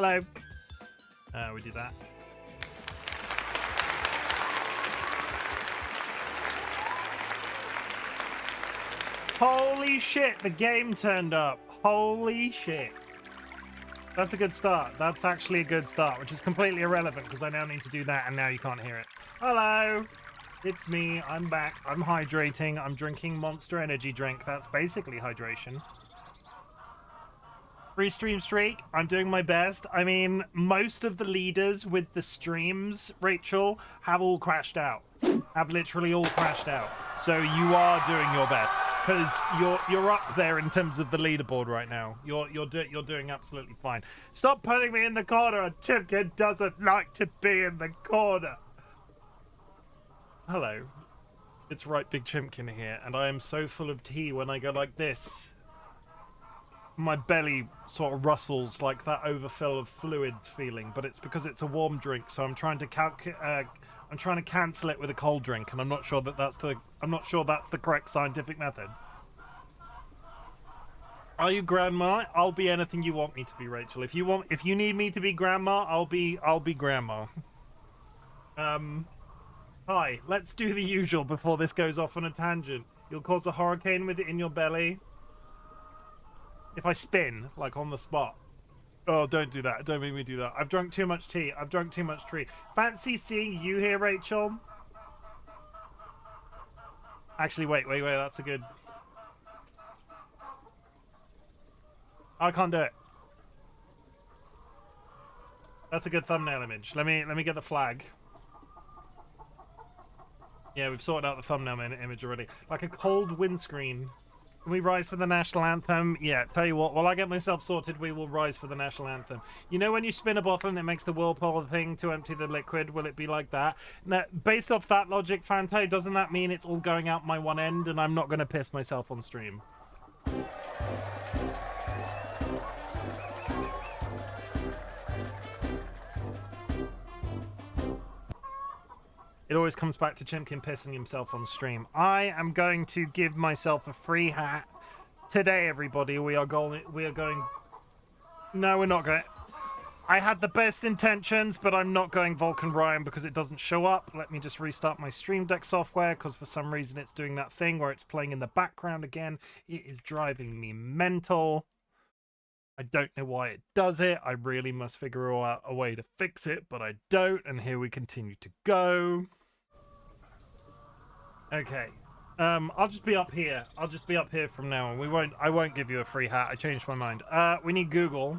Hello. We do that. Holy shit, the game turned up. Holy shit. That's a good start. That's actually a good start, which is completely irrelevant because I now need to do that and now you can't hear it. Hello. It's me. I'm back. I'm hydrating. I'm drinking Monster Energy drink. That's basically hydration. Free stream streak. I'm doing my best. I mean, most of the leaders with the streams, Rachel, have all crashed out. Have literally all crashed out. So you are doing your best because you're up there in terms of the leaderboard right now. You're doing absolutely fine. Stop putting me in the corner. Chimken doesn't like to be in the corner. Hello, it's RightBigChimken here, and I am so full of tea when I go like this. My belly sort of rustles like that overfill of fluids feeling, but it's because it's a warm drink, so I'm trying to cancel it with a cold drink, and I'm not sure that's the correct scientific method. Are you grandma? I'll be anything you want me to be, Rachel. If you need me to be grandma, I'll be grandma. Hi, let's do the usual before this goes off on a tangent. You'll cause a hurricane with it in your belly. If I spin, like on the spot. Oh, don't do that. Don't make me do that. I've drunk too much tea. I've drunk too much tea. Fancy seeing you here, Rachel. Actually, wait. That's a good... I can't do it. That's a good thumbnail image. Let me get the flag. Yeah, we've sorted out the thumbnail image already. Like a cold windscreen. Can we rise for the national anthem? Yeah, tell you what, while I get myself sorted, we will rise for the national anthem. You know when you spin a bottle and it makes the whirlpool thing to empty the liquid? Will it be like that? Now, based off that logic, Fante, doesn't that mean it's all going out my one end and I'm not going to piss myself on stream? It always comes back to Chimken pissing himself on stream. I am going to give myself a free hat today, everybody. We are going. No, we're not going. I had the best intentions, but I'm not going Vulcan Ryan because it doesn't show up. Let me just restart my Stream Deck software because for some reason it's doing that thing where it's playing in the background again. It is driving me mental. I don't know why it does it. I really must figure out a way to fix it, but I don't. And here we continue to go. Okay. I'll just be up here. I'll just be up here from now on. I won't give you a free hat. I changed my mind. We need Google.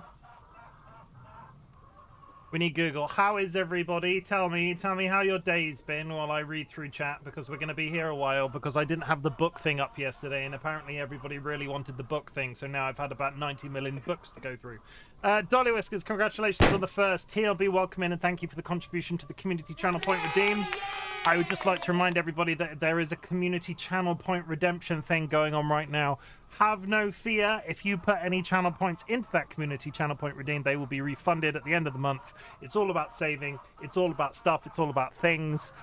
We need Google. How is everybody? Tell me how your day's been while I read through chat, because we're going to be here a while, because I didn't have the book thing up yesterday, and apparently everybody really wanted the book thing, so now I've had about 90 million books to go through. DollyWhiskers, congratulations on the first. TLB, welcome in, and thank you for the contribution to the community channel point redeems. I would just like to remind everybody that there is a community channel point redemption thing going on right now. Have no fear. If you put any channel points into that community channel point redeem, they will be refunded at the end of the month. It's all about saving. It's all about stuff. It's all about things.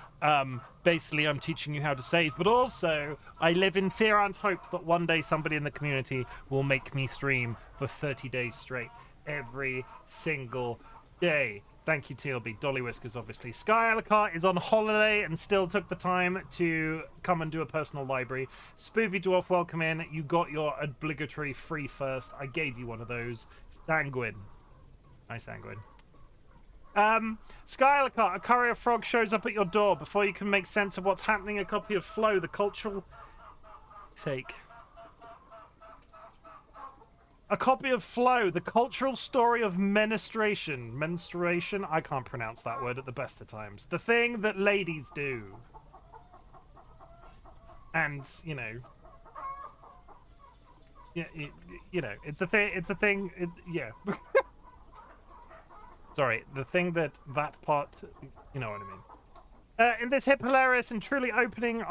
Basically, I'm teaching you how to save, but also I live in fear and hope that one day somebody in the community will make me stream for 30 days straight, every single day. Thank you, TLB. DollyWhiskers, obviously. Sky Alucard is on holiday and still took the time to come and do a personal library. Spoovy Dwarf, welcome in. You got your obligatory free first. I gave you one of those. Sanguine. Hi, Sanguine. Sky Alucard, a courier frog shows up at your door. Before you can make sense of what's happening, a copy of Flow, the cultural... Take. A copy of Flow, the cultural story of menstruation. Menstruation? I can't pronounce that word at the best of times. The thing that ladies do. And, you know... Yeah, you know, it's a thing, yeah. Sorry, the thing that part, you know what I mean. In this hip, hilarious, and truly eye-opening,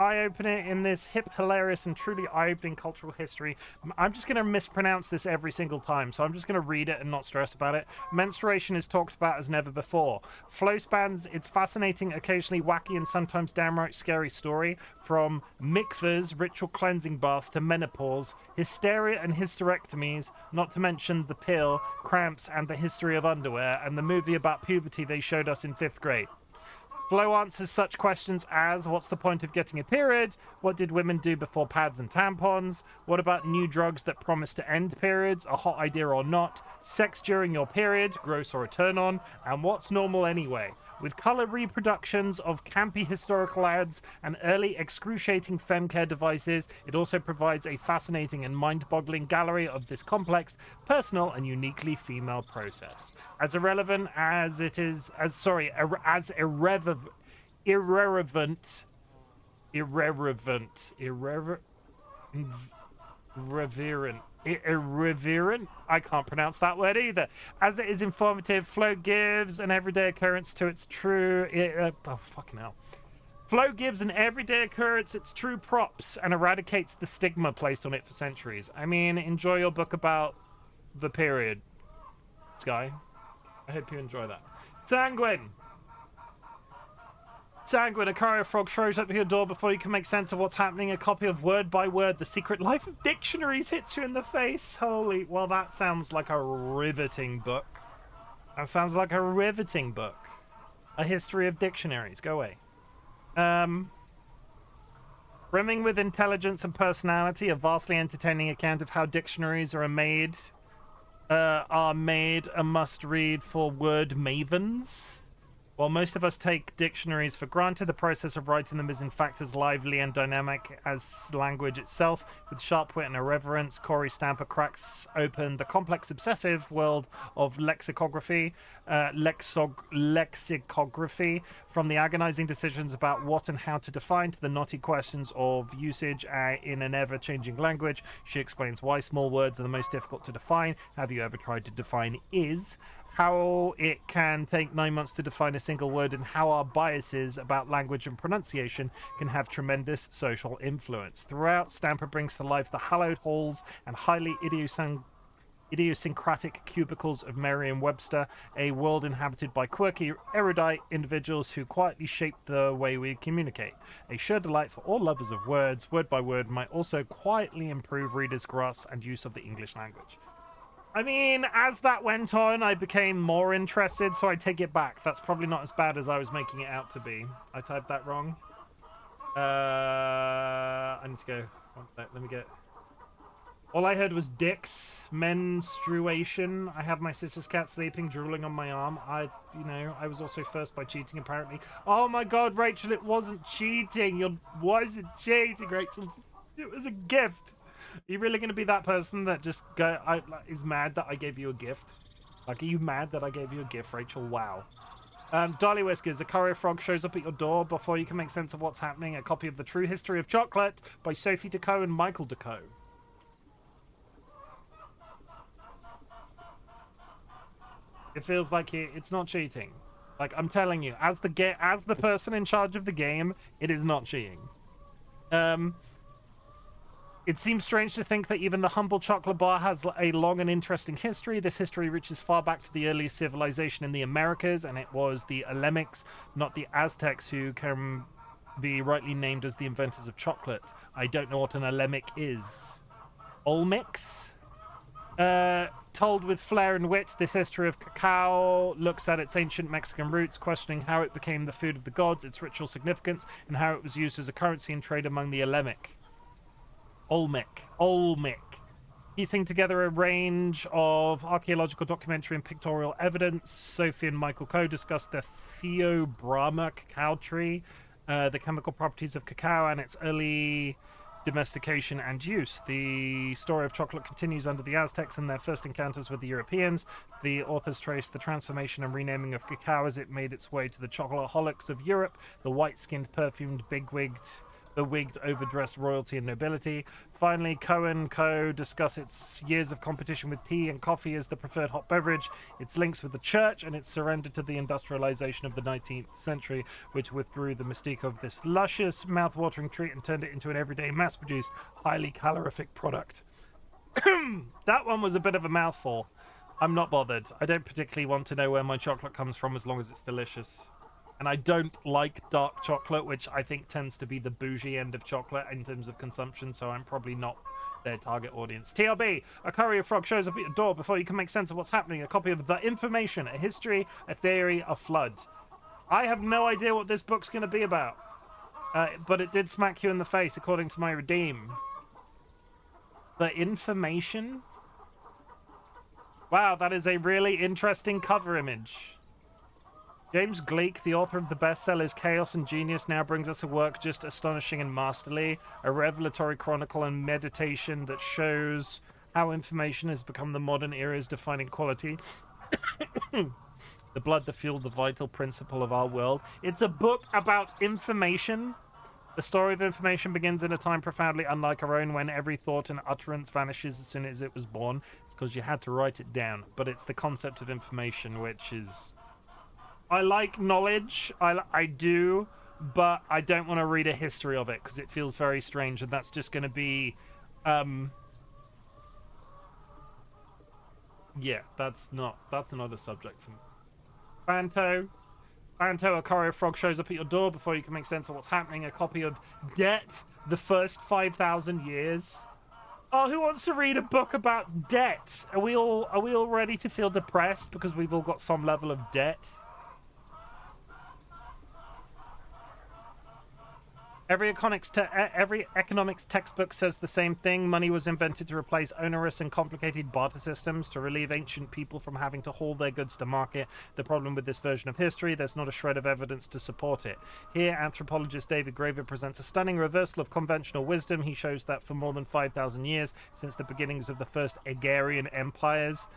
in this hip, hilarious, and truly eye-opening cultural history, I'm just going to mispronounce this every single time, so I'm just going to read it and not stress about it. Menstruation is talked about as never before. Flow spans its fascinating, occasionally wacky, and sometimes downright scary story, from mikvahs, ritual cleansing baths, to menopause, hysteria and hysterectomies, not to mention the pill, cramps, and the history of underwear, and the movie about puberty they showed us in 5th grade. Flo answers such questions as, what's the point of getting a period? What did women do before pads and tampons? What about new drugs that promise to end periods? A hot idea or not? Sex during your period, gross or a turn on? And what's normal anyway? With colour reproductions of campy historical ads and early excruciating femcare devices, it also provides a fascinating and mind-boggling gallery of this complex, personal, and uniquely female process. As irrelevant as it is, as irreverent, irreverent. I can't pronounce that word either. As it is informative, Flow gives an everyday occurrence to its true. Oh, fucking hell. Flow gives an everyday occurrence its true props and eradicates the stigma placed on it for centuries. I mean, enjoy your book about the period, Sky. I hope you enjoy that. Sanguine, a courier frog shows up at your door before you can make sense of what's happening. A copy of Word by Word, The Secret Life of Dictionaries hits you in the face. Holy, well, that sounds like a riveting book. That sounds like a riveting book. A history of dictionaries. Go away. Brimming with intelligence and personality, a vastly entertaining account of how dictionaries are made a must-read for word mavens. While most of us take dictionaries for granted, the process of writing them is in fact as lively and dynamic as language itself. With sharp wit and irreverence, Corey Stamper cracks open the complex, obsessive world of lexicography, from the agonizing decisions about what and how to define to the knotty questions of usage in an ever-changing language. She explains why small words are the most difficult to define. Have you ever tried to define is? How it can take 9 months to define a single word, and how our biases about language and pronunciation can have tremendous social influence. Throughout, Stamper brings to life the hallowed halls and highly idiosyncratic cubicles of Merriam-Webster, a world inhabited by quirky, erudite individuals who quietly shape the way we communicate. A sure delight for all lovers of words. Word by Word might also quietly improve readers' grasp and use of the English language. I mean, as that went on, I became more interested, so I take it back. That's probably not as bad as I was making it out to be. I typed that wrong. I need to go. Let me get... All I heard was dicks, menstruation. I have my sister's cat sleeping, drooling on my arm. I was also first by cheating, apparently. Oh my god, Rachel, it wasn't cheating. Wasn't cheating, Rachel. It was a gift. Are you really going to be that person that just is mad that I gave you a gift? Like, are you mad that I gave you a gift, Rachel? Wow. DollyWhiskers, a courier frog shows up at your door before you can make sense of what's happening. A copy of The True History of Chocolate by Sophie Deco and Michael Deco. It feels like it's not cheating. Like, I'm telling you, as the person in charge of the game, it is not cheating. It seems strange to think that even the humble chocolate bar has a long and interesting history. This history reaches far back to the earliest civilization in the Americas, and it was the Olmecs, not the Aztecs, who can be rightly named as the inventors of chocolate. I don't know what an Olmec is. Olmecs? Told with flair and wit, this history of cacao looks at its ancient Mexican roots, questioning how it became the food of the gods, its ritual significance, and how it was used as a currency in trade among the Olmec. Olmec. Piecing together a range of archaeological, documentary, and pictorial evidence, Sophie and Michael Coe discussed the Theobroma cacao tree, the chemical properties of cacao, and its early domestication and use. The story of chocolate continues under the Aztecs and their first encounters with the Europeans. The authors trace the transformation and renaming of cacao as it made its way to the chocoholics of Europe, the white-skinned, perfumed, big-wigged the wigged, overdressed royalty and nobility. Finally, Cohen Co. discuss its years of competition with tea and coffee as the preferred hot beverage, its links with the church, and its surrender to the industrialization of the 19th century, which withdrew the mystique of this luscious, mouth-watering treat and turned it into an everyday, mass-produced, highly calorific product. That one was a bit of a mouthful. I'm not bothered. I don't particularly want to know where my chocolate comes from as long as it's delicious. And I don't like dark chocolate, which I think tends to be the bougie end of chocolate in terms of consumption, so I'm probably not their target audience. TLB, a courier frog shows up at your door before you can make sense of what's happening. A copy of The Information, a history, a theory, a flood. I have no idea what this book's going to be about, but it did smack you in the face, according to my redeem. The Information? Wow, that is a really interesting cover image. James Gleick, the author of the bestsellers Chaos and Genius, now brings us a work just astonishing and masterly, a revelatory chronicle and meditation that shows how information has become the modern era's defining quality. The blood that fueled the vital principle of our world. It's a book about information. The story of information begins in a time profoundly unlike our own, when every thought and utterance vanishes as soon as it was born. It's because you had to write it down. But it's the concept of information, which is... I like knowledge, I do, but I don't want to read a history of it because it feels very strange, and that's just going to be, yeah, that's another subject for me. Fanto, a courier frog shows up at your door before you can make sense of what's happening. A copy of Debt, the First 5,000 Years. Oh, who wants to read a book about debt? Are we all ready to feel depressed because we've all got some level of debt? Every economics textbook says the same thing. Money was invented to replace onerous and complicated barter systems, to relieve ancient people from having to haul their goods to market. The problem with this version of history, there's not a shred of evidence to support it. Here, anthropologist David Graeber presents a stunning reversal of conventional wisdom. He shows that for more than 5,000 years, since the beginnings of the first agrarian empires,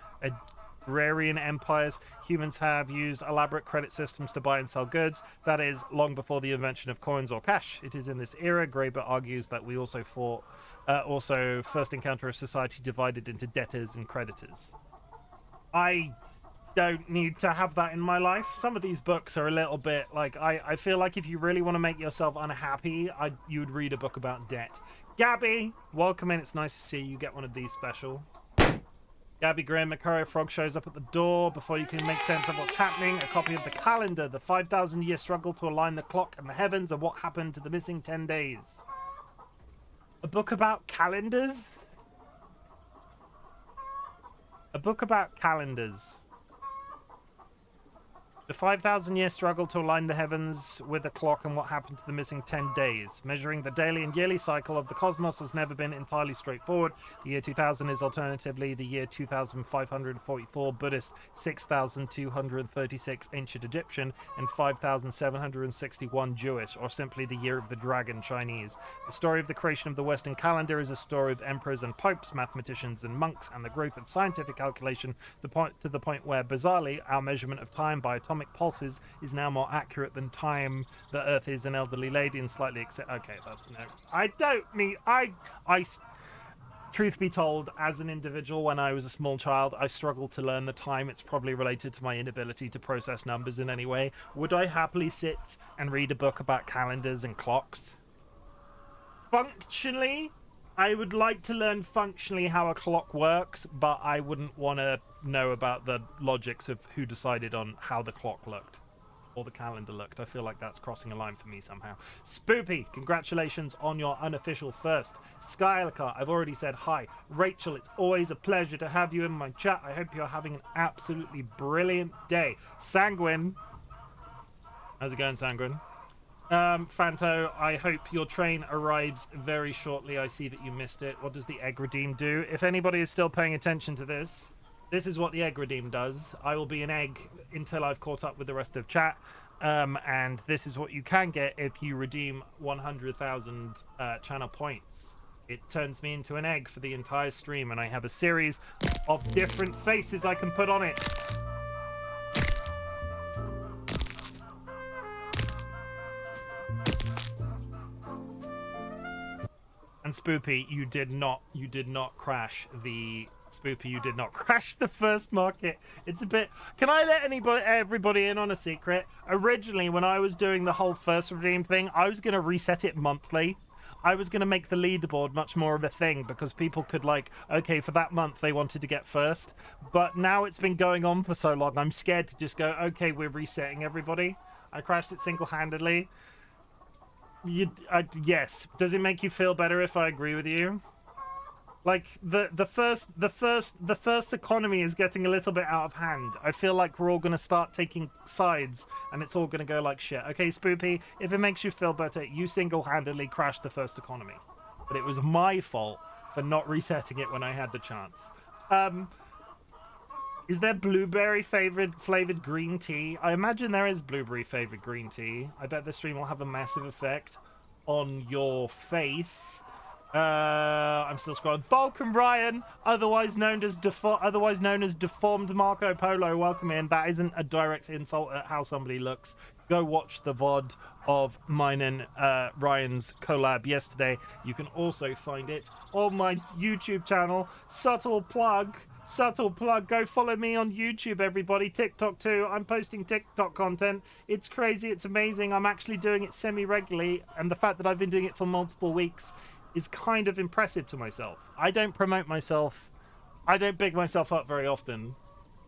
humans have used elaborate credit systems to buy and sell goods. That is, long before the invention of coins or cash. It is in this era, Graeber argues, that we also first encounter a society divided into debtors and creditors. I don't need to have that in my life. Some of these books are a little bit like, I feel like if you really want to make yourself unhappy, you'd read a book about debt. Gabby, welcome in. It's nice to see you get one of these special. Gabby Graham, a courier frog shows up at the door before you can make sense of what's happening. A copy of the calendar, the 5,000-year struggle to align the clock and the heavens, and what happened to the missing 10 days. A book about calendars? A book about calendars. The 5,000-year struggle to align the heavens with the clock and what happened to the missing 10 days. Measuring the daily and yearly cycle of the cosmos has never been entirely straightforward. The year 2000 is alternatively the year 2544 Buddhist, 6,236 ancient Egyptian, and 5,761 Jewish, or simply the year of the dragon Chinese. The story of the creation of the Western calendar is a story of emperors and popes, mathematicians and monks, and the growth of scientific calculation to the point where, bizarrely, our measurement of time by atomic pulses is now more accurate than time the Earth is an elderly lady and slightly okay, that's no. I don't need. Truth be told, as an individual, when I was a small child, I struggled to learn the time. It's probably related to my inability to process numbers in any way. Would I happily sit and read a book about calendars and clocks? Functionally, I would like to learn functionally how a clock works, but I wouldn't want to know about the logics of who decided on how the clock looked or the calendar looked. I feel like that's crossing a line for me somehow. Spoopy, congratulations on your unofficial first. Skylarka, I've already said hi. Rachel, it's always a pleasure to have you in my chat. I hope you're having an absolutely brilliant day. Sanguine, how's it going, Sanguine? Fanto, I hope your train arrives very shortly. I see that you missed it. What does the egg redeem do? If anybody is still paying attention to this, this is what the egg redeem does. I will be an egg until I've caught up with the rest of chat. And this is what you can get if you redeem 100,000 channel points. It turns me into an egg for the entire stream, and I have a series of different faces I can put on it. And Spoopy, you did not crash the Spoopy. You did not crash the first market. It's a bit. Can I let everybody in on a secret? Originally, when I was doing the whole first redeem thing, I was gonna reset it monthly. I was going to make the leaderboard much more of a thing because people could okay, for that month they wanted to get first. But now it's been going on for so long, I'm scared to just go, okay, we're resetting everybody. I crashed it single-handedly. Yes. Does it make you feel better if I agree with you? The first economy is getting a little bit out of hand. I feel like we're all going to start taking sides, and it's all going to go like shit. Okay, Spoopy, if it makes you feel better, you single-handedly crashed the first economy, but it was my fault for not resetting it when I had the chance. Is there blueberry flavored green tea? I imagine there is blueberry flavored green tea. I bet this stream will have a massive effect on your face. I'm still scrolling. Vulcan Ryan, otherwise known as deformed Marco Polo, welcome in. That isn't a direct insult at how somebody looks. Go watch the VOD of mine and Ryan's collab yesterday. You can also find it on my YouTube channel. Subtle plug. Go follow me on YouTube, everybody. TikTok too. I'm posting TikTok content. It's crazy. It's amazing. I'm actually doing it semi-regularly, and the fact that I've been doing it for multiple weeks is kind of impressive to myself. I don't promote myself. I don't big myself up very often.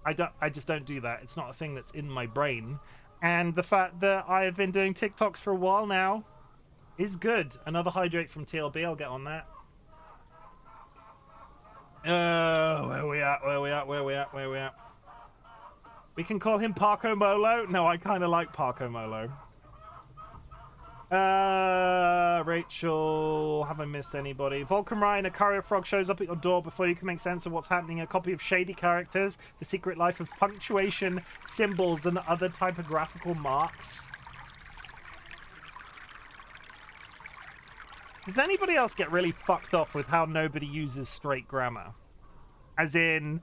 I just don't do that. It's not a thing that's in my brain. And the fact that I have been doing TikToks for a while now is good. Another hydrate from TLB. I'll get on that. Where we at? We can call him Parco Molo. No, I kind of like Parco Molo. Rachel, have I missed anybody? Vulcan Ryan, a courier frog shows up at your door before you can make sense of what's happening. A copy of Shady Characters, The Secret Life of Punctuation, Symbols, and other typographical marks. Does anybody else get really fucked off with how nobody uses straight grammar? As in,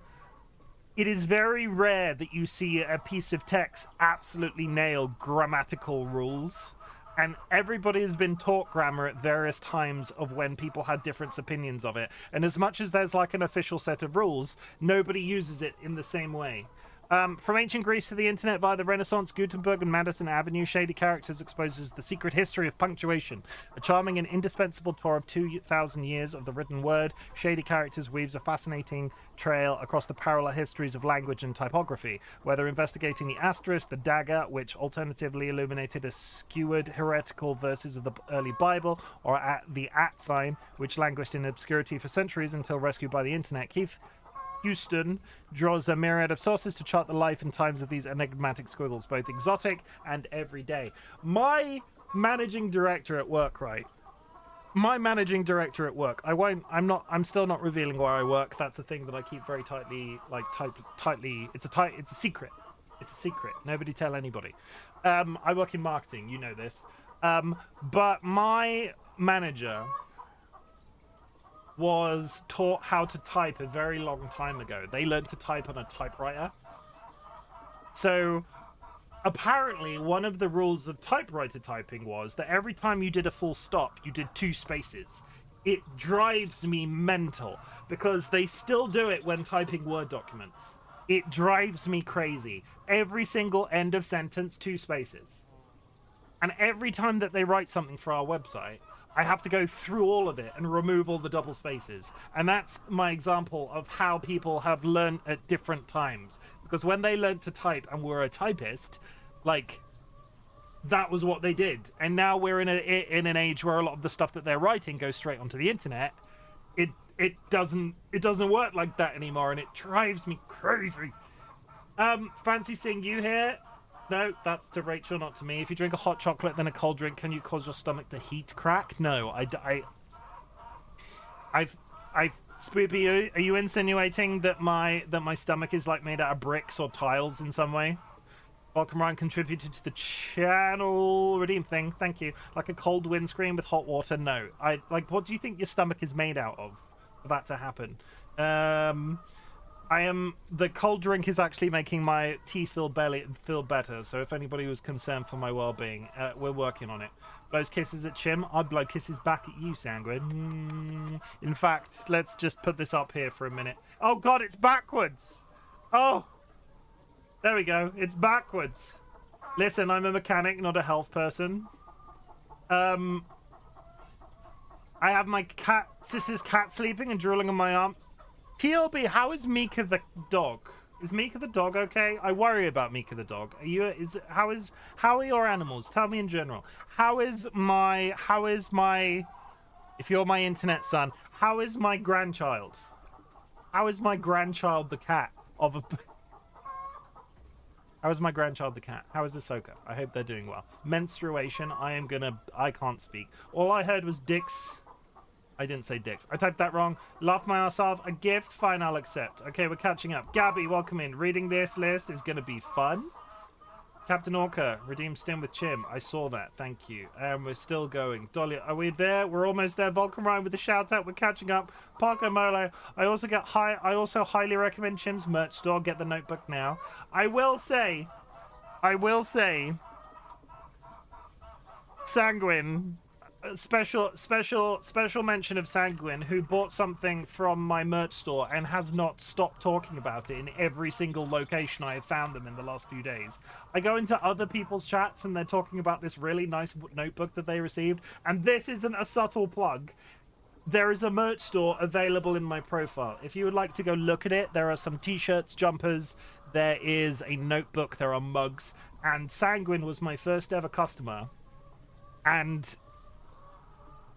it is very rare that you see a piece of text absolutely nail grammatical rules. And everybody has been taught grammar at various times of when people had different opinions of it. And as much as there's an official set of rules, nobody uses it in the same way. From ancient Greece to the internet via the Renaissance, Gutenberg and Madison Avenue, Shady Characters exposes the secret history of punctuation. A charming and indispensable tour of 2,000 years of the written word, Shady Characters weaves a fascinating trail across the parallel histories of language and typography, whether investigating the asterisk, the dagger, which alternatively illuminated as skewered heretical verses of the early Bible, or at the @ sign, which languished in obscurity for centuries until rescued by the internet. Keith Houston draws a myriad of sources to chart the life and times of these enigmatic squiggles, both exotic and everyday. My managing director at work, right? I'm still not revealing where I work. That's a thing that I keep very tightly, it's a secret. It's a secret. Nobody tell anybody. I work in marketing, you know this. But my manager was taught how to type a very long time ago. They learned to type on a typewriter. So apparently one of the rules of typewriter typing was that every time you did a full stop, you did 2 spaces. It drives me mental because they still do it when typing Word documents. It drives me crazy. Every single end of sentence, 2 spaces. And every time that they write something for our website, I have to go through all of it and remove all the double spaces. And that's my example of how people have learned at different times. Because when they learned to type and were a typist, that was what they did. And now we're in an age where a lot of the stuff that they're writing goes straight onto the internet. It doesn't work like that anymore, and it drives me crazy. Fancy seeing you here. No, that's to Rachel, not to me. If you drink a hot chocolate, then a cold drink, can you cause your stomach to heat crack? No, Spoopy, are you insinuating that my stomach is made out of bricks or tiles in some way? Welcome Ryan contributed to the channel redeem thing. Thank you. Like a cold windscreen with hot water? No. What do you think your stomach is made out of for that to happen? The cold drink is actually making my tea feel better. So if anybody was concerned for my well-being, we're working on it. Blows kisses at Chim. I blow kisses back at you, Sanguine. In fact, let's just put this up here for a minute. Oh God, it's backwards. Oh, there we go. It's backwards. Listen, I'm a mechanic, not a health person. I have my sister's cat sleeping and drooling on my arm. TLB, how is Mika the dog? Is Mika the dog okay? I worry about Mika the dog. How are your animals? Tell me in general. How is my if you're my internet son, how is my grandchild? How is my grandchild the cat of a How is my grandchild the cat? How is Ahsoka? I hope they're doing well. Menstruation, I can't speak. All I heard was dicks. I didn't say dicks. I typed that wrong. Laugh my ass off. A gift? Fine, I'll accept. Okay, we're catching up. Gabby, welcome in. Reading this list is going to be fun. Captain Orca, redeem stim with Chim. I saw that. Thank you. And we're still going. Dolly, are we there? We're almost there. Vulcan Ryan with the shout out. We're catching up. Parker Molo. I also highly recommend Chim's merch store. Get the notebook now. I will say, Sanguine. Special mention of Sanguine, who bought something from my merch store and has not stopped talking about it in every single location I have found them in the last few days. I go into other people's chats and they're talking about this really nice notebook that they received, and this isn't a subtle plug. There is a merch store available in my profile. If you would like to go look at it, there are some t-shirts, jumpers, there is a notebook, there are mugs, and Sanguine was my first ever customer, and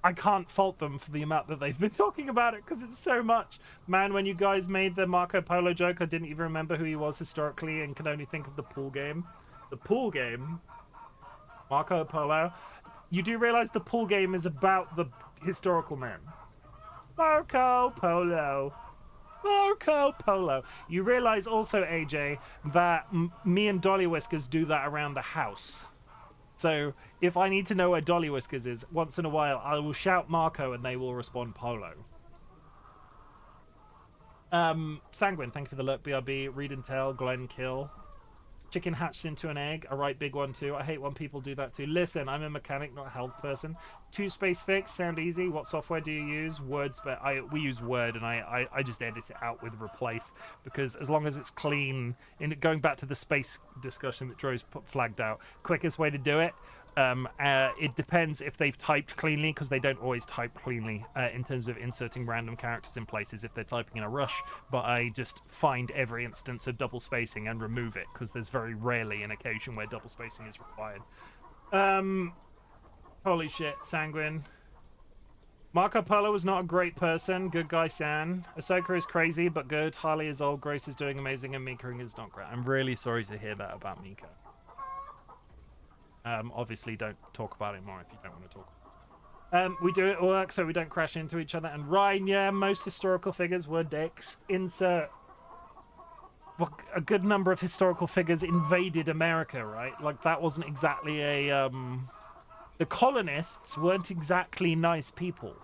I can't fault them for the amount that they've been talking about it, because it's so much. Man, when you guys made the Marco Polo joke, I didn't even remember who he was historically and can only think of the pool game. The pool game? Marco Polo? You do realize the pool game is about the historical man. Marco Polo. Marco Polo. You realize also, AJ, that me and DollyWhiskers do that around the house. So if I need to know where DollyWhiskers is, once in a while, I will shout Marco and they will respond Polo. Sanguine, thank you for the lurk, BRB. Read and tell, Glenn kill. Chicken hatched into an egg, a right big one too. I hate when people do that too. Listen, I'm a mechanic, not a health person. 2 space fix, sound easy. What software do you use? We use Word, and I just edit it out with replace, because as long as it's clean, going back to the space discussion that Dro's flagged out, quickest way to do it. It depends if they've typed cleanly, because they don't always type cleanly in terms of inserting random characters in places if they're typing in a rush, but I just find every instance of double spacing and remove it, because there's very rarely an occasion where double spacing is required. Holy shit, Sanguine. Marco Polo was not a great person. Good guy, San. Ahsoka is crazy, but good. Harley is old. Grace is doing amazing, and Mika is not great. I'm really sorry to hear that about Mika. Obviously, don't talk about it more if you don't want to talk. We do it at work so we don't crash into each other. And Ryan, yeah, most historical figures were dicks. Insert. Well, a good number of historical figures invaded America, right? Like, that wasn't exactly a... The colonists weren't exactly nice people.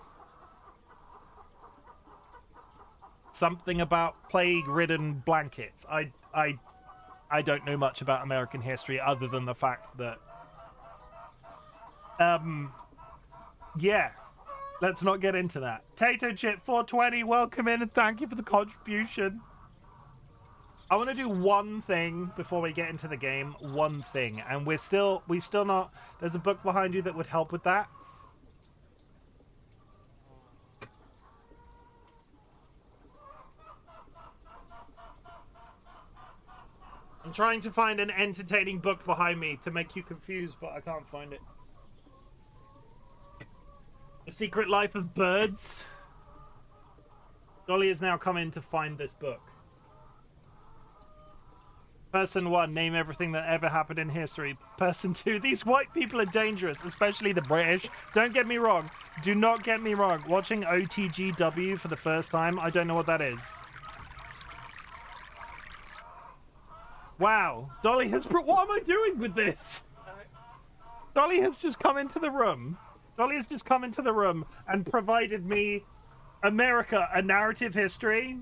Something about plague-ridden blankets. I don't know much about American history other than the fact that... yeah. Let's not get into that. Tato Chip 420, welcome in and thank you for the contribution. I want to do one thing before we get into the game. One thing. And we've still not... There's a book behind you that would help with that. I'm trying to find an entertaining book behind me to make you confused, but I can't find it. The Secret Life of Birds. Dolly has now come in to find this book. Person 1, name everything that ever happened in history. Person 2, these white people are dangerous, especially the British. Don't get me wrong. Do not get me wrong. Watching OTGW for the first time, I don't know what that is. Wow. Dolly has... What am I doing with this? Dolly has just come into the room. Dolly has just come into the room and provided me America, a narrative history.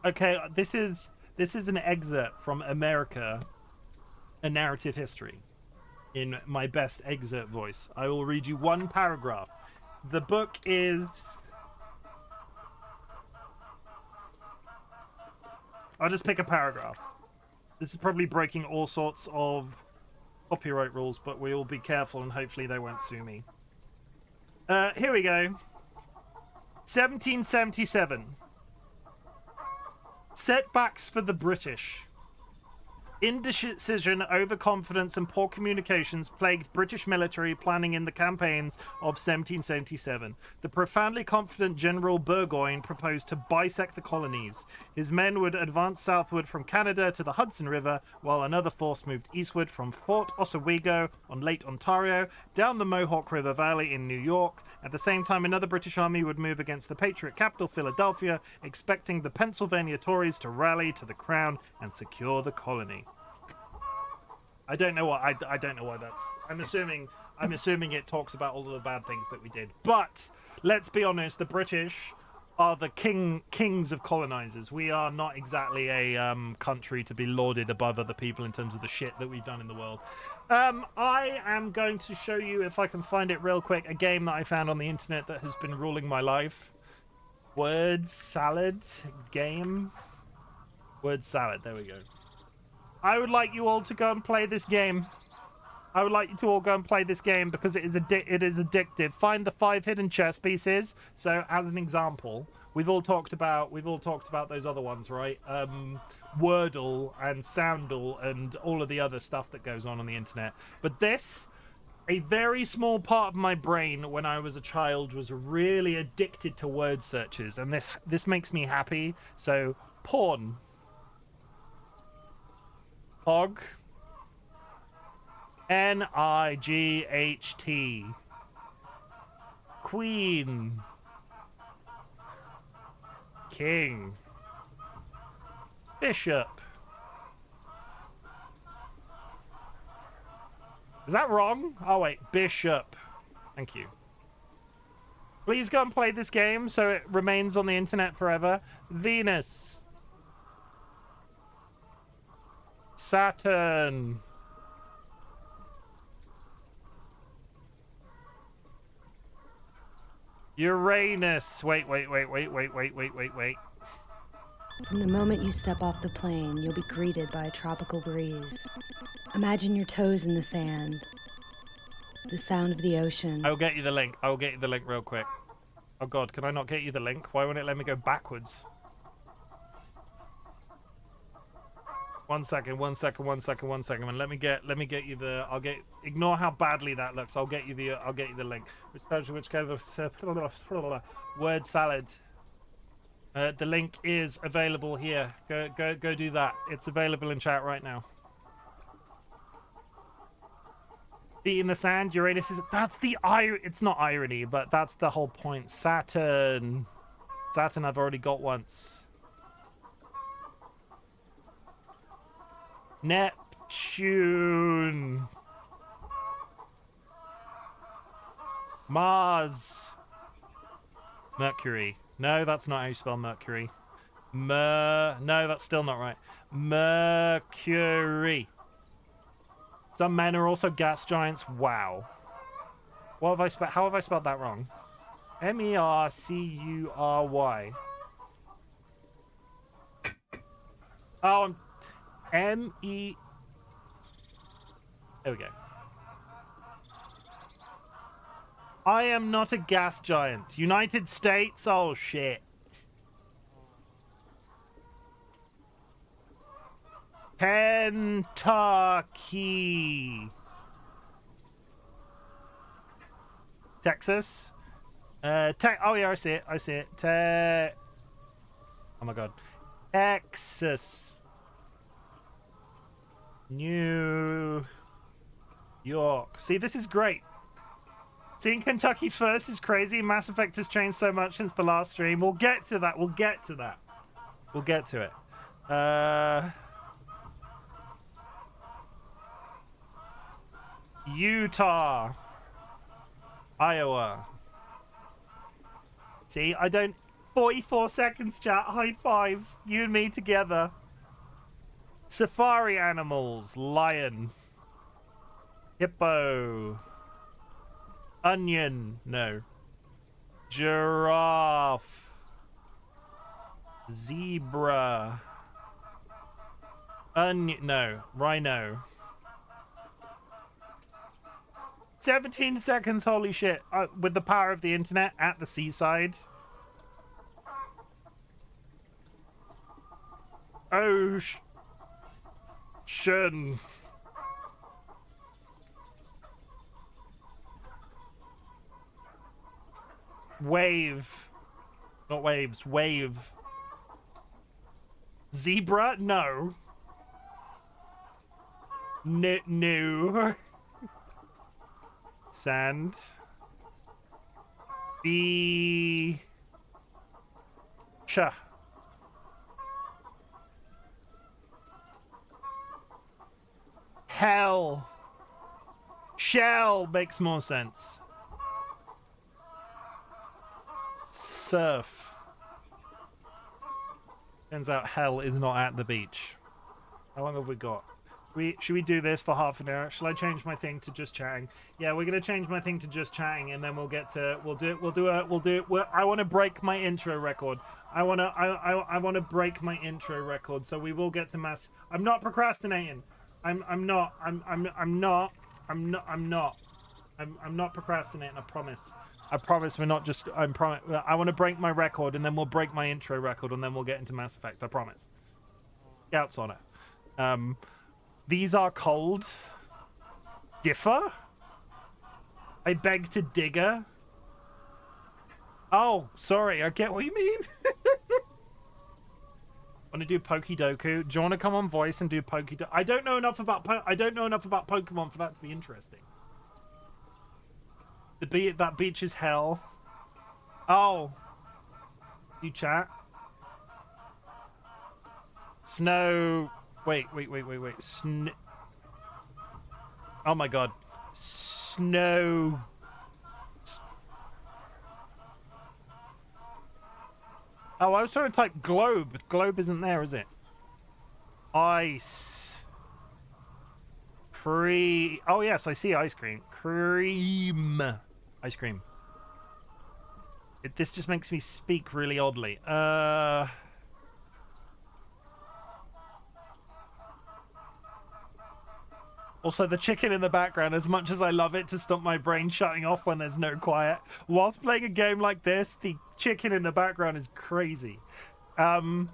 Okay, this is an excerpt from America, a narrative history, in my best excerpt voice. I will read you one paragraph. The book is... I'll just pick a paragraph. This is probably breaking all sorts of copyright rules, but we will be careful and hopefully they won't sue me. Here we go. 1777. Setbacks for the British. Indecision, overconfidence, and poor communications plagued British military planning in the campaigns of 1777. The profoundly confident General Burgoyne proposed to bisect the colonies. His men would advance southward from Canada to the Hudson River, while another force moved eastward from Fort Oswego on Lake Ontario, down the Mohawk River Valley in New York. At the same time, another British army would move against the Patriot capital, Philadelphia, expecting the Pennsylvania Tories to rally to the crown and secure the colony. I don't know what I don't know why that's. I'm assuming it talks about all of the bad things that we did. But let's be honest, the British are the kings of colonizers. We are not exactly a country to be lauded above other people in terms of the shit that we've done in the world. I am going to show you, if I can find it real quick, a game that I found on the internet that has been ruling my life. Word salad game. Word salad. There we go. I would like you all to go and play this game. I would like you to all go and play this game because it is addictive. Find the 5 hidden chess pieces. So, as an example, we've all talked about those other ones, right? Wordle and Soundle and all of the other stuff that goes on the internet. But this, a very small part of my brain when I was a child was really addicted to word searches, and this makes me happy. So, porn. Hog. N-I-G-H-T. Queen. King. Bishop. Is that wrong? Oh wait, bishop. Thank you. Please go and play this game so it remains on the internet forever. Venus. Saturn. Uranus. Wait. From the moment you step off the plane, you'll be greeted by a tropical breeze. Imagine your toes in the sand. The sound of the ocean. I'll get you the link. I'll get you the link real quick. Oh god, can I not get you the link? Why won't it let me go backwards? One second. And let me get you the. Ignore how badly that looks. I'll get you the link. Which kind of word salad. The link is available here. Go do that. It's available in chat right now. Feet in the sand. Uranus is. That's the It's not irony, but that's the whole point. Saturn. I've already got once. Neptune. Mars. Mercury. No, that's not how you spell Mercury. No, that's still not right. Mercury. Some men are also gas giants. Wow. What have I spelled? How have I spelled that wrong? M-E-R-C-U-R-Y. Oh, M-E... There we go. I am not a gas giant. United States? Oh, shit. Kentucky. Texas? Oh, yeah, I see it. Oh, my God. Texas. New York. See, this is great. Seeing Kentucky first is crazy. Mass Effect has changed so much since the last stream. We'll get to that. We'll get to it. Utah. Iowa. See, I don't... 44 seconds, chat. High five. You and me together. Safari animals. Lion. Hippo. Onion. No. Giraffe. Zebra. Onion. No. Rhino. 17 seconds. Holy shit. With the power of the internet at the seaside. Ocean. Wave. Not waves. Wave. Zebra? No. No. Sand. Beach. Hell. Shell makes more sense. Surf. Turns out hell is not at the beach. How long have we got? Should we do this for half an hour? Shall I change my thing to just chatting? Yeah, we're gonna change my thing to just chatting, and then we'll get to I want to break my intro record. I want to break my intro record, so we will get to mass. I'm not procrastinating. I'm not procrastinating. I promise. We're not just. I want to break my record, and then we'll break my intro record, and then we'll get into Mass Effect. I promise. Scouts on it. These are cold. Differ? I beg to digger. Oh, sorry. I get what you mean. Want to do Pokedoku? Do you want to come on voice and do Pokedoku? I don't know enough about Pokemon for that to be interesting. That beach is hell. Oh. You chat. Snow. Wait. Oh my god. Snow. Oh, I was trying to type globe. Globe isn't there, is it? Ice. Oh, yes, I see ice cream. Cream. Ice cream. This just makes me speak really oddly. Also, the chicken in the background, as much as I love it to stop my brain shutting off when there's no quiet, whilst playing a game like this, the chicken in the background is crazy. I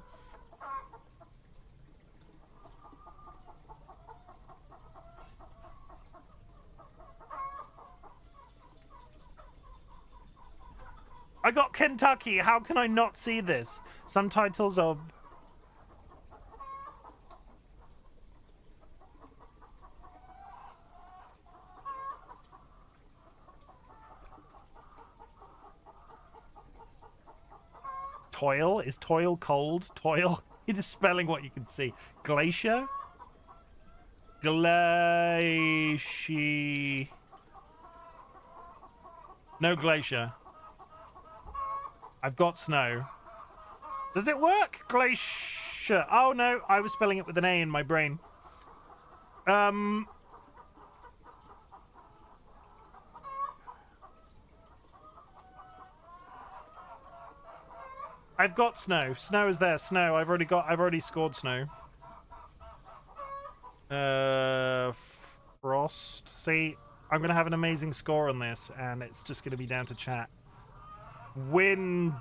got Kentucky. How can I not see this? Some titles are... Toil? Is toil cold? Toil? You're just spelling what you can see. Glacier? Glacier. No glacier. I've got snow. Does it work? Glacier. Oh no, I was spelling it with an A in my brain. I've got snow. Snow is there. Snow. I've already scored snow. Frost. See, I'm gonna have an amazing score on this, and it's just gonna be down to chat. Winter.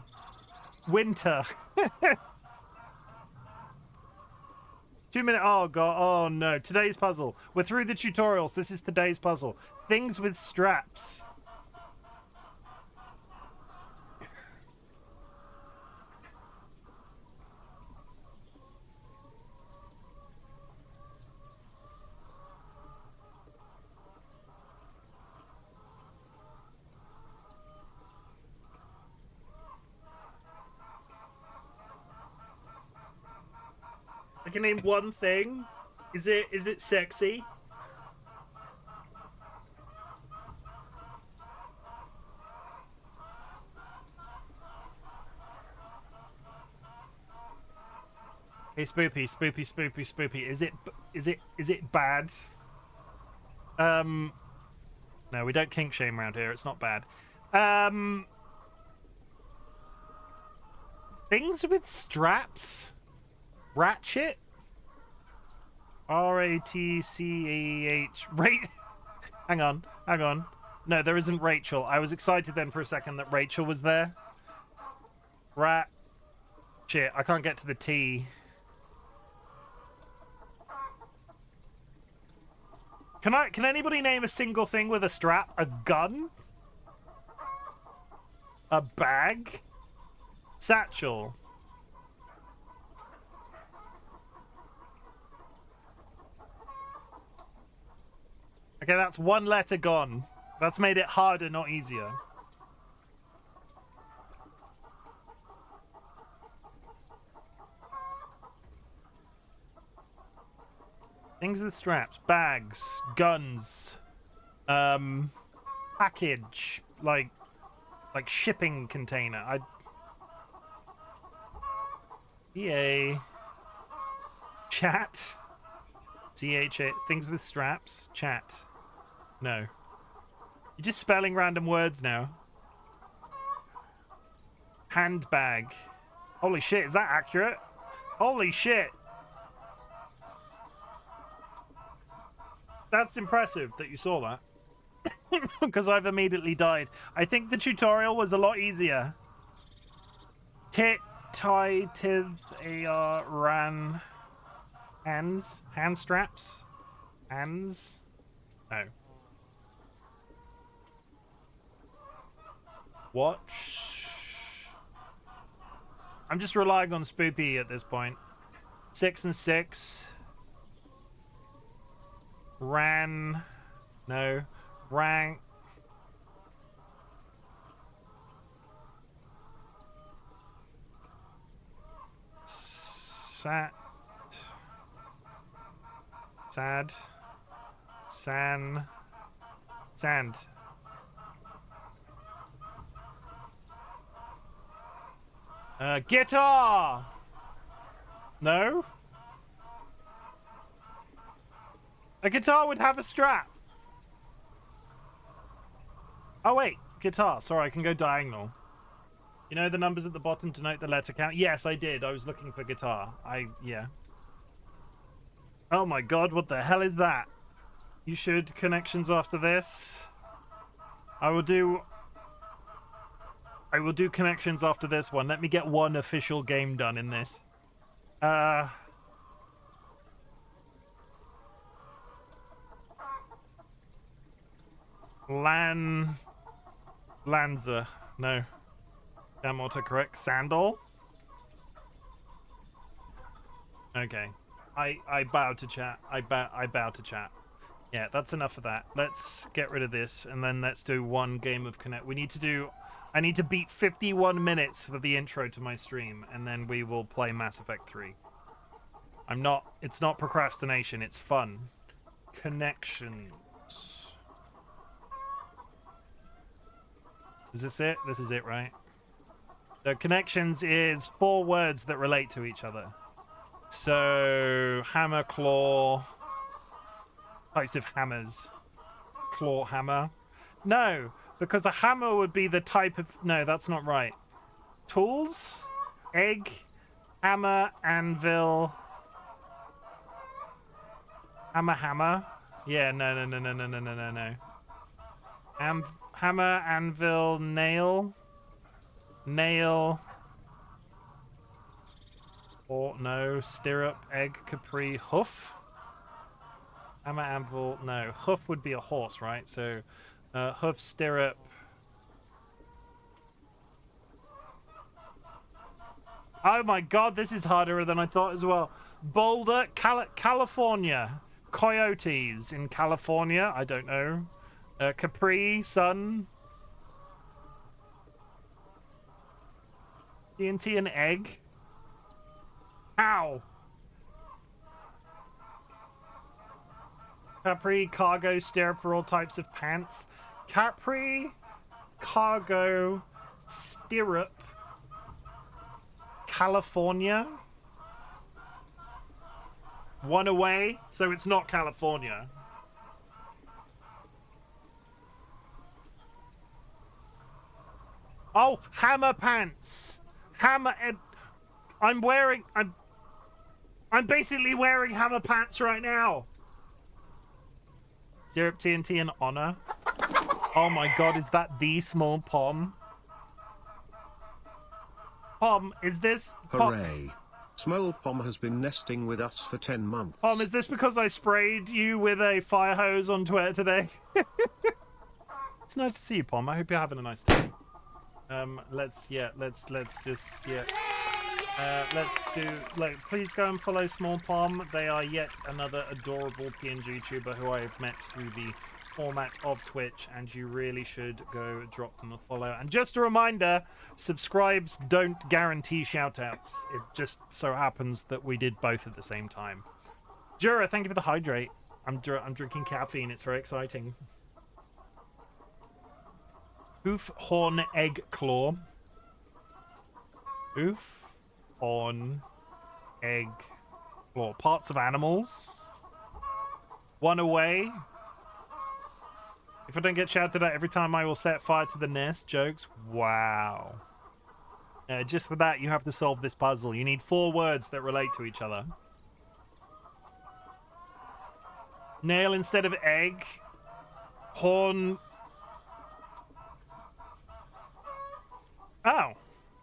2 minute. Oh god. Oh no. Today's puzzle. We're through the tutorials. This is today's puzzle. Things with straps. I can name one thing. Is it sexy? Hey, spoopy. Is it bad? No, we don't kink shame around here. It's not bad. Things with straps? Ratchet? R-A-T-C-A-H. Hang on. No, there isn't Rachel. I was excited then for a second that Rachel was there. Shit, I can't get to the T. Can anybody name a single thing with a strap? A gun? A bag? Satchel? Okay, that's one letter gone. That's made it harder, not easier. Things with straps. Bags. Guns. Package. Like shipping container. EA. Chat. C-H-A. Things with straps. Chat. No. You're just spelling random words now. Handbag. Holy shit, is that accurate? Holy shit. That's impressive that you saw that. Because I've immediately died. I think the tutorial was a lot easier. Tit, tie, tiv, ar, ran. Hands? Hand straps? Hands? No. Watch. I'm just relying on Spoopy at this point. 6 and 6. Ran. No. Rang. Sat. Sad. San. Sand. Guitar! No? A guitar would have a strap. Oh, wait. Guitar. Sorry, I can go diagonal. You know the numbers at the bottom denote the letter count? Yes, I did. I was looking for guitar. Yeah. Oh my god, what the hell is that? You should connections after this. I will do connections after this one. Let me get one official game done in this. Lanza. No. Damn autocorrect. Sandal? Okay. I bow to chat. I bow to chat. Yeah, that's enough of that. Let's get rid of this, and then let's do one game of Connect. I need to beat 51 minutes for the intro to my stream, and then we will play Mass Effect 3. It's not procrastination, it's fun. Connections. Is this it? This is it, right? The connections is 4 words that relate to each other. So, hammer, claw, types of hammers. Claw hammer. No, because a hammer would be the type of... No, that's not right. Tools, egg, hammer, anvil. Hammer. Yeah, no. Hammer, anvil, nail. Or no, stirrup, egg, capri, hoof. Hammer, anvil, no. Hoof would be a horse, right? So, hoof, stirrup. Oh my god, this is harder than I thought as well. Boulder, California. Coyotes in California. I don't know. Capri, sun. TNT and egg. Ow. Capri, cargo, stirrup for all types of pants. Capri, cargo, stirrup, California. One away, so it's not California. Oh, hammer pants. Hammer. I'm basically wearing hammer pants right now. Syrup TNT and honor. Oh my god, is that the small Pom? Pom, is this... Hooray. Small Pom has been nesting with us for 10 months. Pom, is this because I sprayed you with a fire hose on Twitter today? It's nice to see you, Pom. I hope you're having a nice day. Let's do, like, please go and follow Small Pom. They are yet another adorable PNG YouTuber who I have met through the format of Twitch, and you really should go drop them a follow. And just a reminder, subscribes don't guarantee shoutouts. It just so happens that we did both at the same time. Jura, thank you for the hydrate. I'm drinking caffeine. It's very exciting. Hoof, horn, egg, claw. Hoof, horn, egg, claw. Parts of animals. One away. If I don't get shouted at every time, I will set fire to the nest. Jokes. Wow. Just for that, you have to solve this puzzle. You need 4 words that relate to each other. Nail instead of egg. Horn. Oh.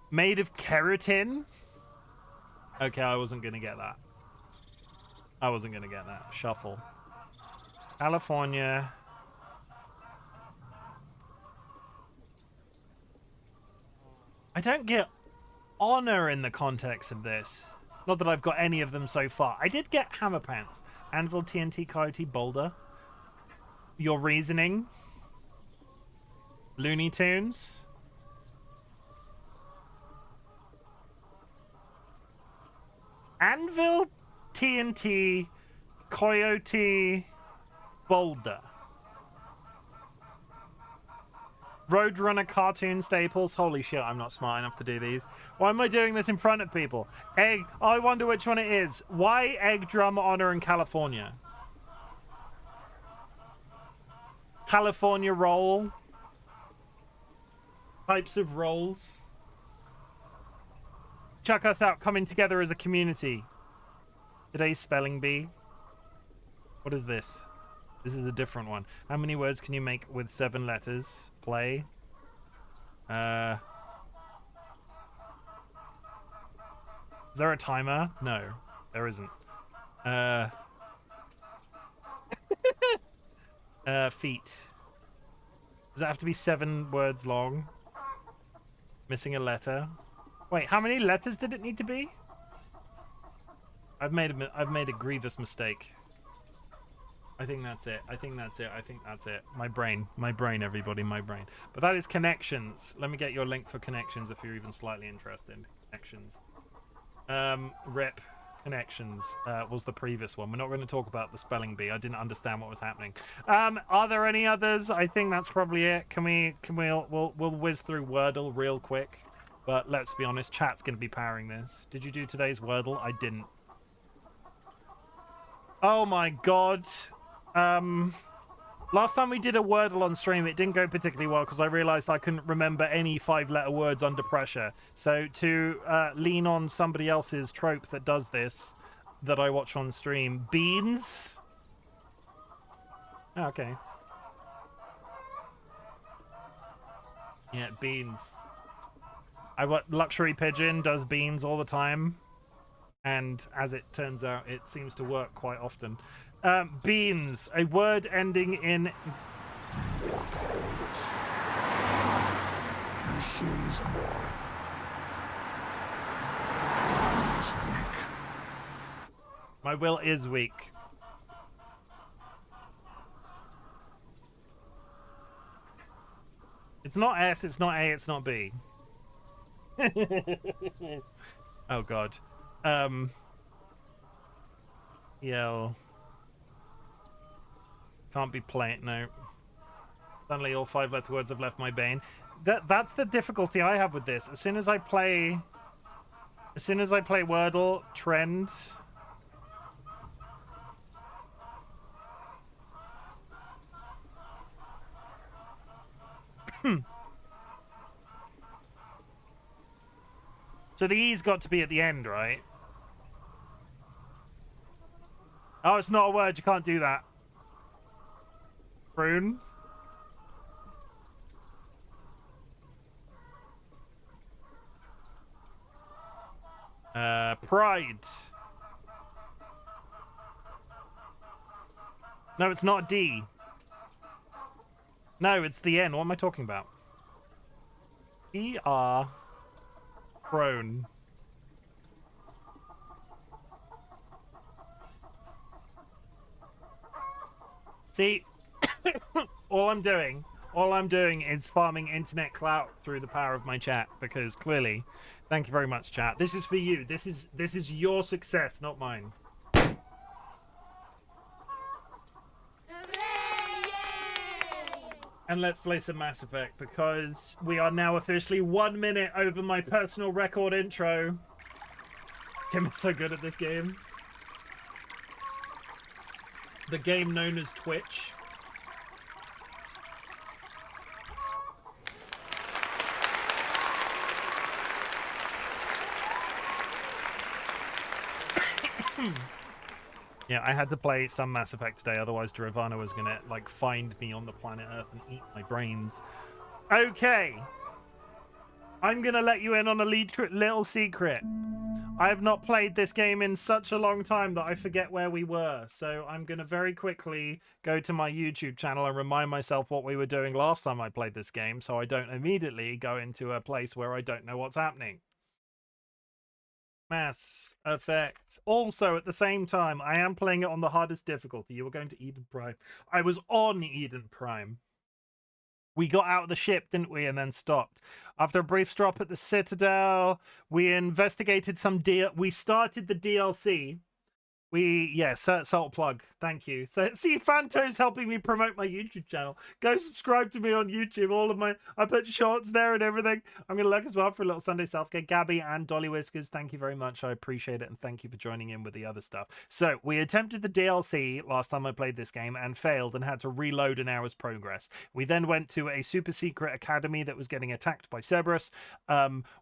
Made of keratin? Okay, I wasn't going to get that. I wasn't going to get that. Shuffle. California. I don't get honor in the context of this. Not that I've got any of them so far. I did get hammer pants. Anvil, TNT, Coyote, Boulder. Your reasoning. Looney Tunes. Anvil, TNT, Coyote, Boulder. Roadrunner cartoon staples. Holy shit, I'm not smart enough to do these. Why am I doing this in front of people? Egg. I wonder which one it is. Why egg, drum, honor, in California? California roll. Types of rolls. Check us out, coming together as a community. Today's spelling bee. What is this? This is a different one. How many words can you make with 7 letters? Play. Is there a timer? No, there isn't. Feet. Does it have to be 7 words long? Missing a letter. Wait, how many letters did it need to be? I've made a grievous mistake. I think that's it. I think that's it. My brain, everybody, my brain. But that is connections. Let me get your link for connections if you're even slightly interested. Connections. Rip. Connections was the previous one. We're not going to talk about the spelling bee. I didn't understand what was happening. Are there any others? I think that's probably it. We'll whiz through Wordle real quick. But let's be honest, chat's going to be powering this. Did you do today's Wordle? I didn't. Oh my god. Last time we did a Wordle on stream, it didn't go particularly well because I realized I couldn't remember any 5-letter words under pressure. So to lean on somebody else's trope that does this, that I watch on stream, beans. Oh, okay. Yeah, beans. Luxury Pigeon does beans all the time. And as it turns out, it seems to work quite often. Beans, a word ending in... Your soul is mine. Is weak. My will is weak. It's not S, it's not A, it's not B. Oh god. Yell. Can't be playing. No. Suddenly all 5-letter words have left my brain. That's the difficulty I have with this. As soon as I play Wordle, Trend. So the E's got to be at the end, right? Oh, it's not a word. You can't do that. Prune. Pride. No, it's not D. No, it's the N. What am I talking about? E-R. Prone. See, all I'm doing is farming internet clout through the power of my chat, because clearly, thank you very much, chat. This is for you. This is your success, not mine. And let's play some Mass Effect, because we are now officially 1 minute over my personal record intro. Chim is so good at this game. The game known as Twitch. Yeah, I had to play some Mass Effect today, otherwise Dravana was gonna, like, find me on the planet Earth and eat my brains. Okay. I'm gonna let you in on a little secret. I have not played this game in such a long time that I forget where we were, so I'm gonna very quickly go to my YouTube channel and remind myself what we were doing last time I played this game, so I don't immediately go into a place where I don't know what's happening. Mass Effect. Also, at the same time, I am playing it on the hardest difficulty. You were going to Eden Prime. I was on Eden Prime. We got out of the ship, didn't we, and then stopped. After a brief stop at the Citadel, we investigated some we started the DLC. Salt plug. Thank you. So, see, Fanto's helping me promote my YouTube channel. Go subscribe to me on YouTube. I put shorts there and everything. I'm going to look as well for a little Sunday self-care. Gabby and DollyWhiskers, thank you very much. I appreciate it, and thank you for joining in with the other stuff. So, we attempted the DLC last time I played this game and failed and had to reload an hour's progress. We then went to a super secret academy that was getting attacked by Cerberus.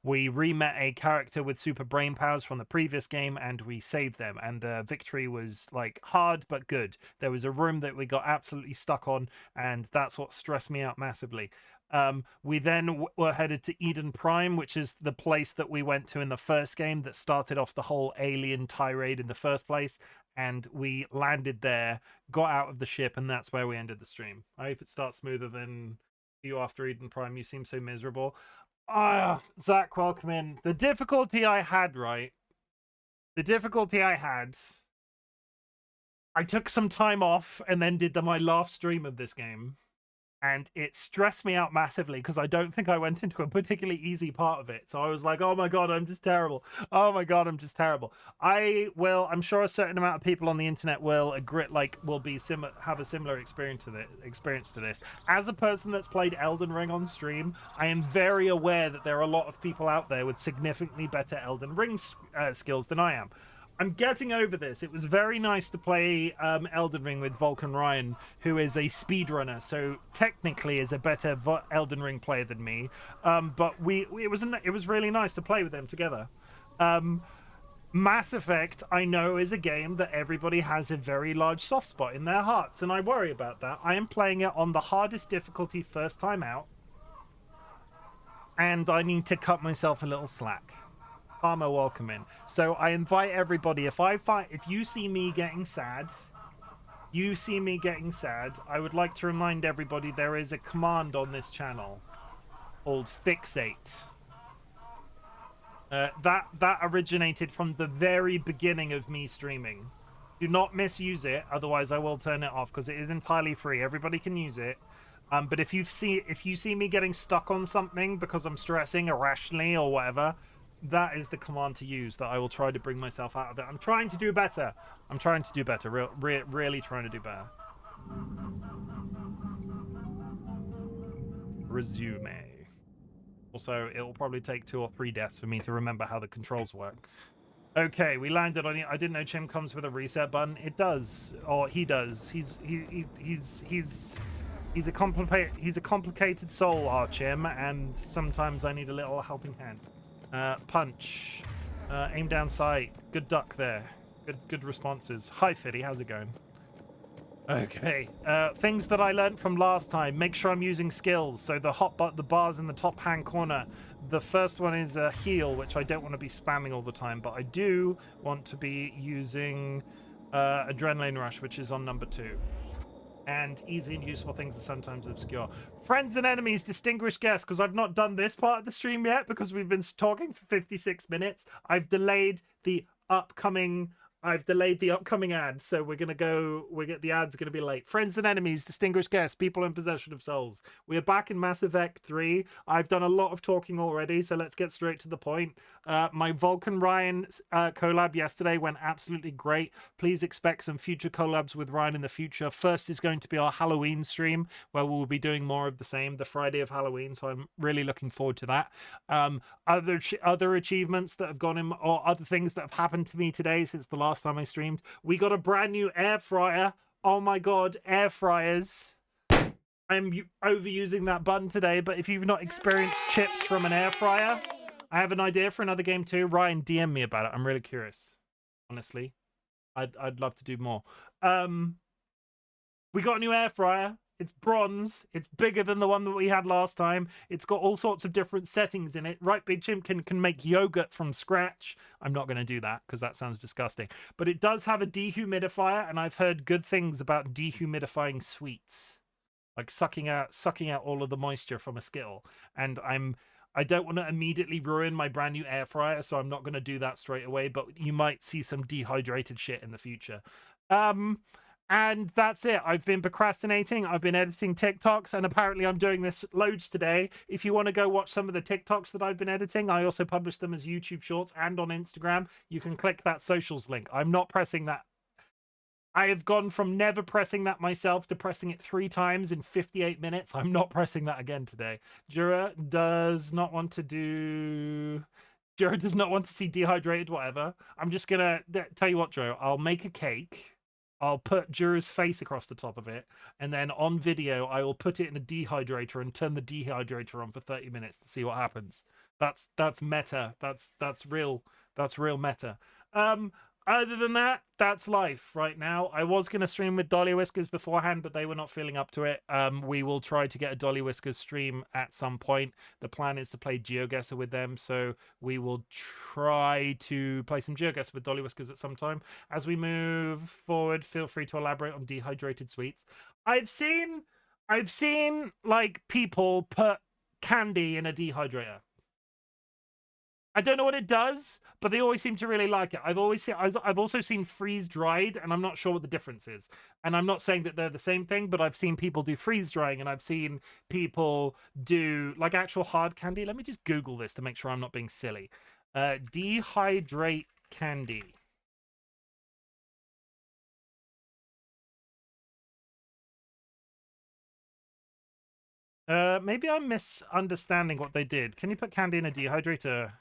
We re-met a character with super brain powers from the previous game, and we saved them, and the victory was like hard but good. There was a room that we got absolutely stuck on, and that's what stressed me out massively. We then were headed to Eden Prime, which is the place that we went to in the first game that started off the whole alien tirade in the first place, and we landed there, got out of the ship, and that's where we ended the stream. I hope it starts smoother than you after Eden Prime. You seem so miserable. Zach, welcome in. The difficulty I had, I took some time off and then did my last stream of this game, and it stressed me out massively because I don't think I went into a particularly easy part of it. So I was like, oh my god, I'm just terrible. Oh my god, I'm just terrible. I'm sure a certain amount of people on the internet will agree, have a similar experience to this. As a person that's played Elden Ring on stream, I am very aware that there are a lot of people out there with significantly better Elden Ring skills than I am. I'm getting over this. It was very nice to play Elden Ring with Vulcan Ryan, who is a speedrunner, so technically is a better Elden Ring player than me. But it was really nice to play with them together. Mass Effect, I know, is a game that everybody has a very large soft spot in their hearts, and I worry about that. I am playing it on the hardest difficulty first time out, and I need to cut myself a little slack. Farmer, welcome in. So I invite everybody, if you see me getting sad, I would like to remind everybody there is a command on this channel called fixate. That originated from the very beginning of me streaming. Do not misuse it, otherwise I will turn it off, because it is entirely free. Everybody can use it. But if you see me getting stuck on something because I'm stressing irrationally or whatever, that is the command to use, that I will try to bring myself out of it. I'm trying to do better. Really trying to do better. Resume. Also, it will probably take 2 or 3 deaths for me to remember how the controls work. Okay, we landed on it. I didn't know Chim comes with a reset button. It does, or he does. He's He's a complicated soul, our Chim, and sometimes I need a little helping hand. Punch. Aim down sight. Good duck there. Good responses. Hi, Fiddy. How's it going? Okay. Things that I learned from last time. Make sure I'm using skills. So the bars in the top hand corner. The first one is a heal, which I don't want to be spamming all the time, but I do want to be using Adrenaline Rush, which is on number 2. And easy and useful things are sometimes obscure. Friends and enemies, distinguished guests, because I've not done this part of the stream yet because we've been talking for 56 minutes. I've delayed the upcoming ad, so the ads are gonna be late. Friends and enemies, distinguished guests, people in possession of souls. We are back in Mass Effect 3. I've done a lot of talking already, so let's get straight to the point. My Vulcan Ryan collab yesterday went absolutely great. Please expect some future collabs with Ryan in the future. First is going to be our Halloween stream, where we'll be doing more of the same, the Friday of Halloween, so I'm really looking forward to that. Other achievements that have gone in, or other things that have happened to me today since the last time I streamed. We got a brand new air fryer. Oh my god, air fryers. I'm overusing that button today, but if you've not experienced chips from an air fryer, I have an idea for another game too. Ryan, DM me about it. I'm really curious. Honestly, I'd love to do more. We got a new air fryer. It's bronze. It's bigger than the one that we had last time. It's got all sorts of different settings in it. RightBigChimken can make yogurt from scratch. I'm not going to do that because that sounds disgusting. But it does have a dehumidifier, and I've heard good things about dehumidifying sweets, like sucking out all of the moisture from a Skittle. And I don't want to immediately ruin my brand new air fryer, so I'm not going to do that straight away. But you might see some dehydrated shit in the future. And that's it. I've been procrastinating. I've been editing TikToks, and apparently I'm doing this loads today. If you want to go watch some of the TikToks that I've been editing, I also publish them as YouTube Shorts and on Instagram. You can click that socials link. I'm not pressing that. I have gone from never pressing that myself to pressing it 3 times in 58 minutes. I'm not pressing that again today. Jura does not want to see dehydrated, whatever. I'm just going to tell you what, Joe. I'll make a cake. I'll put Jura's face across the top of it, and then on video I will put it in a dehydrator and turn the dehydrator on for 30 minutes to see what happens. That's meta. That's real meta. Other than that, that's life right now. I was going to stream with DollyWhiskers beforehand, but they were not feeling up to it. We will try to get a DollyWhiskers stream at some point. The plan is to play GeoGuessr with them, so we will try to play some GeoGuessr with DollyWhiskers at some time. As we move forward, feel free to elaborate on dehydrated sweets. I've seen like people put candy in a dehydrator. I don't know what it does, but they always seem to really like it. I've also seen freeze dried, and I'm not sure what the difference is. And I'm not saying that they're the same thing, but I've seen people do freeze drying, and I've seen people do like actual hard candy. Let me just Google this to make sure I'm not being silly. Dehydrate candy. Maybe I'm misunderstanding what they did. Can you put candy in a dehydrator?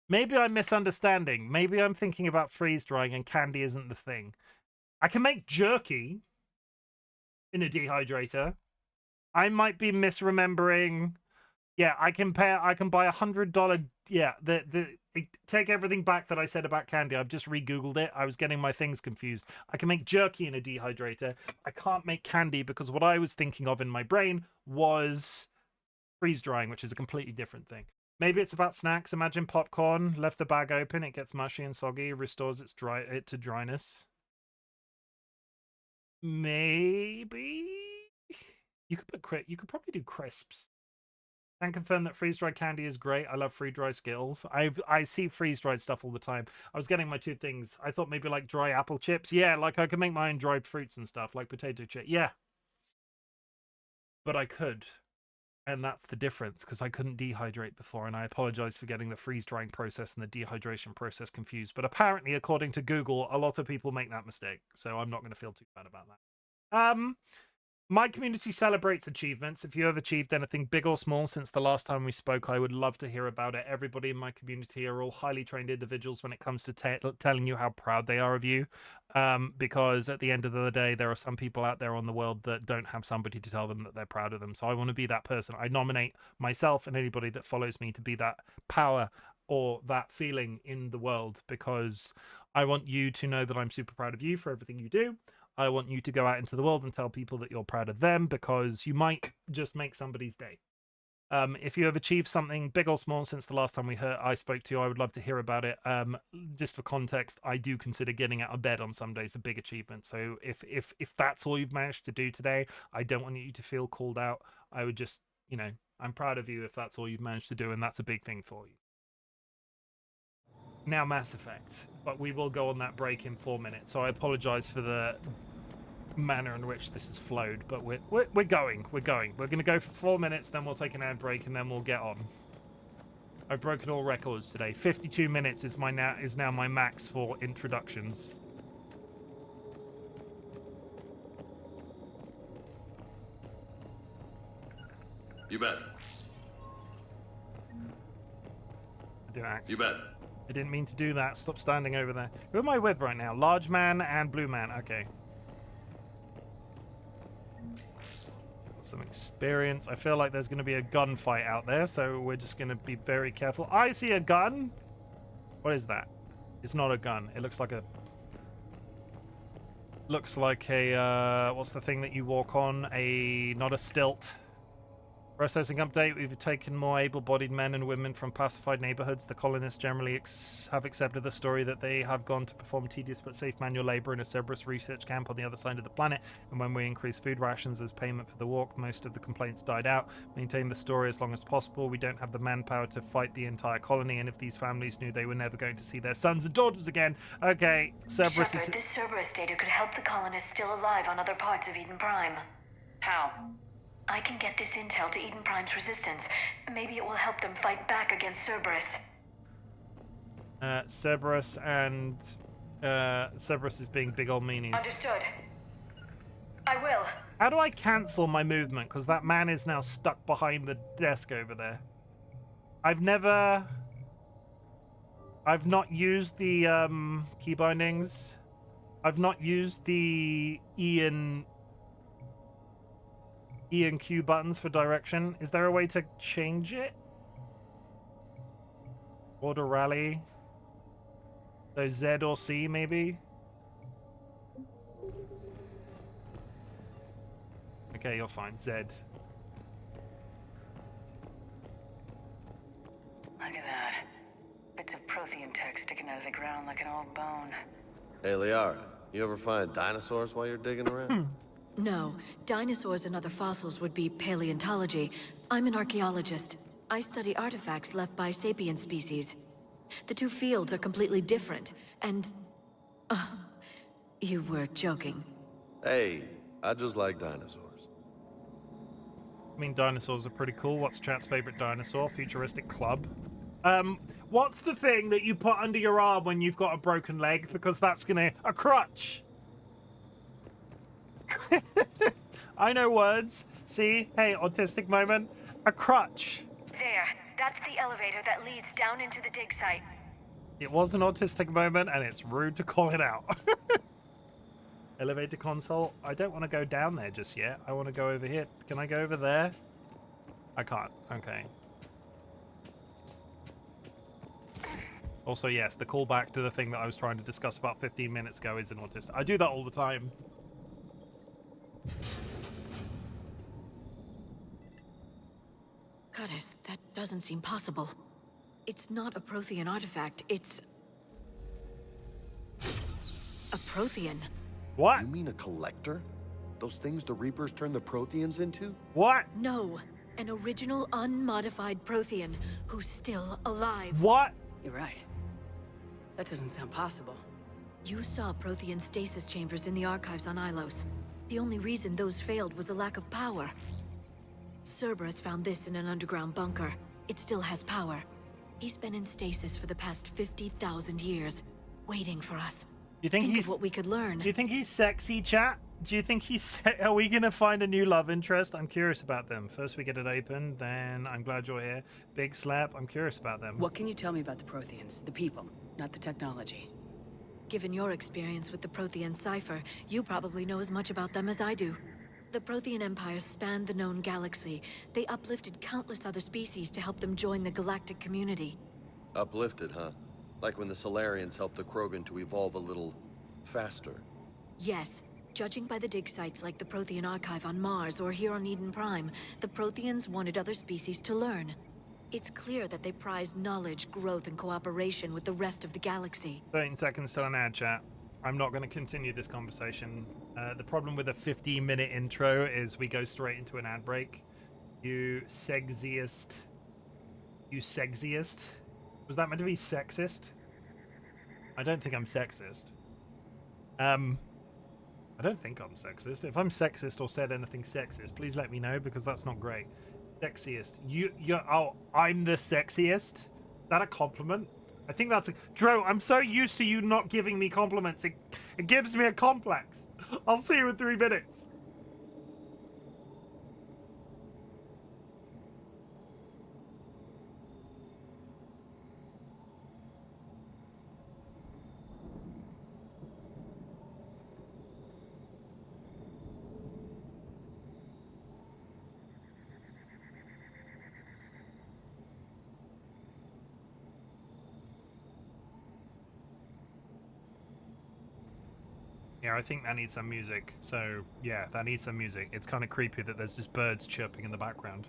Maybe I'm misunderstanding. Maybe I'm thinking about freeze drying and candy isn't the thing. I can make jerky in a dehydrator. I might be misremembering. Yeah, I can buy $100. Yeah, take everything back that I said about candy. I've just re-googled it. I was getting my things confused. I can make jerky in a dehydrator. I can't make candy because what I was thinking of in my brain was freeze drying, which is a completely different thing. Maybe it's about snacks. Imagine popcorn, left the bag open, it gets mushy and soggy, restores it to dryness. Maybe you could probably do crisps. Can confirm that freeze-dried candy is great. I love freeze-dried Skittles. I see freeze-dried stuff all the time. I was getting my 2 things. I thought maybe like dry apple chips. Yeah, like I could make my own dried fruits and stuff, like potato chip. Yeah. But I could. And that's the difference, because I couldn't dehydrate before, and I apologize for getting the freeze-drying process and the dehydration process confused. But apparently, according to Google, a lot of people make that mistake, so I'm not going to feel too bad about that. My community celebrates achievements. If you have achieved anything big or small since the last time we spoke, I would love to hear about it. Everybody in my community are all highly trained individuals when it comes to telling you how proud they are of you. Because at the end of the day, there are some people out there on the world that don't have somebody to tell them that they're proud of them. So I want to be that person. I nominate myself and anybody that follows me to be that power or that feeling in the world, because I want you to know that I'm super proud of you for everything you do. I want you to go out into the world and tell people that you're proud of them, because you might just make somebody's day. If you have achieved something big or small since the last time I spoke to you, I would love to hear about it. Just for context, I do consider getting out of bed on some days a big achievement. So if that's all you've managed to do today, I don't want you to feel called out. I would just, I'm proud of you if that's all you've managed to do, and that's a big thing for you. Now Mass Effect, but we will go on that break in 4 minutes. So I apologize for the manner in which this has flowed, but we're going. We're going to go for 4 minutes, then we'll take an ad break, and then we'll get on. I've broken all records today. 52 minutes is now my max for introductions. You bet. You bet. I didn't mean to do that. Stop standing over there. Who am I with right now? Large man and blue man. Okay. Some experience. I feel like there's going to be a gunfight out there, so we're just going to be very careful. I see a gun. What is that? It's not a gun. It looks like a what's the thing that you walk on? Not a stilt. Processing update. We've taken more able-bodied men and women from pacified neighborhoods. The colonists generally have accepted the story that they have gone to perform tedious but safe manual labor in a Cerberus research camp on the other side of the planet. And when we increase food rations as payment for the walk, most of the complaints died out. Maintain the story as long as possible. We don't have the manpower to fight the entire colony, and if these families knew they were never going to see their sons and daughters again. Okay, Cerberus Shepard, this Cerberus data could help the colonists still alive on other parts of Eden Prime. How? I can get this intel to Eden Prime's resistance. Maybe it will help them fight back against Cerberus. Cerberus and Cerberus is being big old meanies. Understood. I will. How do I cancel my movement? Because that man is now stuck behind the desk over there. I've not used the key bindings. I've not used the E and Q buttons for direction. Is there a way to change it? Order rally. So Z or C maybe? Okay, you're fine. Z. Look at that. Bits of Prothean tech sticking out of the ground like an old bone. Hey, Liara, you ever find dinosaurs while you're digging around? No. Dinosaurs and other fossils would be paleontology. I'm an archaeologist. I study artifacts left by sapient species. The two fields are completely different, and... you were joking. Hey, I just like dinosaurs. I mean, dinosaurs are pretty cool. What's chat's favorite dinosaur? Futuristic club. What's the thing that you put under your arm when you've got a broken leg? Because that's gonna... A crutch! I know words. See? Hey, autistic moment. A crutch. There. That's the elevator that leads down into the dig site. It was an autistic moment, and it's rude to call it out. Elevator console. I don't want to go down there just yet. I want to go over here. Can I go over there? I can't. Okay. Also, yes, the callback to the thing that I was trying to discuss about 15 minutes ago is an autistic. I do that all the time. Goddess, that doesn't seem possible. It's not a Prothean artifact, it's... a Prothean. What? You mean a collector? Those things the Reapers turn the Protheans into? What? No, an original unmodified Prothean who's still alive. What? You're right. That doesn't sound possible. You saw Prothean stasis chambers in the archives on Ilos. The only reason those failed was a lack of power. Cerberus found this in an underground bunker. It still has power. He's been in stasis for the past 50,000 years, waiting for us. You think Think he's of what we could learn. Do you think he's sexy, chat? Do you think are we gonna find a new love interest? I'm curious about them. First we get it open, then I'm glad you're here. Big slap, I'm curious about them. What can you tell me about the Protheans? The people, not the technology. Given your experience with the Prothean cipher, you probably know as much about them as I do. The Prothean Empire spanned the known galaxy. They uplifted countless other species to help them join the galactic community. Uplifted, huh? Like when the Solarians helped the Krogan to evolve a little faster. Yes. Judging by the dig sites like the Prothean Archive on Mars or here on Eden Prime, the Protheans wanted other species to learn. It's clear that they prize knowledge, growth, and cooperation with the rest of the galaxy. 13 seconds till an ad, chat. I'm not going to continue this conversation. The problem with a 15-minute intro is we go straight into an ad break. You sexiest. Was that meant to be sexist? I don't think I'm sexist. I don't think I'm sexist. If I'm sexist or said anything sexist, please let me know, because that's not great. Sexiest. Oh, I'm the sexiest? Is that a compliment? I think that's a... Dro, I'm so used to you not giving me compliments. It gives me a complex. I'll see you in 3 minutes. Yeah, I think that needs some music. So, yeah, that needs some music. It's kind of creepy that there's just birds chirping in the background.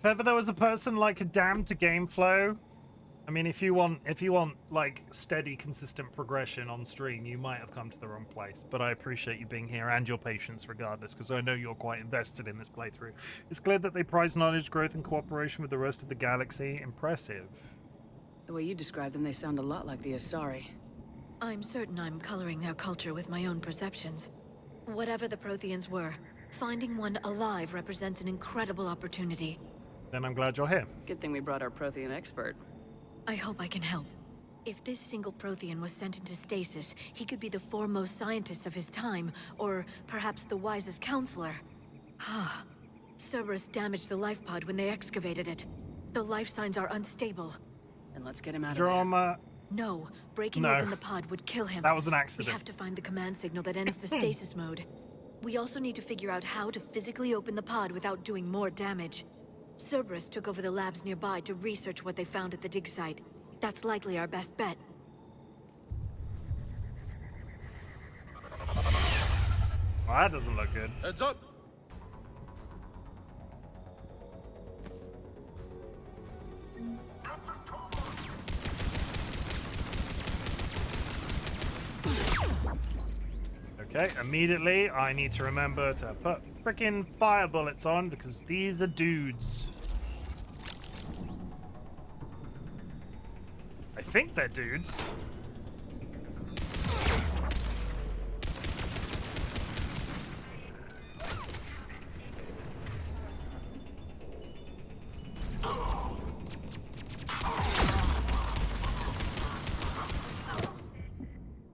If ever there was a person like a damn to game flow, I mean, if you want like steady, consistent progression on stream, you might have come to the wrong place. But I appreciate you being here and your patience, regardless, because I know you're quite invested in this playthrough. It's clear that they prize knowledge, growth, and cooperation with the rest of the galaxy. Impressive. The way you describe them, they sound a lot like the Asari. I'm certain I'm coloring their culture with my own perceptions. Whatever the Protheans were, finding one alive represents an incredible opportunity. Then I'm glad you're here. Good thing we brought our Prothean expert. I hope I can help. If this single Prothean was sent into stasis, he could be the foremost scientist of his time, or perhaps the wisest counselor. Cerberus damaged the life pod when they excavated it. The life signs are unstable. Then let's get him out of Drama. No, breaking open the pod would kill him. That was an We accident. have to find the command signal that ends the stasis mode. We also need to figure out how to physically open the pod without doing more damage. Cerberus took over the labs nearby to research what they found at the dig site. That's likely our best bet. Well, that doesn't look good. Heads up! Okay, immediately I need to remember to put frickin' fire bullets on because these are dudes. I think they're dudes.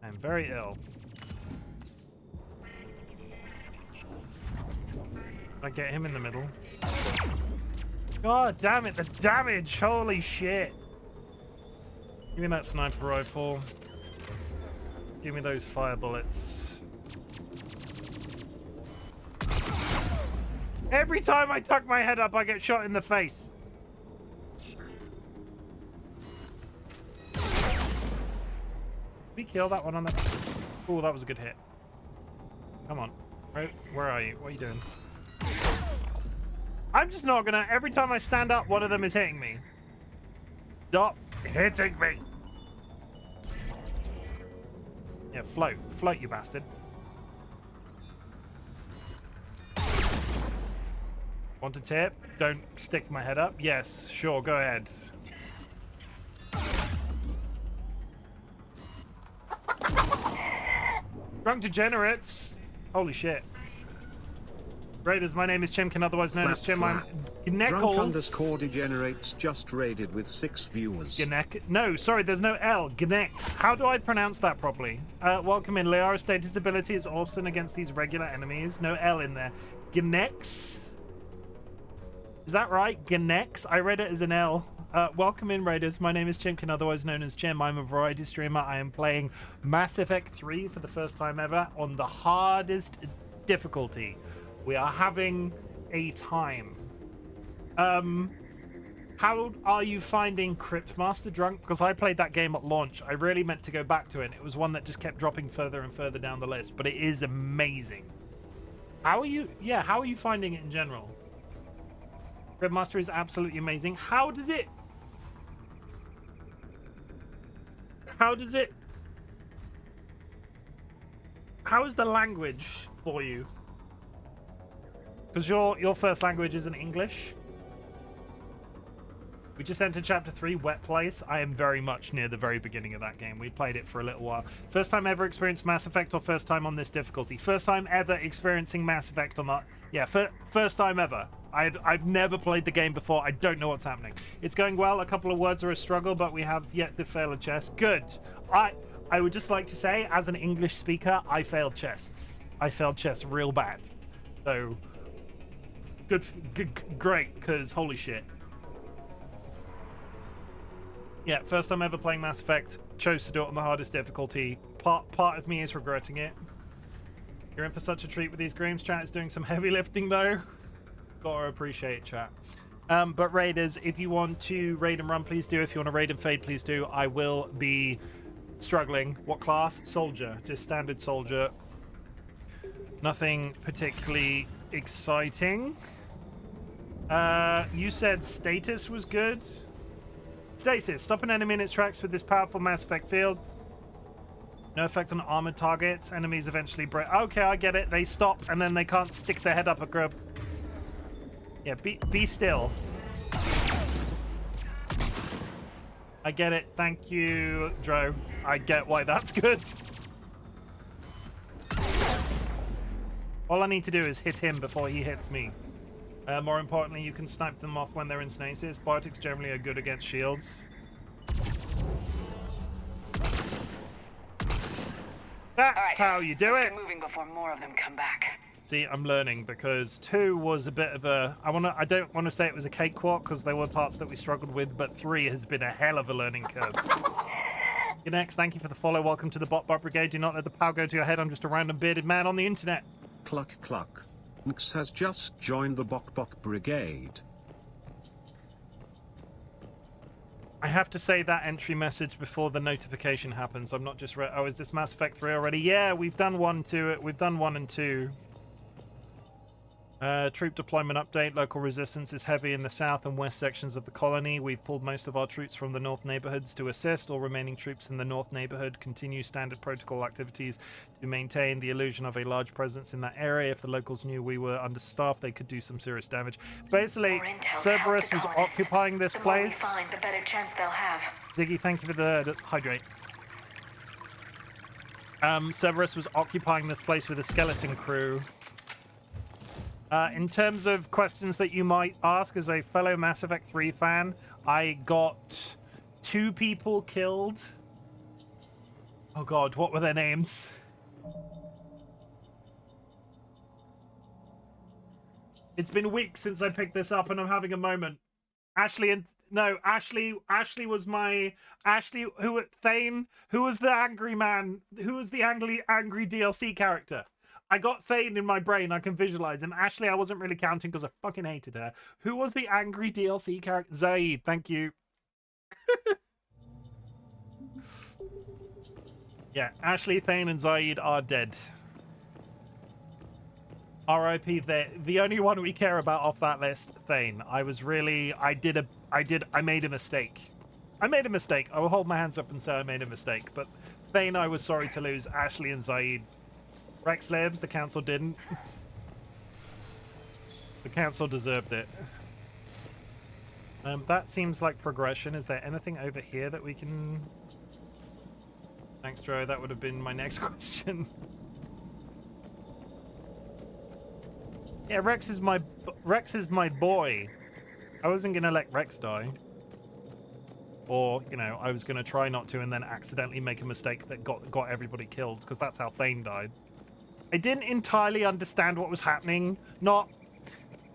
I'm very ill. I get him in the middle. God damn it, the damage! Holy shit! Give me that sniper rifle. Give me those fire bullets. Every time I tuck my head up, I get shot in the face. Did we kill that one on the... Oh, that was a good hit. Come on. Where are you? What are you doing? I'm just not gonna... Every time I stand up, one of them is hitting me. Stop hitting me. Yeah, float. Float, you bastard. Want a tip? Don't stick my head up? Yes, sure, go ahead. Drunk degenerates. Holy shit. Raiders, my name is Chimken, otherwise known as Chim. I'm Drunk_degenerates just raided with 6 viewers. No, sorry, there's no L. Gnex. How do I pronounce that properly? Welcome in. Liara's status ability is awesome against these regular enemies. No L in there. Gnex? Is that right? Gnex? I read it as an L. Welcome in, Raiders. My name is Chimken, otherwise known as Chim. I'm a variety streamer. I am playing Mass Effect 3 for the first time ever on the hardest difficulty. We are having a time. How are you finding Cryptmaster Drunk? Because I played that game at launch. I really meant to go back to it. It was one that just kept dropping further and further down the list, but it is amazing. How are you? Yeah, how are you finding it in general? Cryptmaster is absolutely amazing. How is the language for you? Because your first language isn't English. We just entered chapter 3, Wet Place. I am very much near the very beginning of that game. We played it for a little while. First time ever experienced Mass Effect, or first time on this difficulty? First time ever experiencing Mass Effect on that. Yeah, first time ever. I've never played the game before. I don't know what's happening. It's going well. A couple of words are a struggle, but we have yet to fail a chest. Good. I would just like to say, as an English speaker, I failed chests. I failed chests real bad. So... Good, great, because holy shit. Yeah, first time ever playing Mass Effect. Chose to do it on the hardest difficulty. Part of me is regretting it. You're in for such a treat with these games. Chat is doing some heavy lifting, though. Gotta appreciate it, chat. But Raiders, if you want to raid and run, please do. If you want to raid and fade, please do. I will be struggling. What class? Soldier. Just standard soldier. Nothing particularly exciting. You said status was good. Stasis. Stop an enemy in its tracks with this powerful Mass Effect field. No effect on armored targets. Enemies eventually break. Okay, I get it. They stop and then they can't stick their head up a grub. Yeah, be still. I get it. Thank you, Dro. I get why that's good. All I need to do is hit him before he hits me. More importantly, you can snipe them off when they're in stasis. Biotics generally are good against shields. That's how you do it. Get moving before more of them come back. See, I'm learning because 2 was a bit of a. I don't want to say it was a cakewalk because there were parts that we struggled with, but 3 has been a hell of a learning curve. Good next, thank you for the follow. Welcome to the Bot Brigade. Do not let the power go to your head. I'm just a random bearded man on the internet. Cluck cluck. Nx has just joined the Bok Brigade. I have to say that entry message before the notification happens. I'm not just oh, is this Mass Effect 3 already? Yeah, we've done 1 to it. We've done 1 and 2. Troop deployment update. Local resistance is heavy in the south and west sections of the colony. We've pulled most of our troops from the north neighborhoods to assist. All remaining troops in the north neighborhood continue standard protocol activities to maintain the illusion of a large presence in that area. If the locals knew we were understaffed, they could do some serious damage. Basically, Cerberus was occupying this place. The more we find, the better chance they'll have. Ziggy, thank you for the hydrate. Cerberus was occupying this place with a skeleton crew. In terms of questions that you might ask as a fellow Mass Effect 3 fan, I got 2 people killed. Oh god, what were their names? It's been weeks since I picked this up and I'm having a moment. Ashley was my... Thane, who was the angry man? Who was the angry DLC character? I got Thane in my brain, I can visualize him. Ashley, I wasn't really counting because I fucking hated her. Who was the angry DLC character? Zaid, thank you. Yeah, Ashley, Thane, and Zaid are dead. R.I.P. The only one we care about off that list, Thane. I made a mistake. I made a mistake. I will hold my hands up and say I made a mistake. But Thane, I was sorry to lose. Ashley and Zaid. Rex lives, the council didn't. The council deserved it. That seems like progression. Is there anything over here that we can... Thanks, Dro. That would have been my next question. Yeah, Rex is my boy. I wasn't gonna let Rex die. Or, you know, I was gonna try not to and then accidentally make a mistake that got everybody killed, because that's how Thane died. I didn't entirely understand what was happening.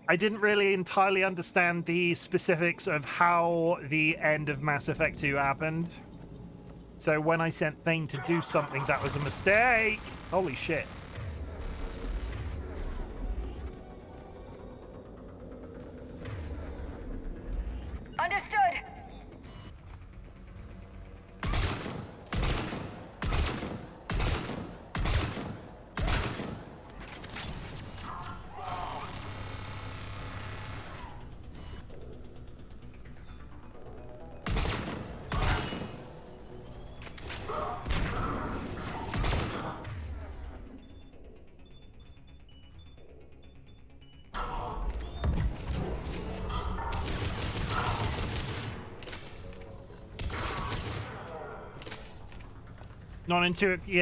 I didn't really entirely understand the specifics of how the end of Mass Effect 2 happened. So when I sent Thane to do something, that was a mistake. Holy shit. Understood.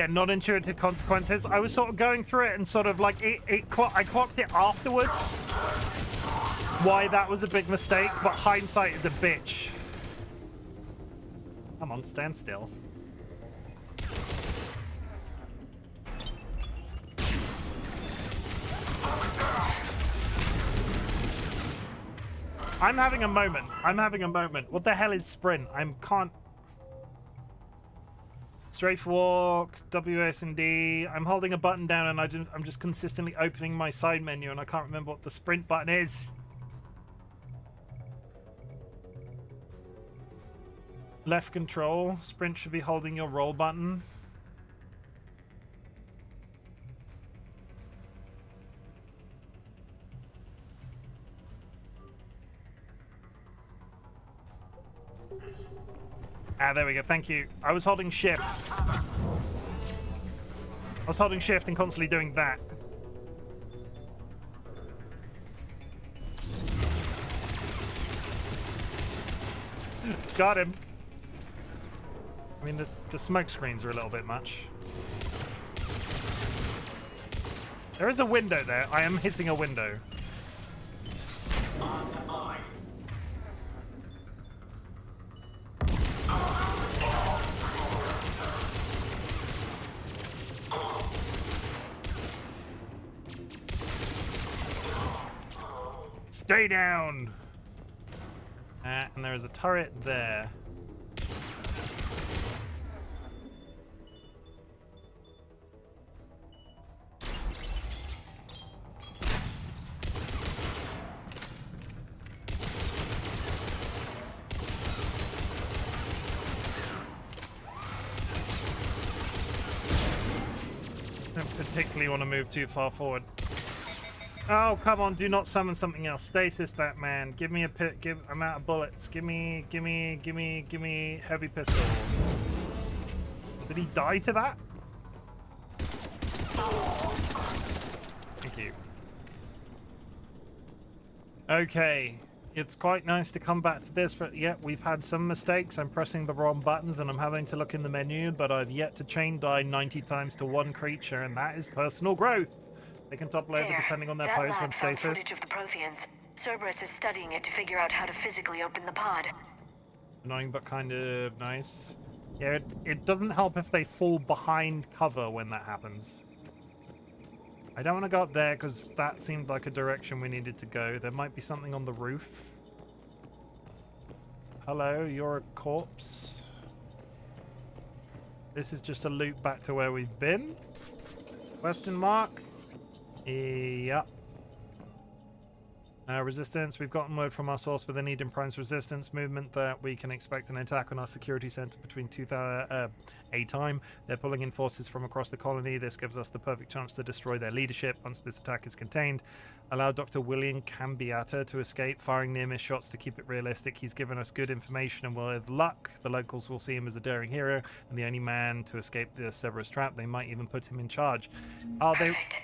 Non-intuitive consequences. I was sort of going through it and sort of like I clocked it afterwards why that was a big mistake, but hindsight is a bitch. Come on, stand still. I'm having a moment. What the hell is sprint? Can't... Strafe walk, WS and D. I'm holding a button down and I'm just consistently opening my side menu and I can't remember what the sprint button is. Left control. Sprint should be holding your roll button. Ah, there we go. Thank you. I was holding shift. I was holding shift and constantly doing that. Got him. I mean, the smoke screens are a little bit much. There is a window there. I am hitting a window. Stay down! And there is a turret there. Don't particularly want to move too far forward. Oh, come on, do not summon something else. Stasis that man. Give me a pit. I'm out of bullets. Give me heavy pistol. Did he die to that? Thank you. Okay. It's quite nice to come back to this. Yeah, we've had some mistakes. I'm pressing the wrong buttons and I'm having to look in the menu, but I've yet to chain die 90 times to one creature, and that is personal growth. They can topple over depending on their pose when stasis. Footage of the Protheans. Cerberus is studying it to figure out how to physically open the pod. Annoying but kind of nice. Yeah, it doesn't help if they fall behind cover when that happens. I don't want to go up there because that seemed like a direction we needed to go. There might be something on the roof. Hello, you're a corpse. This is just a loop back to where we've been? Question mark? Yep. Resistance. We've gotten word from our source with an Eden Prime's resistance movement that we can expect an attack on our security center between a time. They're pulling in forces from across the colony. This gives us the perfect chance to destroy their leadership once this attack is contained. Allow Dr. William Cambiata to escape, firing near-miss shots to keep it realistic. He's given us good information, and with luck, the locals will see him as a daring hero and the only man to escape the Cerberus trap. They might even put him in charge. Perfect.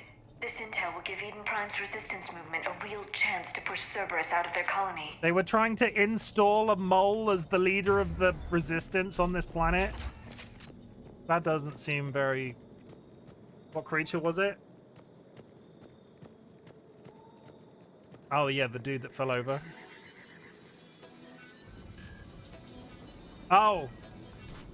This intel will give Eden Prime's resistance movement a real chance to push Cerberus out of their colony. They were trying to install a mole as the leader of the resistance on this planet. That doesn't seem very... What creature was it? Oh yeah, the dude that fell over. Oh!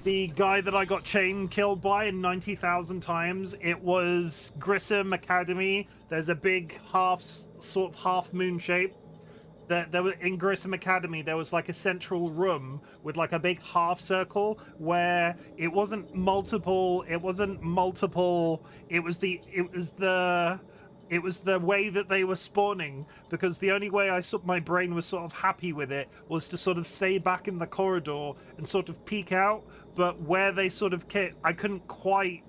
The guy that I got chain killed by 90,000 times. It was Grissom Academy. There's a big sort of half moon shape. There was, in Grissom Academy, there was like a central room with like a big half circle where it wasn't multiple. It was the way that they were spawning, because the only way my brain was sort of happy with it was to sort of stay back in the corridor and sort of peek out. But where they sort of I couldn't quite,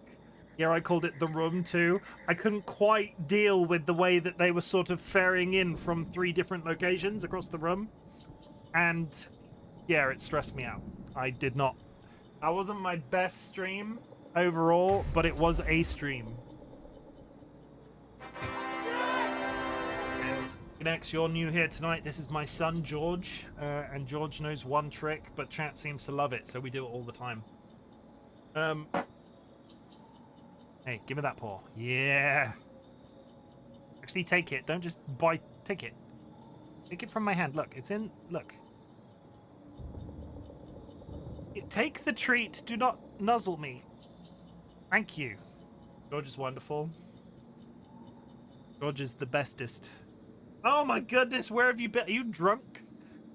yeah, I called it the room too. I couldn't quite deal with the way that they were sort of ferrying in from 3 different locations across the room. And yeah, it stressed me out. That wasn't my best stream overall, but it was a stream. Next, you're new here tonight. This is my son, George, and George knows one trick, but chat seems to love it, so we do it all the time. Hey, give me that paw. Yeah. Actually, take it. Don't just take it. Take it from my hand. Look, it's in... Look. Take the treat. Do not nuzzle me. Thank you. George is wonderful. George is the bestest. Oh my goodness, where have you been? Are you drunk?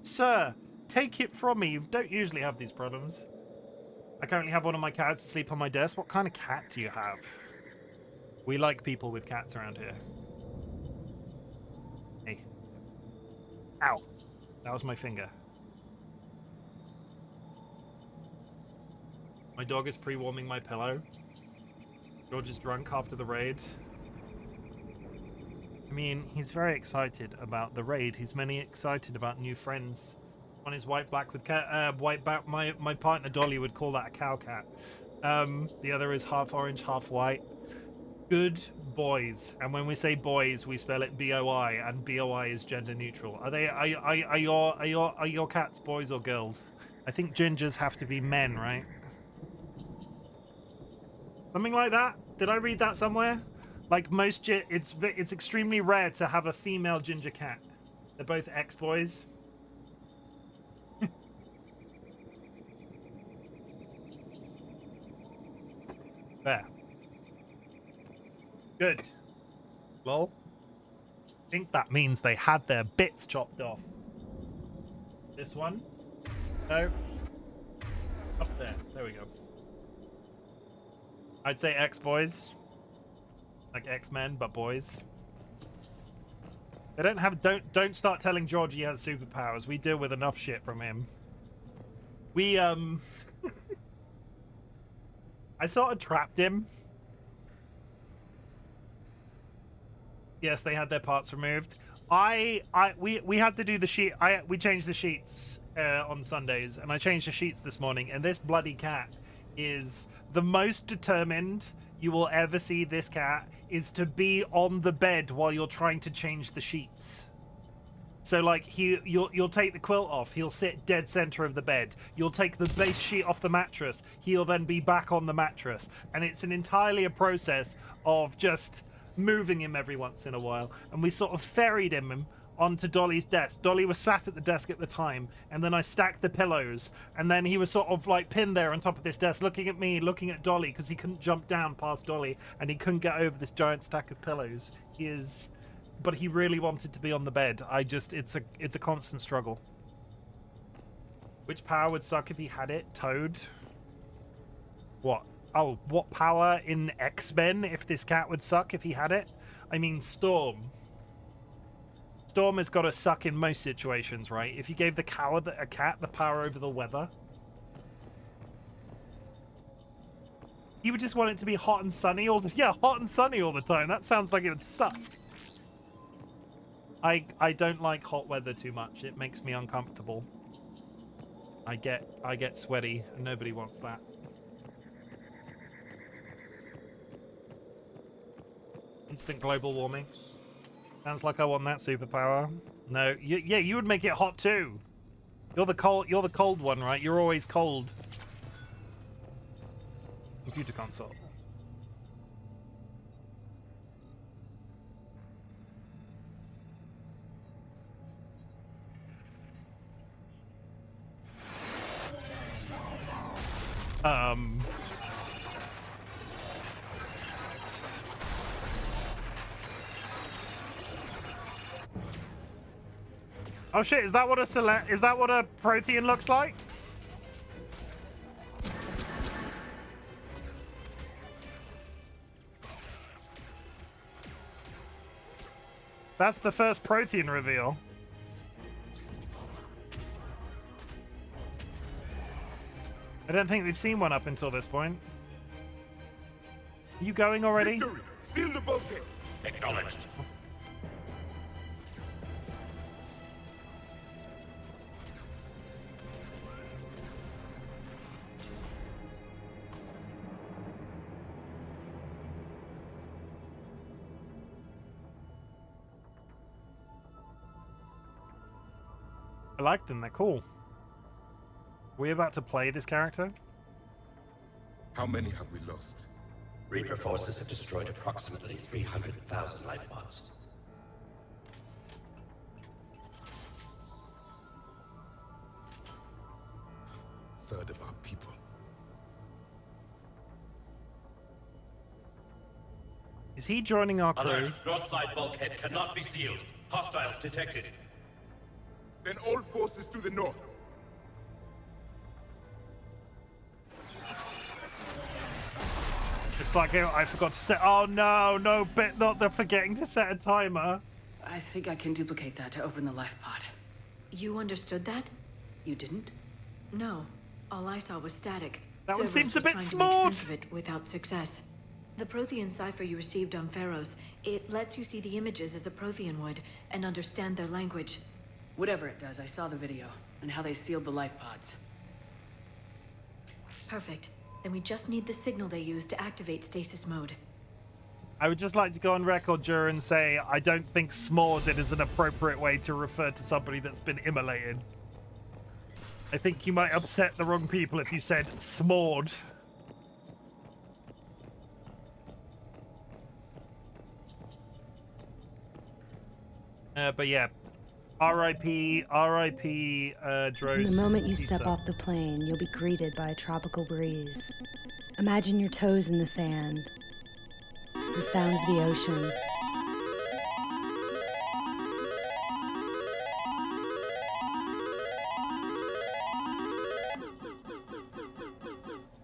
Sir, take it from me. You don't usually have these problems. I currently have one of my cats asleep on my desk. What kind of cat do you have? We like people with cats around here. Hey. Ow. That was my finger. My dog is pre-warming my pillow. George is drunk after the raid. I mean, he's very excited about the raid. He's many excited about new friends. One is white black with white back. My partner Dolly would call that a cow cat. The other is half orange, half white. Good boys, and when we say boys, we spell it BOI, and BOI is gender neutral. Are your cats boys or girls? I think gingers have to be men, right? Something like that. Did I read that somewhere? Like most, it's extremely rare to have a female ginger cat. They're both ex-boys. There. Good. Lol. I think that means they had their bits chopped off. This one? No. Up there. There we go. I'd say ex-boys. Like X-Men, but boys. They don't have... Don't start telling George he has superpowers. We deal with enough shit from him. We, I sort of trapped him. Yes, they had their parts removed. We had to do the sheet. We changed the sheets on Sundays, and I changed the sheets this morning. And this bloody cat is the most determined you will ever see. This cat is to be on the bed while you're trying to change the sheets. So like you'll take the quilt off, he'll sit dead center of the bed. You'll take the base sheet off the mattress, he'll then be back on the mattress, and it's entirely a process of just moving him every once in a while. And we sort of ferried him onto Dolly's desk. Dolly was sat at the desk at the time, and then I stacked the pillows, and then he was sort of like pinned there on top of this desk, looking at me, looking at Dolly, because he couldn't jump down past Dolly, and he couldn't get over this giant stack of pillows. But he really wanted to be on the bed. It's a constant struggle. Which power would suck if he had it? Toad? What? Oh, what power in X-Men if this cat would suck if he had it? I mean, Storm. Storm has got to suck in most situations, right? If you gave a cat the power over the weather, he would just want it to be hot and sunny all the time. That sounds like it would suck. I don't like hot weather too much. It makes me uncomfortable. I get sweaty, and nobody wants that. Instant global warming. Sounds like I want that superpower. No, yeah, you would make it hot too. You're the cold one, right? You're always cold. Computer console. Oh shit, is that what a Prothean looks like? That's the first Prothean reveal. I don't think we've seen one up until this point. Are you going already? Victory! Seal the bulkhead! Acknowledged. I like them, they're cool. Are we about to play this character? How many have we lost? Reaper forces have destroyed approximately 300,000 life pods. Third of our people. Is he joining our crew? Alert! Broadside bulkhead cannot be sealed. Hostiles detected. Then all forces to the north. It's like I forgot to set. Oh no, not they're forgetting to set a timer. I think I can duplicate that to open the life pod. You understood that? You didn't? No. All I saw was static. That one Cerberus seems a was bit trying to smart. make sense of it without success. The Prothean cipher you received on Pharaohs, it lets you see the images as a Prothean would and understand their language. Whatever it does, I saw the video. and how they sealed the life pods. Perfect. Then we just need the signal they use to activate stasis mode. I would just like to go on record, Jura, and say I don't think smorted is an appropriate way to refer to somebody that's been immolated. I think you might upset the wrong people if you said smored. But yeah, R.I.P. R.I.P. Droz. The moment you step pizza. off the plane, you'll be greeted by a tropical breeze. Imagine your toes in the sand, the sound of the ocean.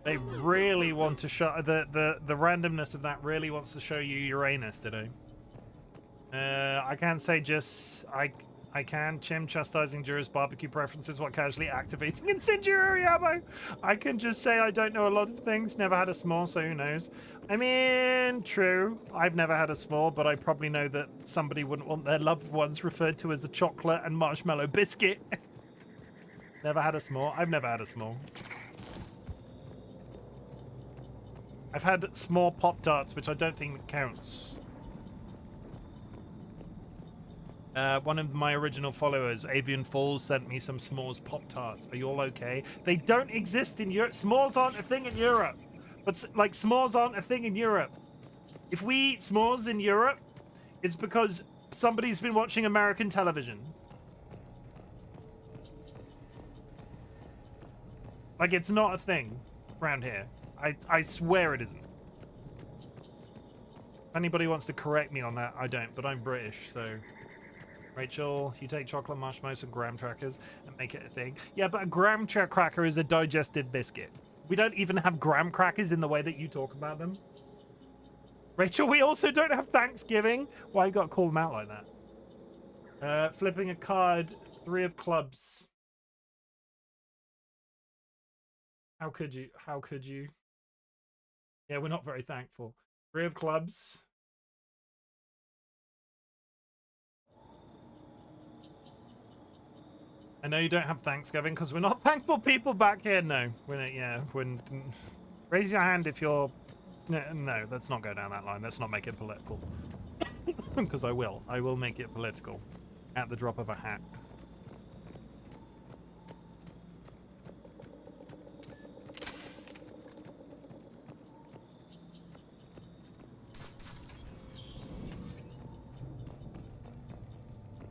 They really want to show the randomness of that. Really wants to show you Uranus today. I can say just I can Chim chastising Jura's barbecue preferences while casually activating incendiary ammo. I can just say I don't know a lot of things. Never had a s'more, so who knows? I mean, true. I've never had a s'more, but I probably know that somebody wouldn't want their loved ones referred to as a chocolate and marshmallow biscuit. Never had a s'more. I've never had a s'more. I've had small Pop-Tarts, which I don't think counts. One of my original followers, Avian Falls, sent me some s'mores Pop-Tarts. Are you all okay? They don't exist in Europe. S'mores aren't a thing in Europe. But, like, s'mores aren't a thing in Europe. If we eat s'mores in Europe, it's because somebody's been watching American television. Like, it's not a thing around here. I swear it isn't. If anybody wants to correct me on that, I don't, but I'm British, so... Rachel, you take chocolate marshmallows and graham crackers and make it a thing. Yeah, but a graham cracker is a digested biscuit. We don't even have graham crackers in the way that you talk about them. Rachel, we also don't have Thanksgiving. Why you got to call them out like that? Flipping a card, 3 of clubs. How could you? How could you? Yeah, we're not very thankful. 3 of clubs. I know you don't have Thanksgiving because we're not thankful people back here. No, we're not, yeah. Raise your hand if you're... No, let's not go down that line. Let's not make it political. Because I will. I will make it political. At the drop of a hat.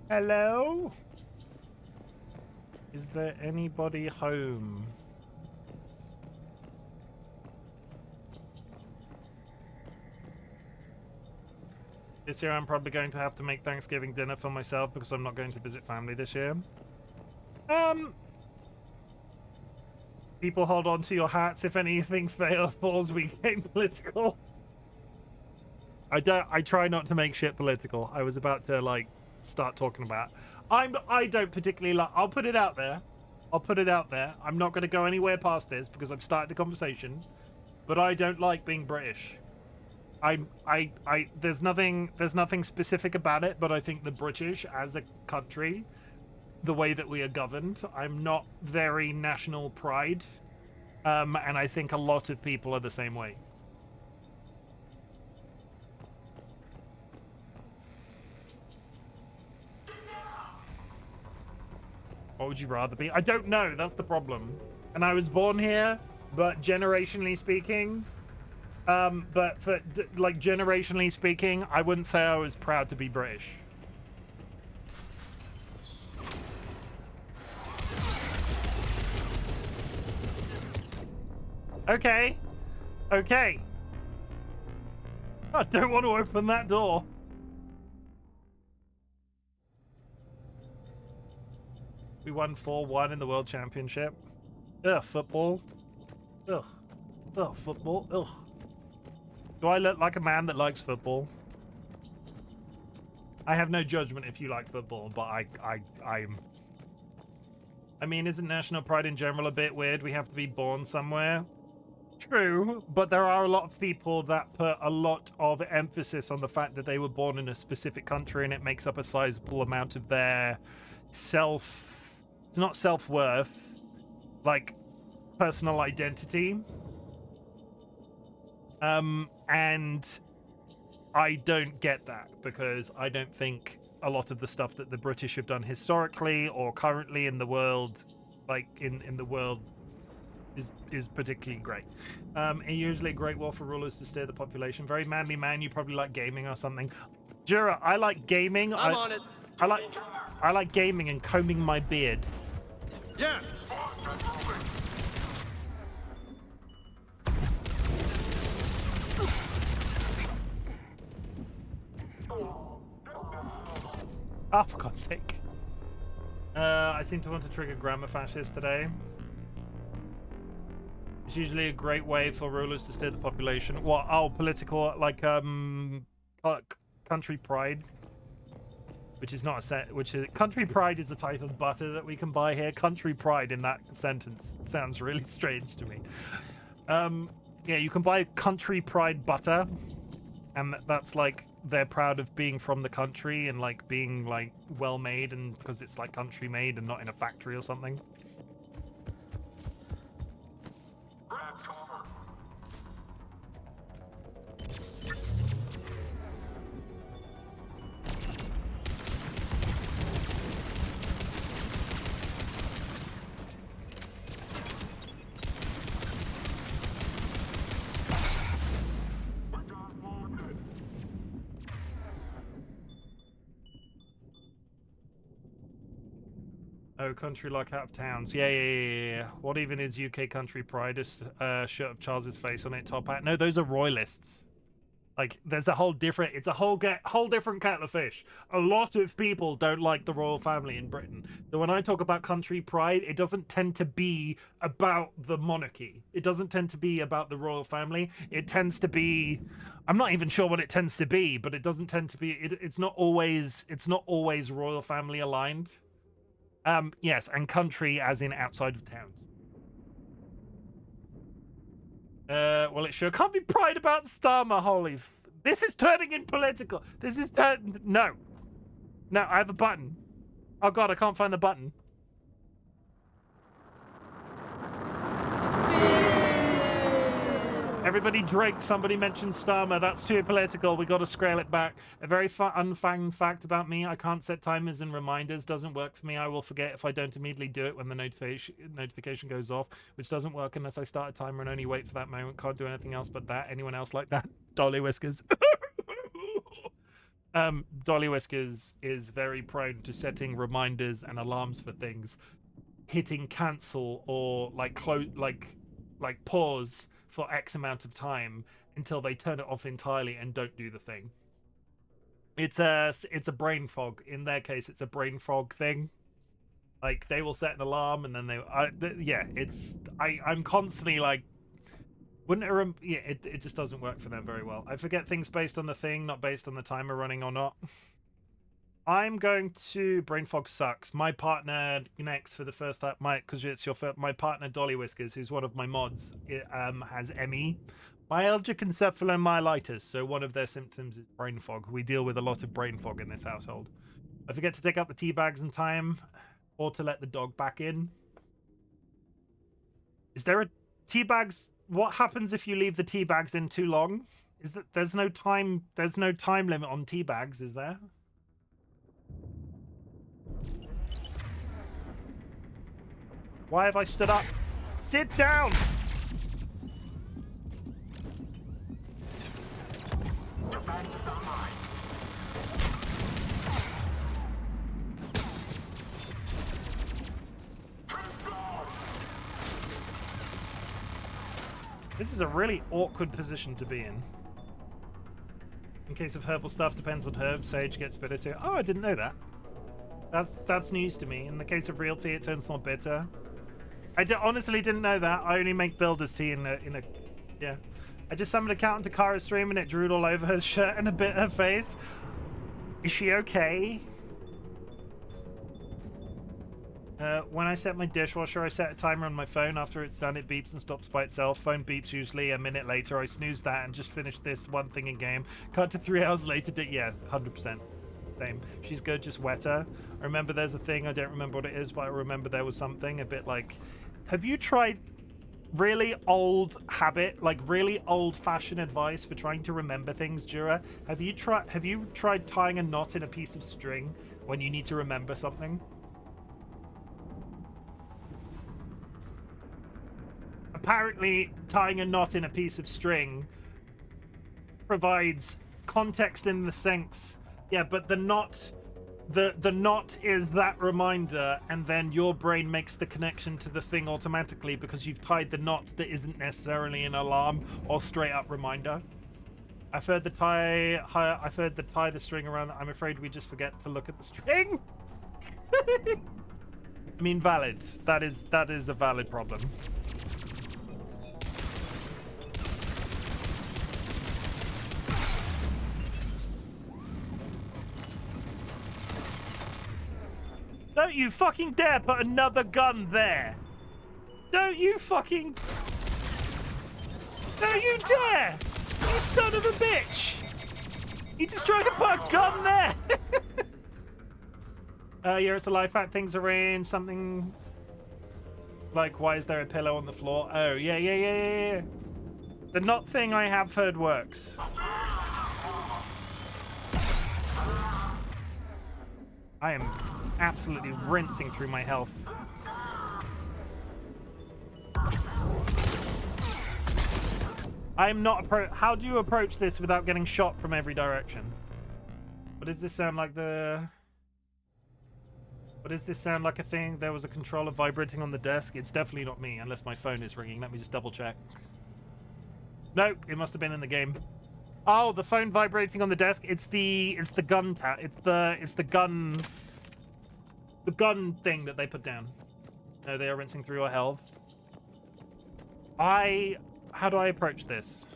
Hello? Is there anybody home? This year I'm probably going to have to make Thanksgiving dinner for myself because I'm not going to visit family this year. People hold on to your hats if anything falls, we get political. I try not to make shit political. I was about to like start talking about I don't particularly like... I'll put it out there. I'm not going to go anywhere past this because I've started the conversation. But I don't like being British. There's nothing specific about it, but I think the British as a country, the way that we are governed, I'm not very national pride. And I think a lot of people are the same way. What would you rather be? I don't know. That's the problem. And I was born here, but generationally speaking, generationally speaking, I wouldn't say I was proud to be British. Okay. Okay. I don't want to open that door. We won 4-1 in the World Championship. Ugh, football. Ugh. Ugh, football. Ugh. Do I look like a man that likes football? I have no judgment if you like football, but I mean, isn't national pride in general a bit weird? We have to be born somewhere. True, but there are a lot of people that put a lot of emphasis on the fact that they were born in a specific country and it makes up a sizable amount of their self It's not self-worth, like personal identity. And I don't get that, because I don't think a lot of the stuff that the British have done historically or currently in the world, like in the world, is particularly great. Usually a great war for rulers to steer the population. Very manly man. You probably like gaming or something. Jura, I like gaming. I'm on it. I like gaming and combing my beard. Yeah. Oh, for God's sake. I seem to want to trigger grammar fascist today. It's usually a great way for rulers to steer the population. What? Oh, political, like, country pride. Which is not a set, which is, country pride is a type of butter that we can buy here. Country pride in that sentence sounds really strange to me. Yeah, you can buy country pride butter. And that's like, they're proud of being from the country and like being like well made, and because it's like country made and not in a factory or something. Oh, country like out of towns. Yeah. What even is UK country pride? A shirt of Charles's face on it, top hat. No, those are royalists. Like, there's a whole different. It's a whole different kettle of fish. A lot of people don't like the royal family in Britain. So when I talk about country pride, it doesn't tend to be about the monarchy. It doesn't tend to be about the royal family. It tends to be. I'm not even sure what it tends to be, but it doesn't tend to be. It's not always royal family aligned. Yes, and country as in outside of towns. Well, it sure can't be pride about Starmer, this is turning in political. This is no, I have a button. Oh God, I can't find the button. Everybody drink. Somebody mentioned Starmer. That's too political. We got to scale it back. A very unfound fact about me: I can't set timers and reminders. Doesn't work for me. I will forget if I don't immediately do it when the notification goes off, which doesn't work unless I start a timer and only wait for that moment. Can't do anything else but that. Anyone else like that? DollyWhiskers. DollyWhiskers is very prone to setting reminders and alarms for things, hitting cancel or like pause for X amount of time until they turn it off entirely and don't do the thing. It's a brain fog. In their case, it's a brain fog thing. Like, they will set an alarm and then I'm constantly like, it just doesn't work for them very well. I forget things based on the thing, not based on the timer running or not. I'm going to... Brain fog sucks. My partner next for the first time, because it's my partner DollyWhiskers, who's one of my mods, has ME, myalgic encephalomyelitis. So one of their symptoms is brain fog. We deal with a lot of brain fog in this household. I forget to take out the tea bags in time, or to let the dog back in. Is there a tea bags? What happens if you leave the tea bags in too long? Is that there's no time limit on tea bags, is there? Why have I stood up? Sit down! This is a really awkward position to be in. In case of herbal stuff, depends on herbs. Sage gets bitter too. Oh, I didn't know that. That's news to me. In the case of real tea, it turns more bitter. I honestly didn't know that. I only make builder's tea in a yeah. I just summoned a cat into Kara's stream and it drooled all over her shirt and a bit her face. Is she okay? When I set my dishwasher, I set a timer on my phone. After it's done, it beeps and stops by itself. Phone beeps usually a minute later. I snooze that and just finish this one thing in game. Cut to 3 hours later. Yeah, 100%. Same. She's good, just wetter. I remember there's a thing, I don't remember what it is, but I remember there was something a bit like... Have you tried really old habit, like really old-fashioned advice for trying to remember things, Jura? Have you tried tying a knot in a piece of string when you need to remember something? Apparently, tying a knot in a piece of string provides context in the sense, yeah, but the knot is that reminder, and then your brain makes the connection to the thing automatically because you've tied the knot that isn't necessarily an alarm or straight up reminder. I've heard the tie the string around. I'm afraid we just forget to look at the string. I mean, valid. That is a valid problem. Don't you fucking dare put another gun there! Don't you fucking... Don't you dare! You son of a bitch! You just tried to put a gun there! Yeah, it's a life hack. Things are in something... Like, why is there a pillow on the floor? Oh, yeah. The knot thing I have heard works. I am absolutely rinsing through my health. I'm not how do you approach this without getting shot from every direction? What does this sound like What does this sound like a thing? There was a controller vibrating on the desk. It's definitely not me, unless my phone is ringing. Let me just double check. Nope, it must have been in the game. Oh, the phone vibrating on the desk. It's the gun it's the gun thing that they put down. No, they are rinsing through your health. How do I approach this?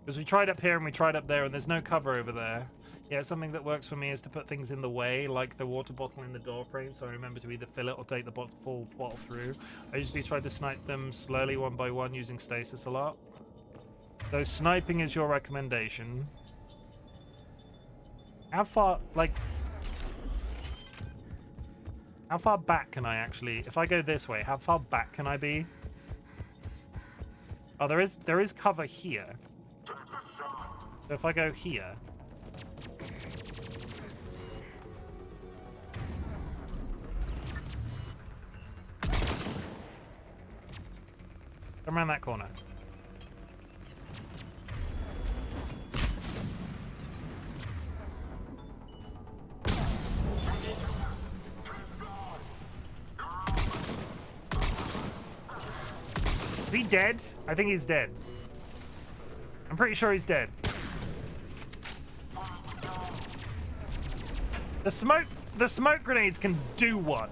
Because we tried up here and we tried up there and there's no cover over there. Yeah, something that works for me is to put things in the way, like the water bottle in the door frame, so I remember to either fill it or take the full bottle through. I usually try to snipe them slowly one by one using stasis a lot. So sniping is your recommendation. How far, like... How far back can I actually... If I go this way, how far back can I be? Oh, there is cover here. So if I go here... Come around that corner. Is he dead? I think he's dead. I'm pretty sure he's dead. The smoke grenades can do one.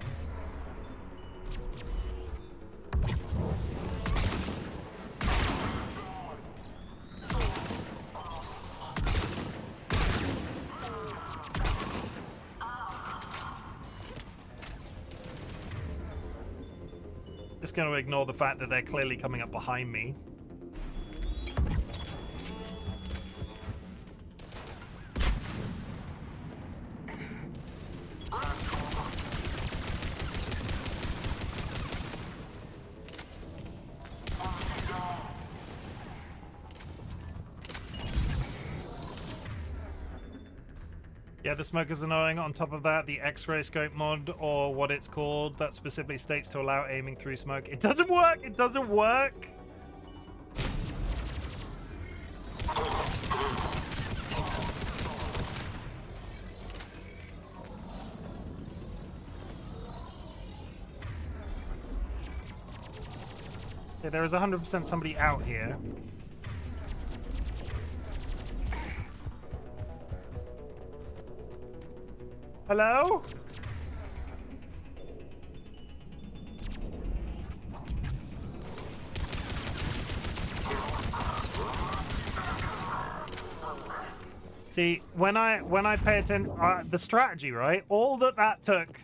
Just going to ignore the fact that they're clearly coming up behind me. Yeah, the smoke is annoying. On top of that, the X-ray scope mod, or what it's called, that specifically states to allow aiming through smoke. It doesn't work! It doesn't work! Yeah, there is 100% somebody out here. Hello? See, when I pay attention, the strategy, right? All that took.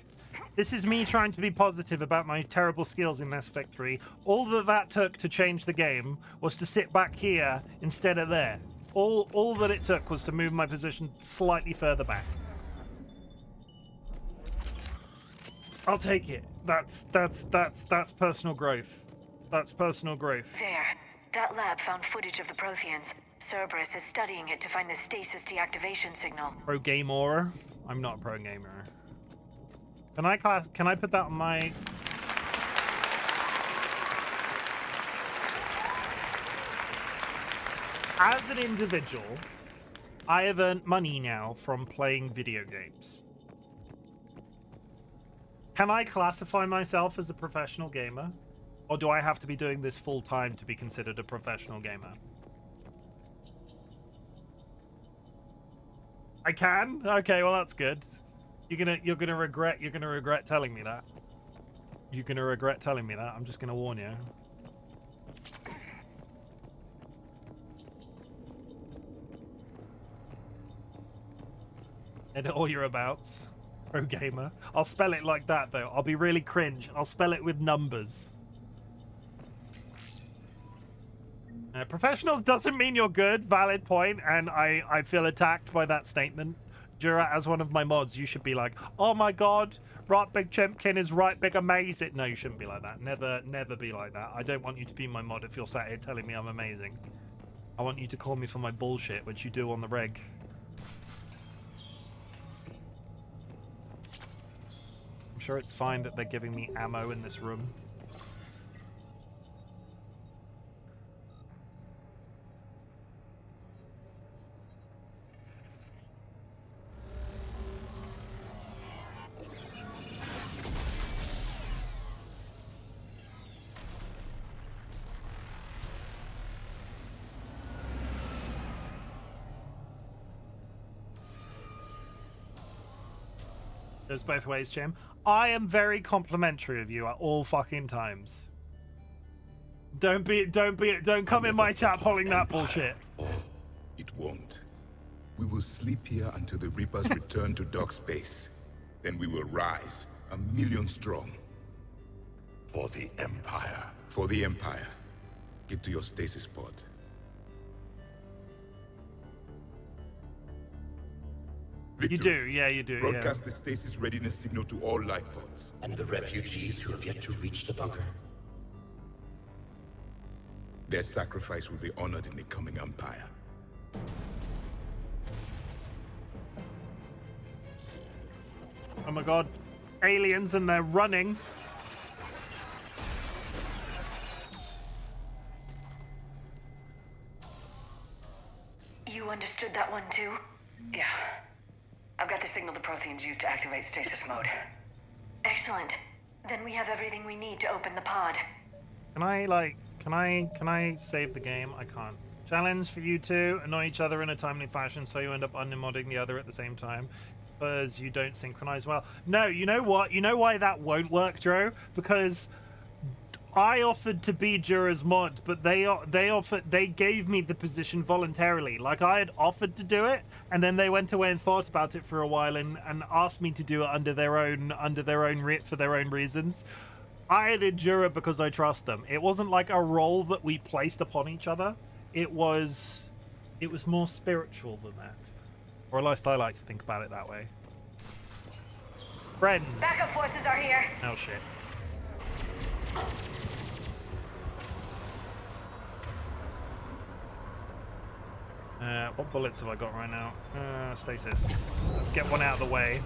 This is me trying to be positive about my terrible skills in Mass Effect 3. All that took to change the game was to sit back here instead of there. All that it took was to move my position slightly further back. I'll take it. That's personal growth. That's personal growth. There. That lab found footage of the Protheans. Cerberus is studying it to find the stasis deactivation signal. Pro gamer? I'm not a pro gamer. Can I put that on my... As an individual, I have earned money now from playing video games. Can I classify myself as a professional gamer? Or do I have to be doing this full time to be considered a professional gamer? I can? Okay, well that's good. You're gonna regret telling me that. You're gonna regret telling me that. I'm just gonna warn you. Edit all your abouts. Pro gamer. I'll spell it like that though. I'll be really cringe. I'll spell it with numbers. Professionals doesn't mean you're good. Valid point, and I feel attacked by that statement. Jura, as one of my mods, you should be like, oh my god, RightBigChimken is right big amazing. No, you shouldn't be like that. Never be like that. I don't want you to be my mod if you're sat here telling me I'm amazing. I want you to call me for my bullshit, which you do on the reg. I'm sure it's fine that they're giving me ammo in this room. Goes both ways, Chim. I am very complimentary of you at all fucking times. Don't come in my chat pulling that bullshit. It won't. We will sleep here until the Reapers return to dock space. Then we will rise, 1,000,000 strong. For the Empire. For the Empire. Get to your stasis pod. Victor, You do, yeah, you do. broadcast the stasis readiness signal to all life pods. And the refugees who have yet to reach the bunker. Their sacrifice will be honored in the coming Empire. Oh my god. Aliens and they're running. You understood that one too? Yeah. I've got the signal the Protheans use to activate stasis mode. Excellent. Then we have everything we need to open the pod. Can I save the game? I can't. Challenge for you two: annoy each other in a timely fashion so you end up unmodding the other at the same time. Because you don't synchronize well. No, you know what? You know why that won't work, Drew? Because I offered to be Jura's mod, but they gave me the position voluntarily. Like, I had offered to do it, and then they went away and thought about it for a while and asked me to do it for their own reasons. I added Jura because I trust them. It wasn't like a role that we placed upon each other. It was more spiritual than that. Or at least I like to think about it that way. Friends. Backup forces are here. Oh shit. What bullets have I got right now? Stasis. Let's get one out of the way.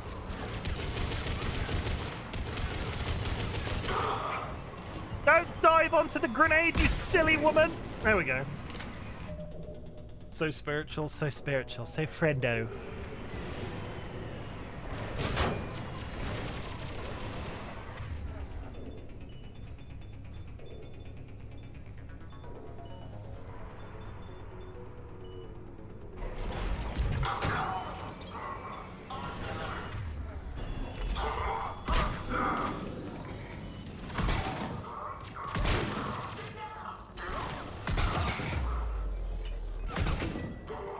Don't dive onto the grenade, you silly woman! There we go. So spiritual, so friendo.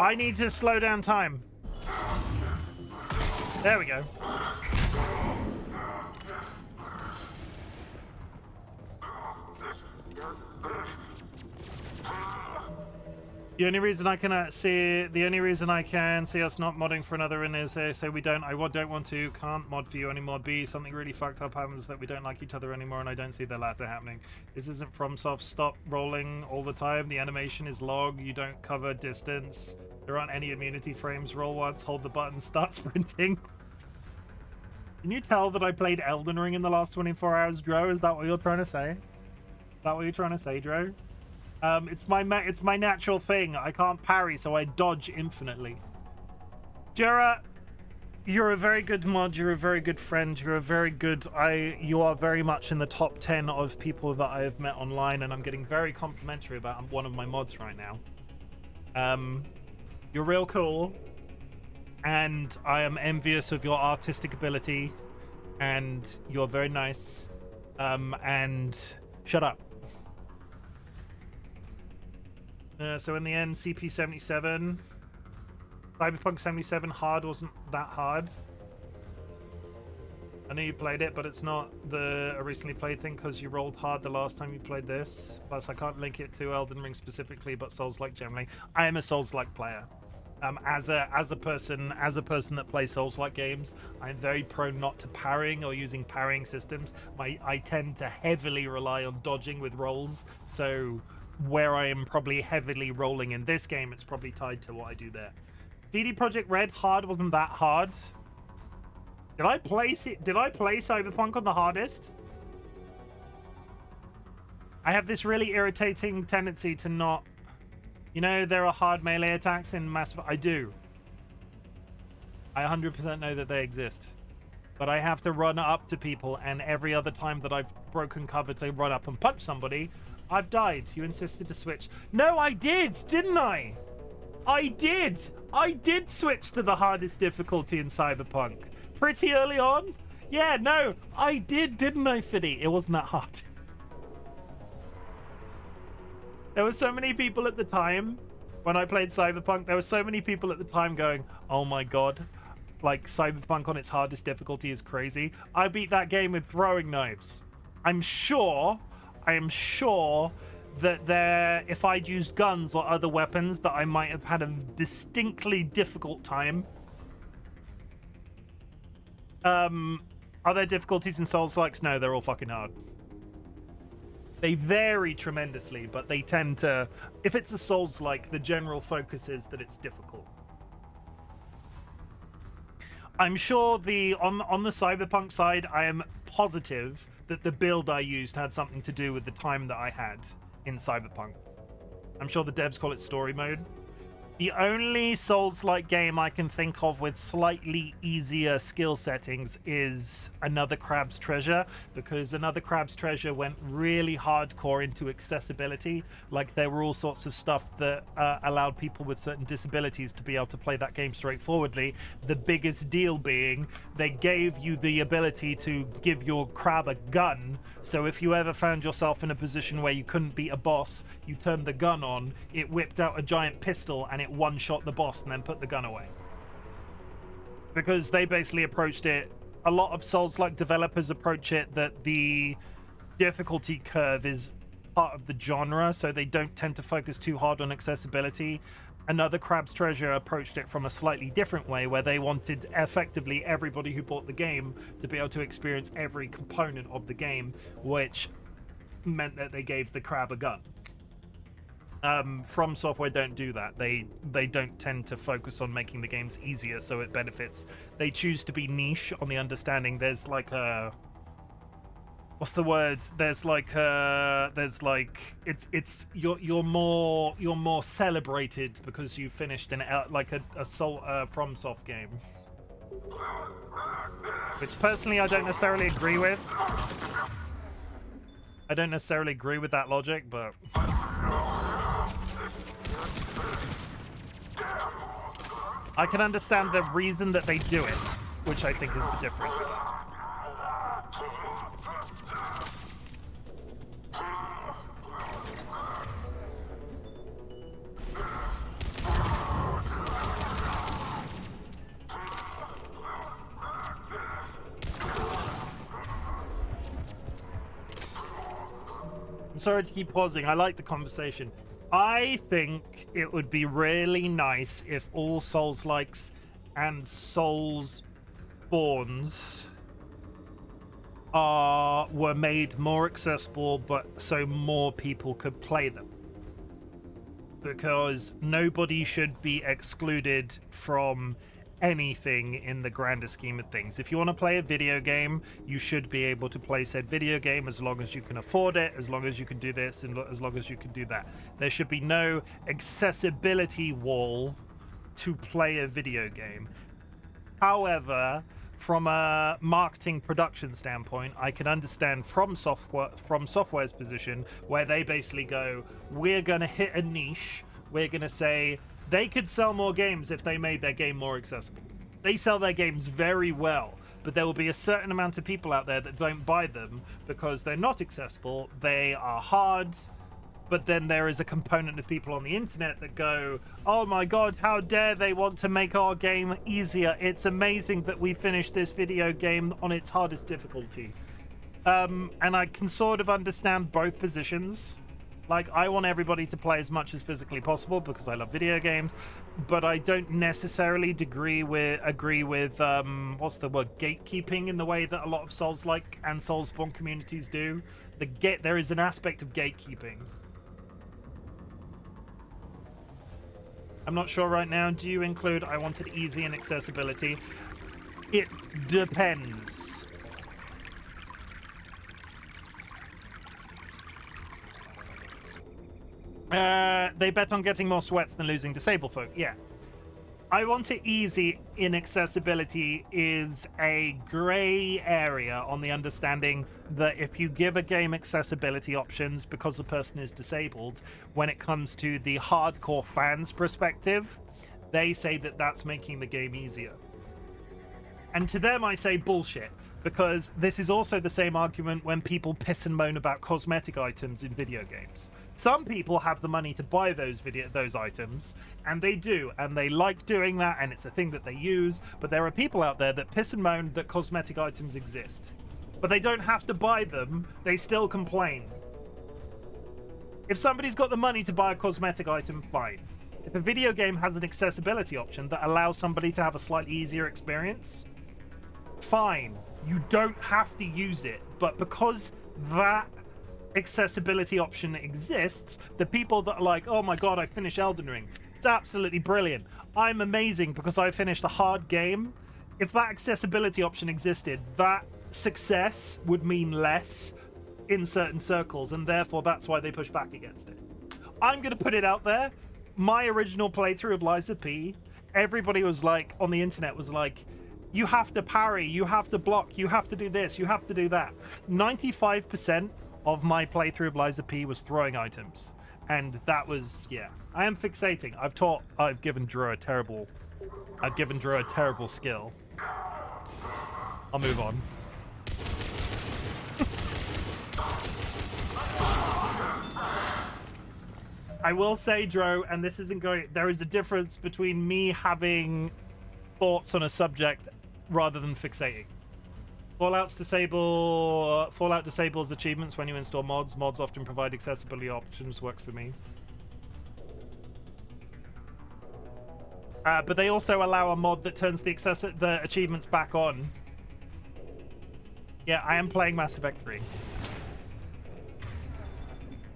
I need to slow down time. There we go. The only reason I can see us not modding for another in is A, say we don't. I don't want to. Can't mod for you anymore. B, something really fucked up happens that we don't like each other anymore, and I don't see the latter happening. This isn't FromSoft. Stop rolling all the time. The animation is log. You don't cover distance. There aren't any immunity frames. Roll once. Hold the button. Start sprinting. Can you tell that I played Elden Ring in the last 24 hours, Dro? Is that what you're trying to say? Is that what you're trying to say, Dro? It's my natural thing. I can't parry, so I dodge infinitely. Jera, you're a very good mod. You're a very good friend. You're a very good. You are very much in the top 10 of people that I have met online, and I'm getting very complimentary about one of my mods right now. You're real cool, and I am envious of your artistic ability, and you're very nice. And shut up. So in the end, CP77, Cyberpunk 77 hard wasn't that hard. I know you played it, but it's not the recently played thing because you rolled hard the last time you played this. Plus, I can't link it to Elden Ring specifically, but Souls-like generally. I am a Souls-like player. As a person that plays Souls-like games, I'm very prone not to parrying or using parrying systems. I tend to heavily rely on dodging with rolls, so where I am probably heavily rolling in this game, it's probably tied to what I do there. CD Projekt Red hard wasn't that hard. Did I play Cyberpunk on the hardest? I have this really irritating tendency to not, you know, there are hard melee attacks in Mass Effect. I do. I 100% know that they exist. But I have to run up to people, and every other time that I've broken cover to run up and punch somebody, I've died. You insisted to switch. No, I did, didn't I? I did switch to the hardest difficulty in Cyberpunk. Pretty early on. Yeah, no, I did, didn't I, Fiddy? It wasn't that hard. There were so many people at the time, when I played Cyberpunk, there were so many people at the time going, oh my god, like, Cyberpunk on its hardest difficulty is crazy. I beat that game with throwing knives. I am sure that if I'd used guns or other weapons, that I might have had a distinctly difficult time. Are there difficulties in Souls-likes? No, they're all fucking hard. They vary tremendously, but they tend to... If it's a Souls-like, the general focus is that it's difficult. I'm sure on the Cyberpunk side, I am positive that the build I used had something to do with the time that I had in Cyberpunk. I'm sure the devs call it story mode. The only Souls-like game I can think of with slightly easier skill settings is Another Crab's Treasure, because Another Crab's Treasure went really hardcore into accessibility. Like, there were all sorts of stuff that allowed people with certain disabilities to be able to play that game straightforwardly. The biggest deal being they gave you the ability to give your crab a gun, so if you ever found yourself in a position where you couldn't beat a boss, you turned the gun on, it whipped out a giant pistol, and it one-shot the boss and then put the gun away. Because they basically approached it, a lot of Souls-like developers approach it that the difficulty curve is part of the genre, so they don't tend to focus too hard on accessibility. Another Crab's Treasure approached it from a slightly different way, where they wanted effectively everybody who bought the game to be able to experience every component of the game, which meant that they gave the crab a gun. From Software don't do that. They don't tend to focus on making the games easier, so it benefits. They choose to be niche on the understanding. There's like a... What's the word? There's like it's you're more celebrated because you finished an like a FromSoft game, which personally I don't necessarily agree with. I don't necessarily agree with that logic, but I can understand the reason that they do it, which I think is the difference. I'm sorry to keep pausing. I like the conversation. I think it would be really nice if all Souls-likes and Soulsborns were made more accessible, but so more people could play them. Because nobody should be excluded from anything in the grander scheme of things. If you want to play a video game, you should be able to play said video game as long as you can afford it, as long as you can do this, and as long as you can do that. There should be no accessibility wall to play a video game. However, from a marketing production standpoint, I can understand from software's position where they basically go, we're going to hit a niche, we're going to say they could sell more games if they made their game more accessible. They sell their games very well, but there will be a certain amount of people out there that don't buy them because they're not accessible, they are hard. But then there is a component of people on the internet that go, oh my god, how dare they want to make our game easier. It's amazing that we finished this video game on its hardest difficulty. And I can sort of understand both positions. Like, I want everybody to play as much as physically possible because I love video games, but I don't necessarily agree with what's the word, gatekeeping, in the way that a lot of Souls-like and Soulsborne communities do. There is an aspect of gatekeeping. I'm not sure right now. Do you include I wanted easy and accessibility? It depends. They bet on getting more sweats than losing disabled folk. Yeah. I want it easy in accessibility is a grey area on the understanding that if you give a game accessibility options because the person is disabled, when it comes to the hardcore fans' perspective, they say that that's making the game easier. And to them, I say bullshit, because this is also the same argument when people piss and moan about cosmetic items in video games. Some people have the money to buy those items, and they do, and they like doing that, and it's a thing that they use, but there are people out there that piss and moan that cosmetic items exist. But they don't have to buy them, they still complain. If somebody's got the money to buy a cosmetic item, fine. If a video game has an accessibility option that allows somebody to have a slightly easier experience, fine. You don't have to use it, but because that accessibility option exists, the people that are like, oh my god, I finished Elden Ring, it's absolutely brilliant, I'm amazing because I finished a hard game. If that accessibility option existed, that success would mean less in certain circles, and therefore that's why they push back against it. I'm gonna put it out there, my original playthrough of Lies of P, everybody was like, on the internet was like, you have to parry, you have to block, you have to do this, you have to do that. 95% of my playthrough of Lies of P was throwing items, and that was, yeah. I am fixating. I've given Drew a terrible skill. I'll move on. I will say, Drew, and this isn't going, there is a difference between me having thoughts on a subject rather than fixating. Fallout disables achievements when you install mods. Mods often provide accessibility options. Works for me. But they also allow a mod that turns the achievements back on. Yeah, I am playing Mass Effect 3.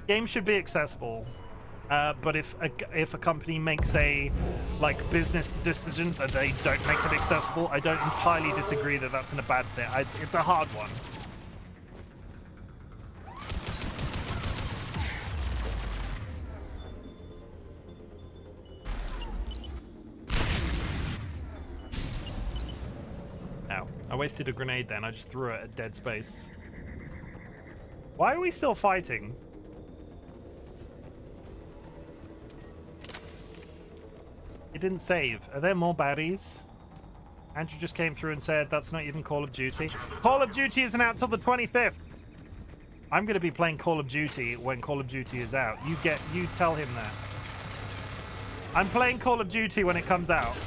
Games should be accessible. But if a company makes a business decision that they don't make it accessible, I don't entirely disagree that that's a bad thing. It's a hard one. Ow. I wasted a grenade then. I just threw it at dead space. Why are we still fighting? It didn't save. Are there more baddies? Andrew just came through and said that's not even Call of Duty. Call of Duty isn't out till the 25th. I'm going to be playing Call of Duty when Call of Duty is out. You tell him that. I'm playing Call of Duty when it comes out.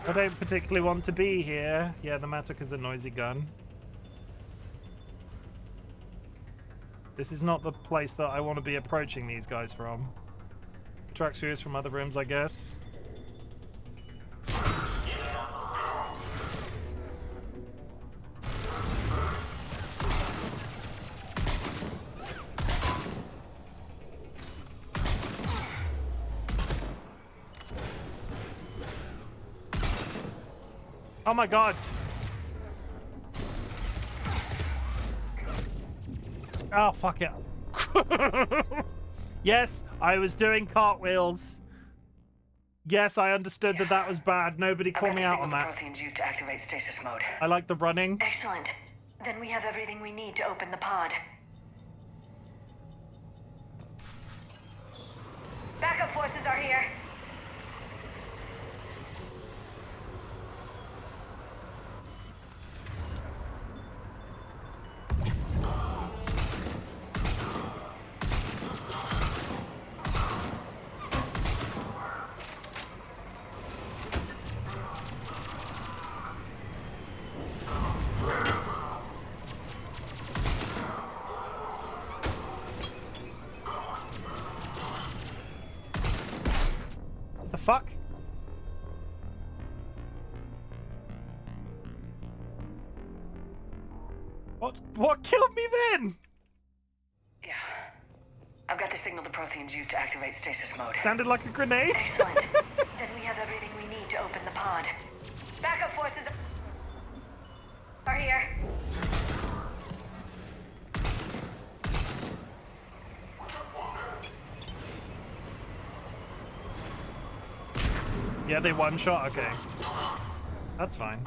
I don't particularly want to be here. Yeah, the Matok is a noisy gun. This is not the place that I want to be approaching these guys from. Attracts viewers from other rooms, I guess. Oh my god! Oh, fuck it. Yes, I was doing cartwheels. Yes, I understood that that was bad. Nobody called me out on that. Proteins used to activate stasis mode. I like the running. Excellent. Then we have everything we need to open the pod. Backup forces are here. The fuck? What killed me then? Yeah. I've got the signal the proteins used to activate stasis mode. Sounded like a grenade. Excellent. Then we have everything we need to open the pod. Backup forces are here. Yeah, they one shot. Okay, that's fine.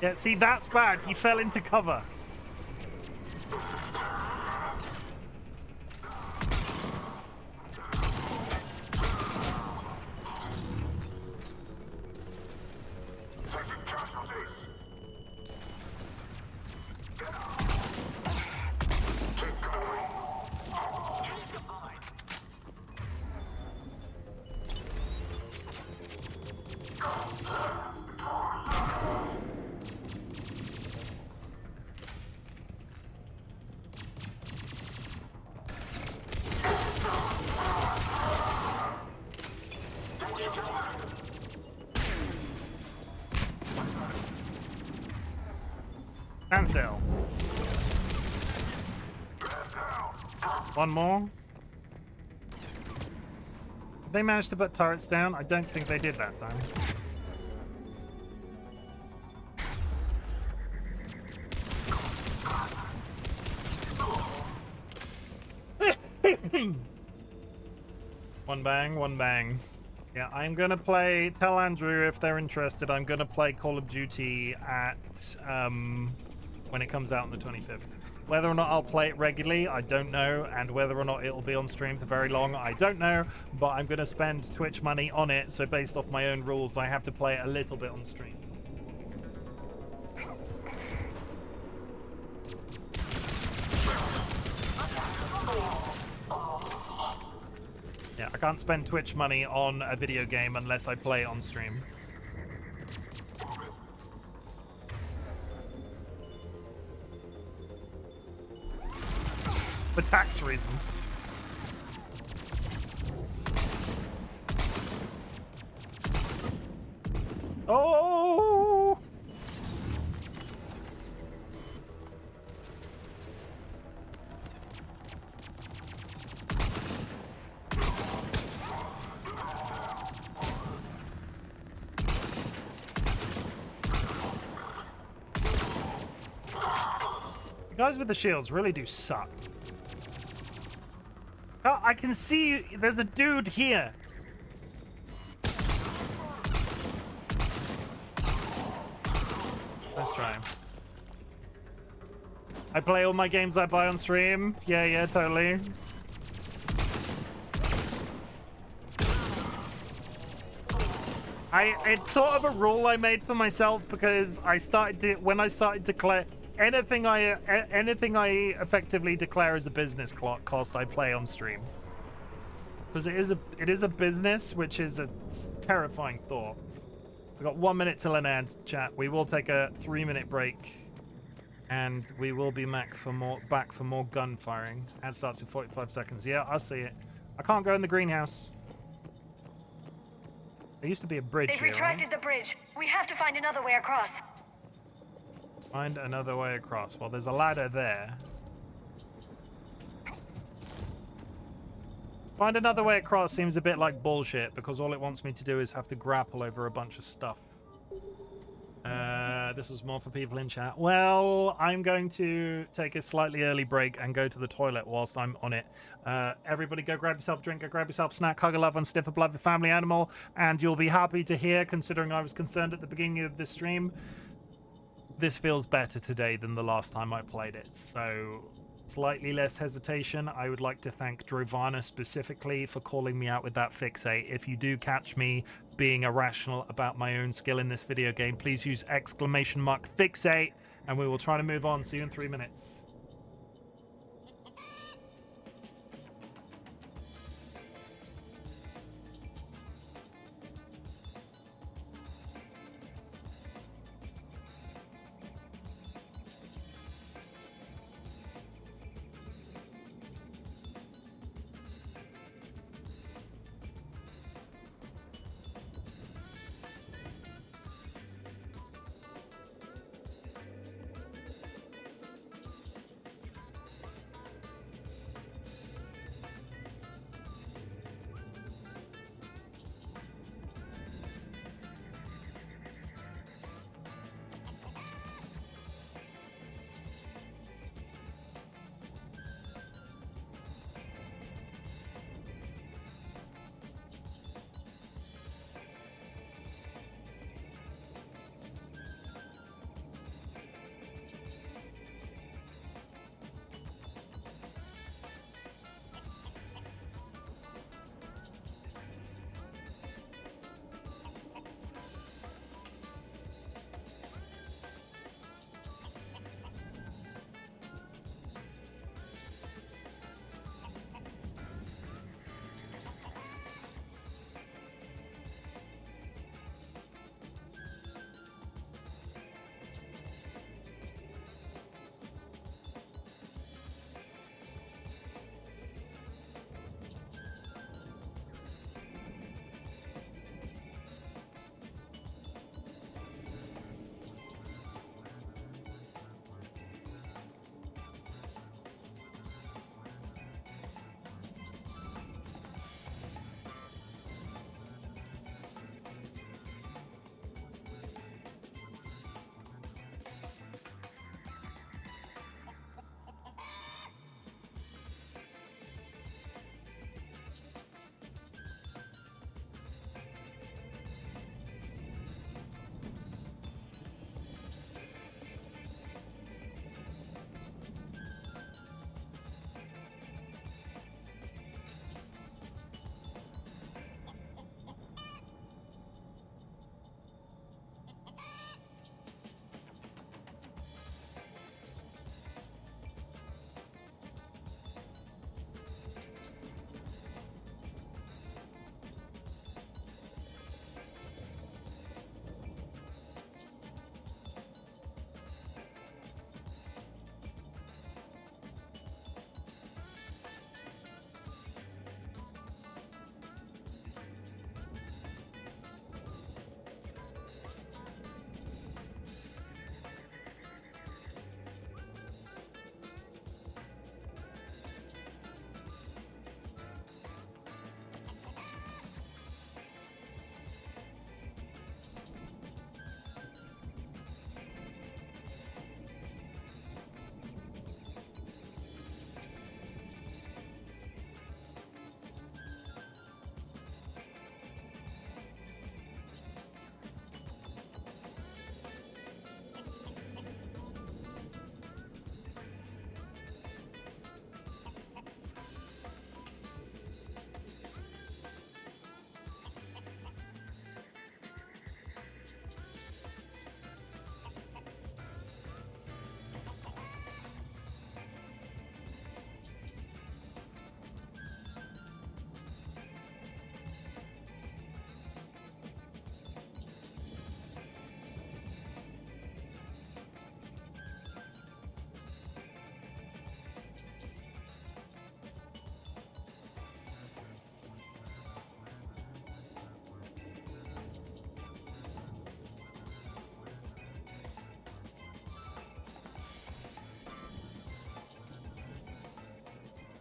Yeah, see, that's bad. He fell into cover. Stand still. One more. Did they manage to put turrets down? I don't think they did that time. One bang, one bang. Yeah, I'm gonna play, tell Andrew if they're interested, I'm gonna play Call of Duty at, when it comes out on the 25th. Whether or not I'll play it regularly, I don't know, and whether or not it'll be on stream for very long, I don't know, but I'm gonna spend Twitch money on it, so based off my own rules, I have to play it a little bit on stream. Yeah, I can't spend Twitch money on a video game unless I play it on stream. For tax reasons. Oh! The guys with the shields really do suck. Oh, I can see there's a dude here. Let's try. I play all my games I buy on stream. Yeah, totally. It's sort of a rule I made for myself because when I started to declare anything I effectively declare as a business cost, I play on stream. Because it is a business, which is a terrifying thought. We've got 1 minute till an end, chat. We will take a 3-minute break. And we will be back for more gun firing. Ad starts in 45 seconds. Yeah, I see it. I can't go in the greenhouse. There used to be a bridge They've here, retracted the bridge. We have to find another way across. Find another way across. Well, there's a ladder there. Find another way across seems a bit like bullshit because all it wants me to do is have to grapple over a bunch of stuff. This is more for people in chat. Well, I'm going to take a slightly early break and go to the toilet whilst I'm on it. Everybody go grab yourself a drink, go grab yourself a snack, hug a loved one, sniff a blood the family animal, and you'll be happy to hear, considering I was concerned at the beginning of this stream, this feels better today than the last time I played it. So slightly less hesitation. I would like to thank Drovana specifically for calling me out with that fixate. If you do catch me being irrational about my own skill in this video game, please use !fixate and we will try to move on. See you in 3 minutes.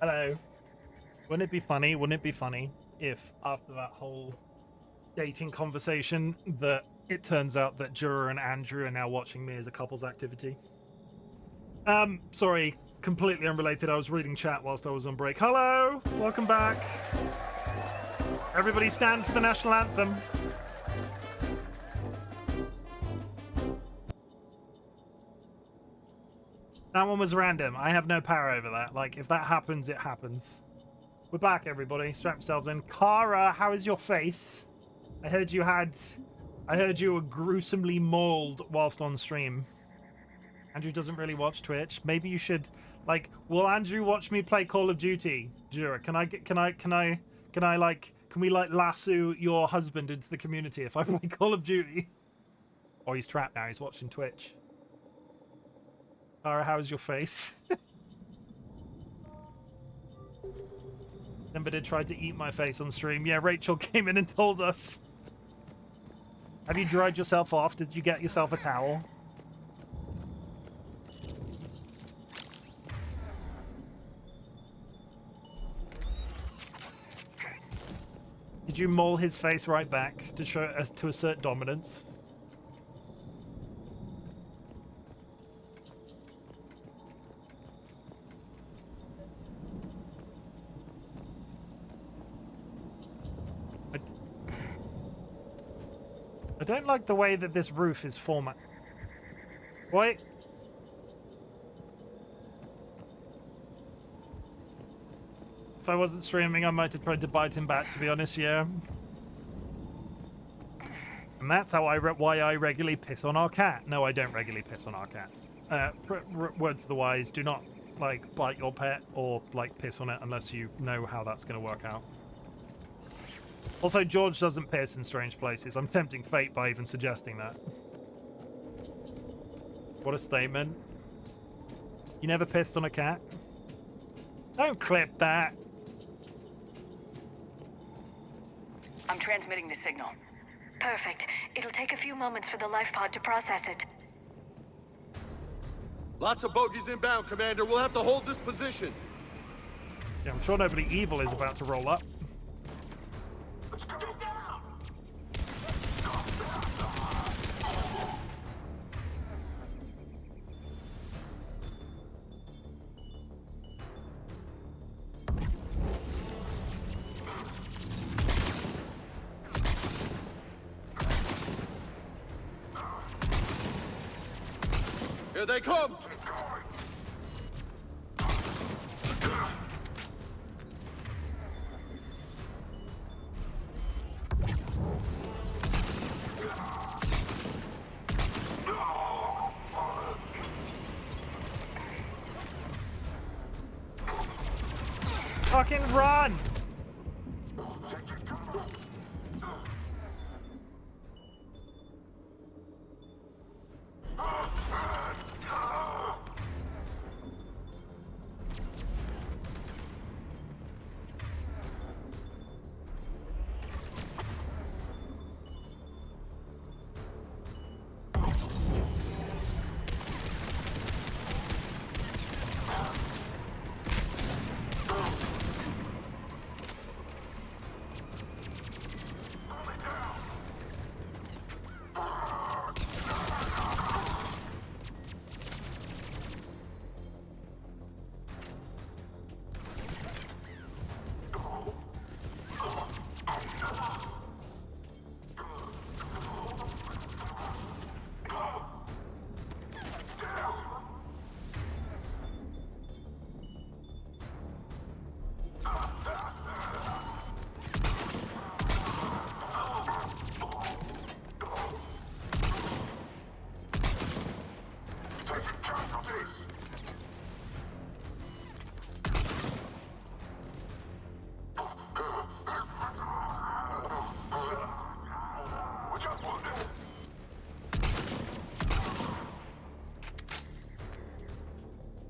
Hello. Wouldn't it be funny? Wouldn't it be funny if after that whole dating conversation that it turns out that Jura and Andrew are now watching me as a couple's activity? Sorry, completely unrelated. I was reading chat whilst I was on break. Hello, welcome back. Everybody stand for the national anthem. That one was random. I have no power over that. Like, if that happens, it happens. We're back, everybody. Strap yourselves in. Kara, how is your face? I heard you were gruesomely mauled whilst on stream. Andrew doesn't really watch Twitch. Maybe you should, like, will Andrew watch me play Call of Duty? Jura, can we lasso your husband into the community if I play Call of Duty? Oh, he's trapped now. He's watching Twitch. Kara, how's your face? Somebody tried to eat my face on stream. Yeah, Rachel came in and told us. Have you dried yourself off? Did you get yourself a towel? Did you maul his face right back to show us to assert dominance? I don't like the way that this roof is format. Wait. If I wasn't streaming, I might have tried to bite him back, to be honest, yeah. And that's how why I regularly piss on our cat. No, I don't regularly piss on our cat. Word to the wise, do not, like, bite your pet or, like, piss on it unless you know how that's going to work out. Also, George doesn't piss in strange places. I'm tempting fate by even suggesting that. What a statement. You never pissed on a cat? Don't clip that. I'm transmitting the signal. Perfect. It'll take a few moments for the life pod to process it. Lots of bogeys inbound, Commander. We'll have to hold this position. Yeah, I'm sure nobody evil is about to roll up. Let's go down! Here they come! Fucking run!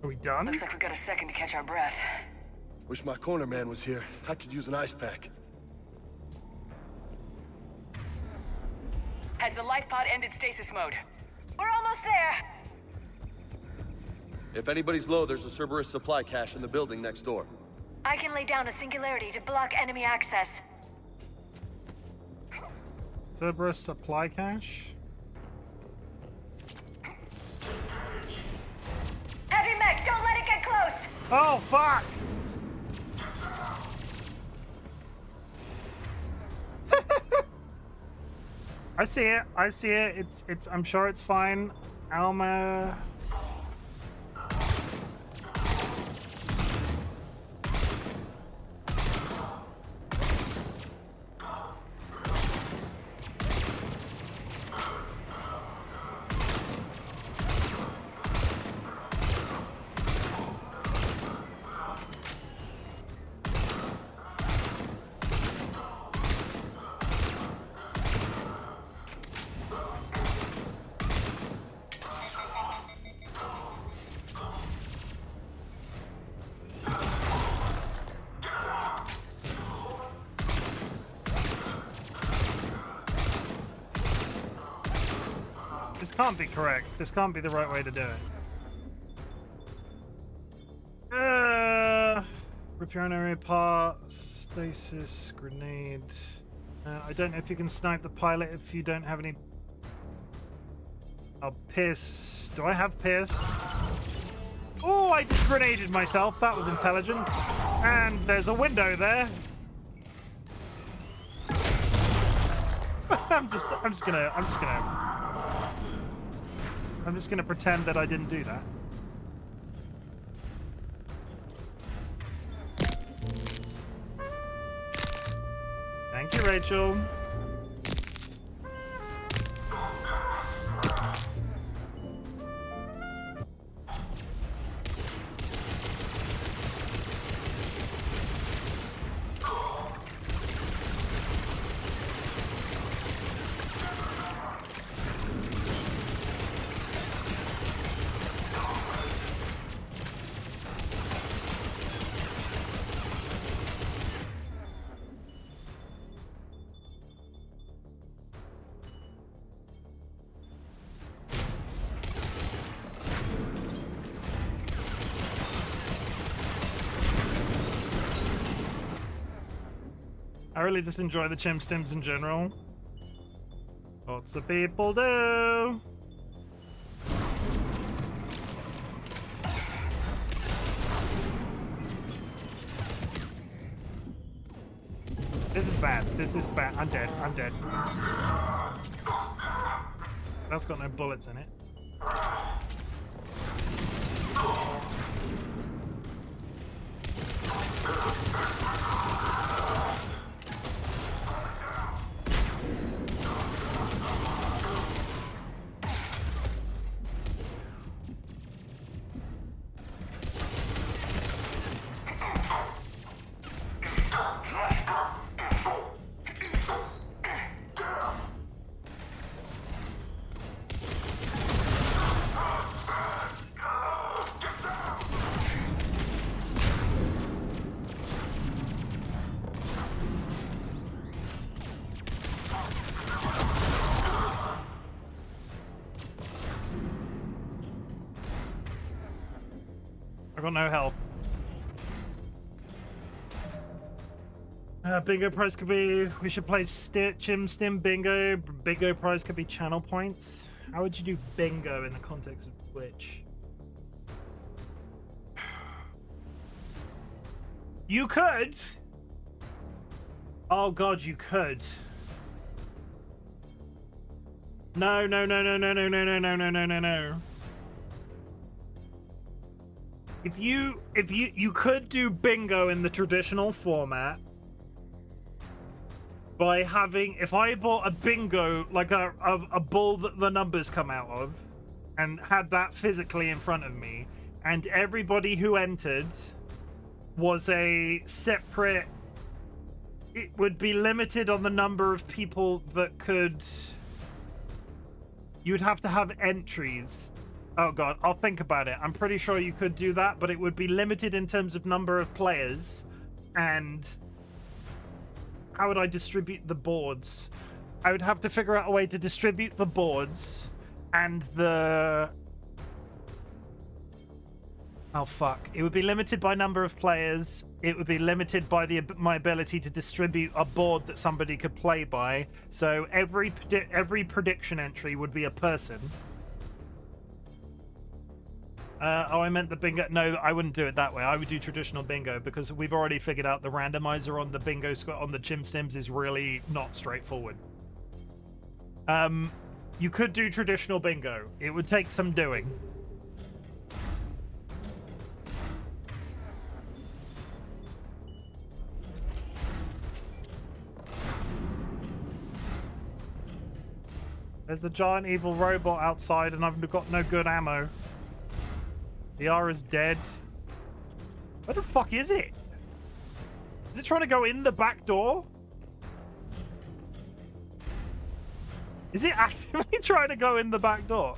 Are we done? Looks like we got a second to catch our breath. Wish my corner man was here. I could use an ice pack. Has the life pod ended stasis mode? We're almost there! If anybody's low, there's a Cerberus supply cache in the building next door. I can lay down a singularity to block enemy access. Cerberus supply cache. Heavy mech, don't let it get close! Oh, fuck! I see it. I see it. It's. I'm sure it's fine. Alma. This can't be correct. This can't be the right way to do it. Repair an area part, stasis, grenade. I don't know if you can snipe the pilot if you don't have any. Oh, Pierce. Do I have Pierce? Oh, I just grenaded myself. That was intelligent. And there's a window there. I'm just gonna pretend that I didn't do that. Thank you, Rachel. I really just enjoy the Chim Stims in general. Lots of people do. This is bad. This is bad. I'm dead. I'm dead. That's got no bullets in it. I got no help. Bingo prize could be. We should play Chim Stim Bingo. Bingo prize could be channel points. How would you do bingo in the context of Twitch? You could. Oh god, you could. No, no, no, no, no, no, no, no, no, no, no, no, no. If you could do bingo in the traditional format by having, if I bought a bingo, like a ball that the numbers come out of, and had that physically in front of me, and everybody who entered was a separate, it would be limited on the number of people that could, you'd have to have entries. Oh god, I'll think about it. I'm pretty sure you could do that, but it would be limited in terms of number of players. And how would I distribute the boards? I would have to figure out a way to distribute the boards and the Oh fuck! It would be limited by number of players. It would be limited by my ability to distribute a board that somebody could play by. So every prediction entry would be a person. Oh, I meant the bingo. No, I wouldn't do it that way. I would do traditional bingo because we've already figured out the randomizer on the bingo on the Chim Stims is really not straightforward. You could do traditional bingo. It would take some doing. There's a giant evil robot outside and I've got no good ammo. The Ara's dead. Where the fuck is it? Is it trying to go in the back door? Is it actively trying to go in the back door?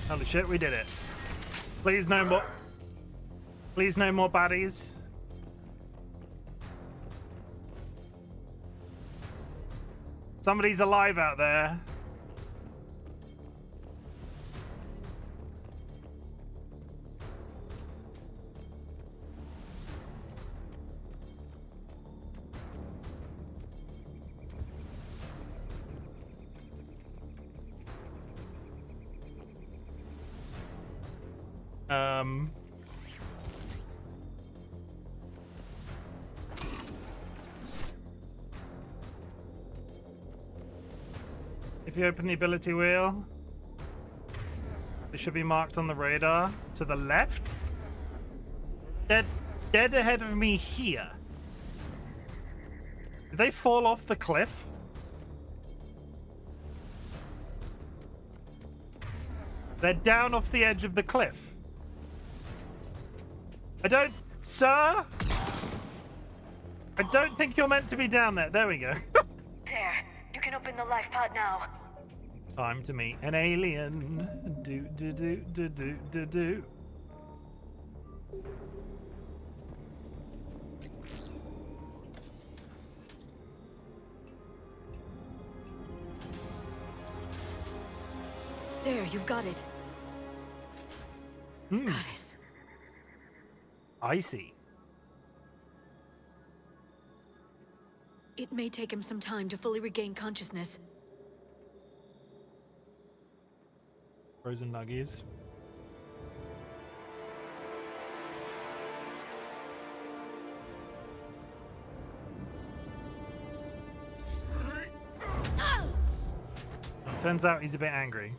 Holy shit, we did it. Please no more. Please no more baddies. Somebody's alive out there. If you open the ability wheel, it should be marked on the radar to the left. Dead ahead of me here. Did they fall off the cliff? They're down off the edge of the cliff. Sir? I don't think you're meant to be down there. There we go. There. You can open the life pod now. Time to meet an alien. Do. There, you've got it. Goddess. I see. It may take him some time to fully regain consciousness. Frozen nuggies. Turns out he's a bit angry.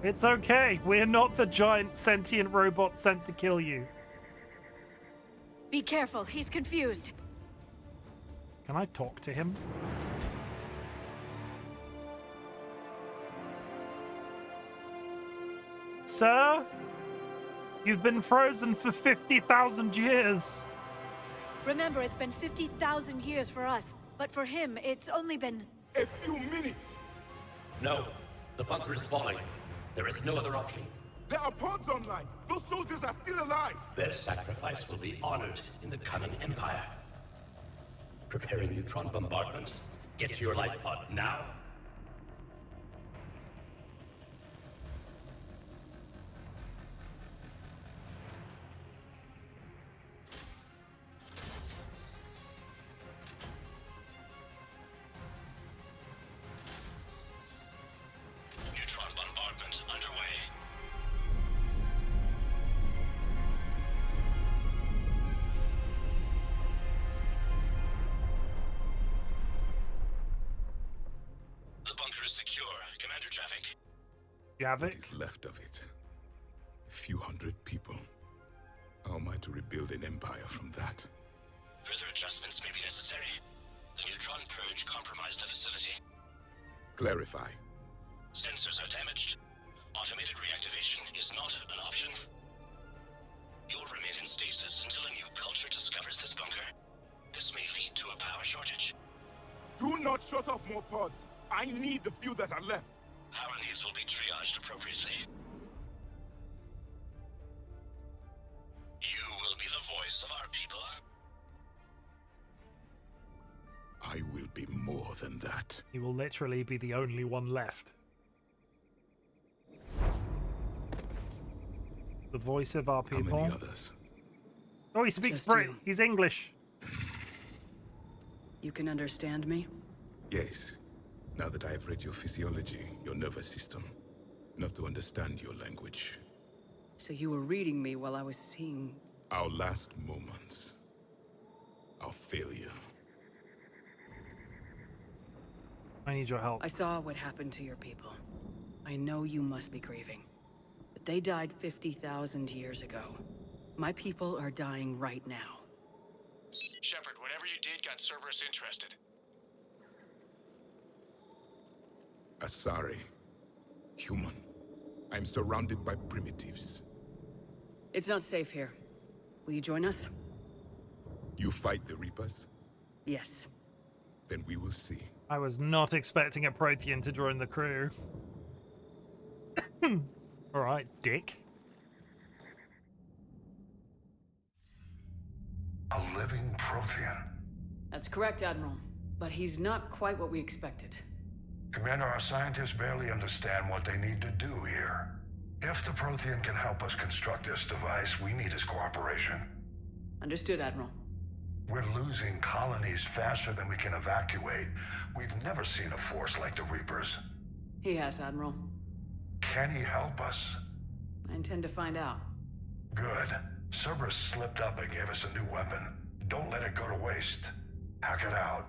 It's okay. We're not the giant sentient robot sent to kill you. Be careful, he's confused. Can I talk to him? Sir? You've been frozen for 50,000 years. Remember, it's been 50,000 years for us, but for him, it's only been... A few minutes! No, the bunker is falling. There is no other option. There are pods online! Those soldiers are still alive! Their sacrifice will be honored in the coming Empire. Preparing neutron bombardment. Get to your life pod now. The bunker is secure, Commander Javik. What Javik? is left of it? A few hundred people. How am I to rebuild an empire from that? Further adjustments may be necessary. The neutron purge compromised the facility. Clarify. Sensors are damaged. Automated reactivation is not an option. You'll remain in stasis until a new culture discovers this bunker. This may lead to a power shortage. Do not shut off more pods. I need the few that are left. Power needs will be triaged appropriately. You will be the voice of our people. I will be more than that. He will literally be the only one left. The voice of our people. How many others? Oh, he speaks Just Brit. you. He's English. You can understand me? Yes. Now that I have read your physiology, your nervous system, enough to understand your language. So you were reading me while I was seeing... Our last moments. Our failure. I need your help. I saw what happened to your people. I know you must be grieving. But they died 50,000 years ago. My people are dying right now. Shepard, whatever you did got Cerberus interested. Asari. Human. I'm surrounded by primitives. It's not safe here. Will you join us? You fight the Reapers? Yes. Then we will see. I was not expecting a Prothean to join the crew. Alright, dick. A living Prothean. That's correct, Admiral. But he's not quite what we expected. Commander, our scientists barely understand what they need to do here. If the Prothean can help us construct this device, we need his cooperation. Understood, Admiral. We're losing colonies faster than we can evacuate. We've never seen a force like the Reapers. He has, Admiral. Can he help us? I intend to find out. Good. Cerberus slipped up and gave us a new weapon. Don't let it go to waste. Hack it out.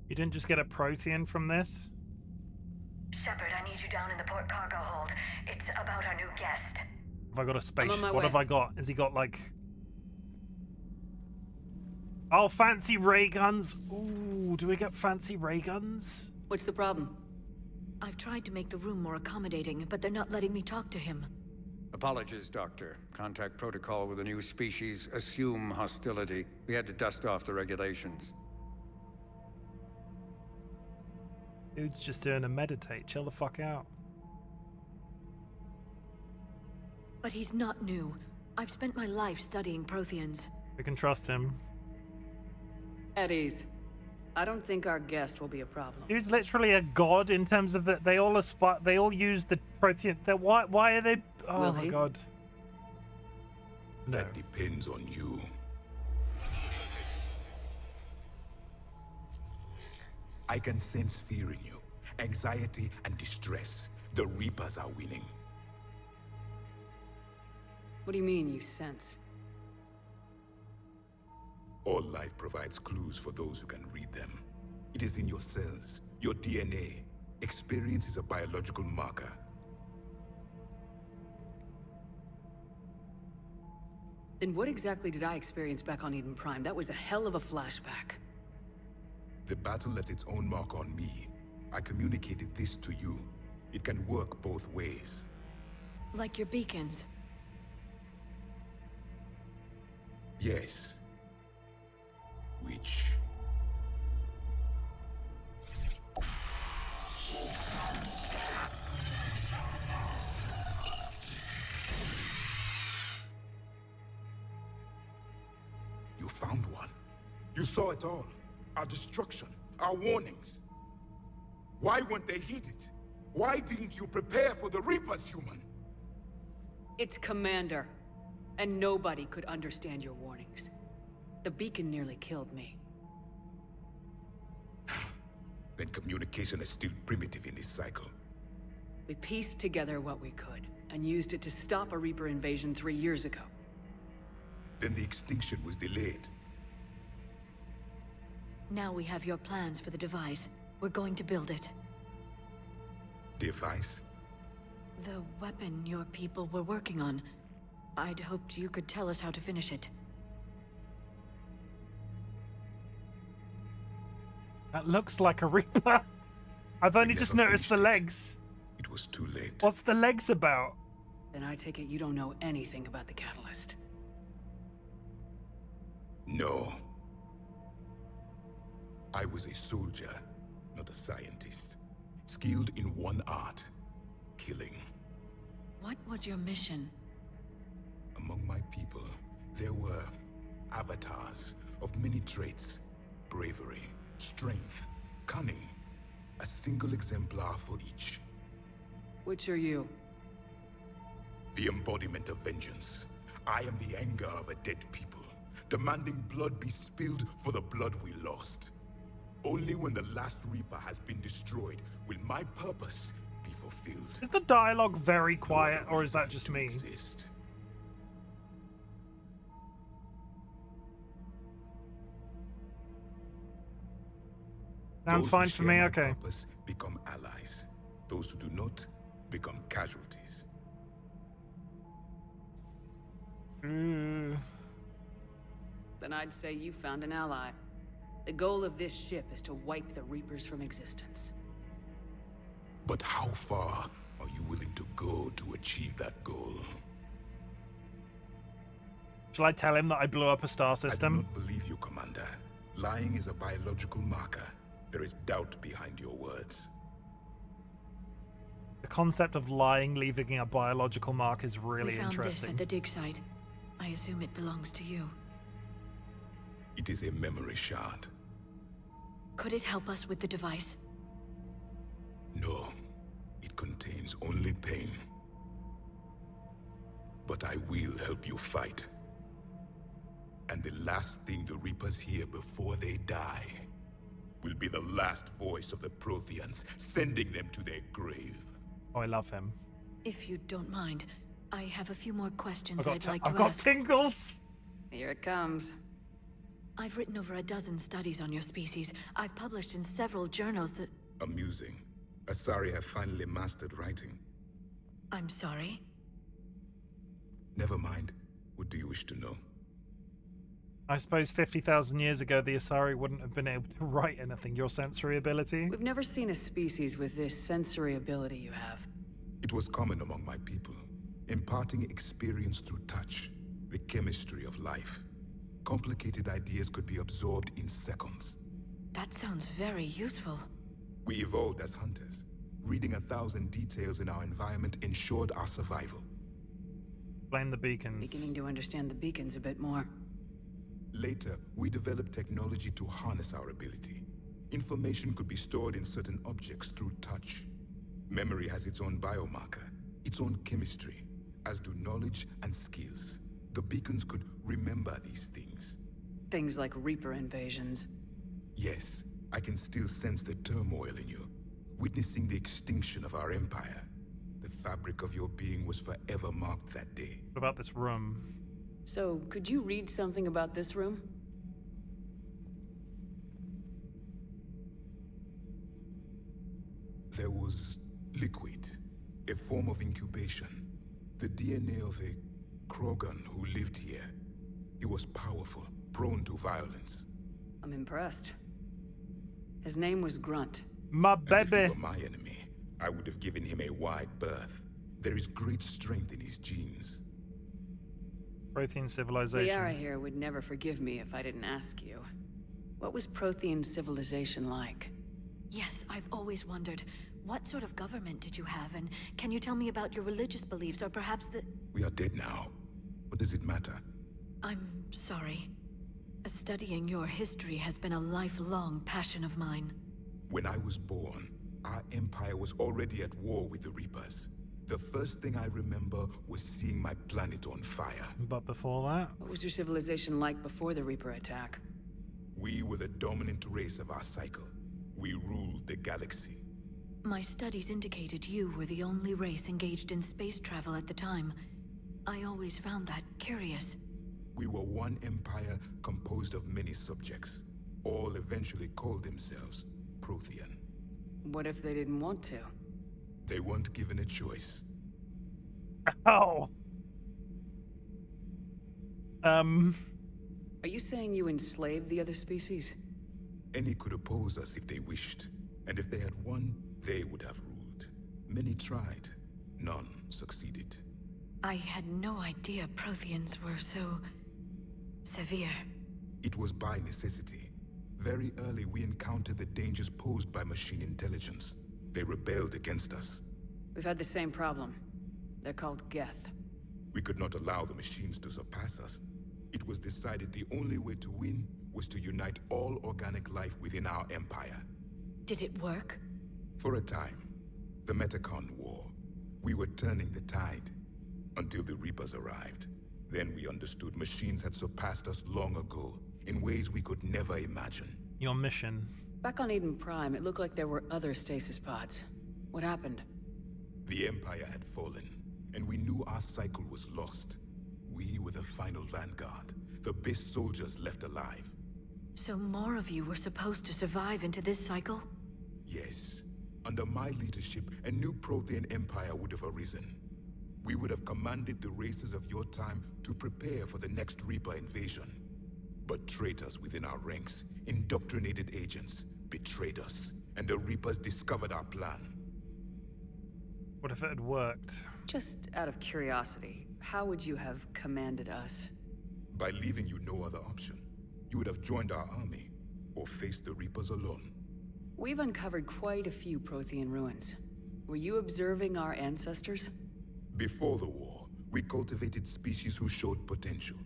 You didn't just get a Prothean from this? Shepard, I need you down in the port cargo hold. It's about our new guest. Have I got a spaceship? my What way. have I got? Has he got like... Oh, fancy ray guns. Ooh, do we get fancy ray guns? What's the problem? I've tried to make the room more accommodating, but they're not letting me talk to him. Apologies, Doctor. Contact protocol with a new species. Assume hostility. We had to dust off the regulations. Dude's just doing a meditate. Chill the fuck out. But he's not new. I've spent my life studying Protheans. We can trust him. At ease. I don't think our guest will be a problem. Dude's literally a god in terms of that they all aspire. They all use the Prothean. Why are they? Oh Will my he? god. No. That depends on you. I can sense fear in you, anxiety and distress. The Reapers are winning. What do you mean, you sense? All life provides clues for those who can read them. It is in your cells, your DNA. Experience is a biological marker. Then what exactly did I experience back on Eden Prime? That was a hell of a flashback. The battle left its own mark on me. I communicated this to you. It can work both ways. Like your beacons. Yes. Which... You found one. You saw it all. Our destruction, our warnings. Why weren't they heeded? Why didn't you prepare for the Reapers, human? It's Commander. And nobody could understand your warnings. The beacon nearly killed me. Then communication is still primitive in this cycle. We pieced together what we could, and used it to stop a Reaper invasion 3 years ago. Then the extinction was delayed. Now we have your plans for the device. We're going to build it. Device? The weapon your people were working on. I'd hoped you could tell us how to finish it. That looks like a Reaper. I've only just noticed the legs. It was too late. What's the legs about? Then I take it you don't know anything about the catalyst. No. I was a soldier, not a scientist. Skilled in one art, killing. What was your mission? Among my people, there were avatars of many traits. Bravery, strength, cunning. A single exemplar for each. Which are you? The embodiment of vengeance. I am the anger of a dead people, demanding blood be spilled for the blood we lost. Only when the last Reaper has been destroyed will my purpose be fulfilled. Is the dialogue very quiet, or is that just me? Exist. Sounds fine for me, okay. Purpose become allies. Those who do not become casualties. Then I'd say you found an ally. The goal of this ship is to wipe the Reapers from existence. But how far are you willing to go to achieve that goal? Shall I tell him that I blew up a star system? I do not believe you, Commander. Lying is a biological marker. There is doubt behind your words. The concept of lying leaving a biological mark is really we found interesting. This at the dig site. I assume it belongs to you. It is a memory shard. Could it help us with the device? No. It contains only pain. But I will help you fight. And the last thing the Reapers hear before they die will be the last voice of the Protheans, sending them to their grave. Oh, I love him. If you don't mind, I have a few more questions I'd like to ask. I've got tingles! Here it comes. I've written over a dozen studies on your species. I've published in several journals that... Amusing. Asari have finally mastered writing. I'm sorry? Never mind. What do you wish to know? I suppose 50,000 years ago, the Asari wouldn't have been able to write anything. Your sensory ability? We've never seen a species with this sensory ability you have. It was common among my people, imparting experience through touch, the chemistry of life. Complicated ideas could be absorbed in seconds. That sounds very useful. We evolved as hunters. Reading 1,000 details in our environment ensured our survival. Explain the beacons. Beginning to understand the beacons a bit more. Later, we developed technology to harness our ability. Information could be stored in certain objects through touch. Memory has its own biomarker, its own chemistry, as do knowledge and skills. The beacons could remember these things. Things like Reaper invasions. Yes, I can still sense the turmoil in you, witnessing the extinction of our empire. The fabric of your being was forever marked that day. What about this room? So, could you read something about this room? There was liquid, a form of incubation. The DNA of a Krogan who lived here. He was powerful, prone to violence. I'm impressed. His name was Grunt. My And baby. if he were my enemy, I would have given him a wide berth. There is great strength in his genes. Prothean civilization. Liara here would never forgive me if I didn't ask you. What was Prothean civilization like? Yes, I've always wondered. What sort of government did you have, and can you tell me about your religious beliefs, or perhaps the... We are dead now. What does it matter? I'm sorry. Studying your history has been a lifelong passion of mine. When I was born, our empire was already at war with the Reapers. The first thing I remember was seeing my planet on fire. But before that? What was your civilization like before the Reaper attack? We were the dominant race of our cycle. We ruled the galaxy. My studies indicated you were the only race engaged in space travel at the time. I always found that curious. We were one empire composed of many subjects. All eventually called themselves Prothean. What if they didn't want to? They weren't given a choice. Oh. Are you saying you enslaved the other species? Any could oppose us if they wished, and if they had won, they would have ruled. Many tried, none succeeded. I had no idea Protheans were so... severe. It was by necessity. Very early we encountered the dangers posed by machine intelligence. They rebelled against us. We've had the same problem. They're called Geth. We could not allow the machines to surpass us. It was decided the only way to win was to unite all organic life within our empire. Did it work? For a time. The Metacon War. We were turning the tide. Until the Reapers arrived. Then we understood machines had surpassed us long ago, in ways we could never imagine. Your mission. Back on Eden Prime, it looked like there were other stasis pods. What happened? The Empire had fallen, and we knew our cycle was lost. We were the final vanguard, the best soldiers left alive. So more of you were supposed to survive into this cycle? Yes. Under my leadership, a new Prothean empire would have arisen. We would have commanded the races of your time to prepare for the next Reaper invasion. But traitors within our ranks, indoctrinated agents, betrayed us, and the Reapers discovered our plan. What if it had worked? Just out of curiosity, how would you have commanded us? By leaving you no other option. You would have joined our army, or faced the Reapers alone. We've uncovered quite a few Prothean ruins. Were you observing our ancestors? Before the war, we cultivated species who showed potential.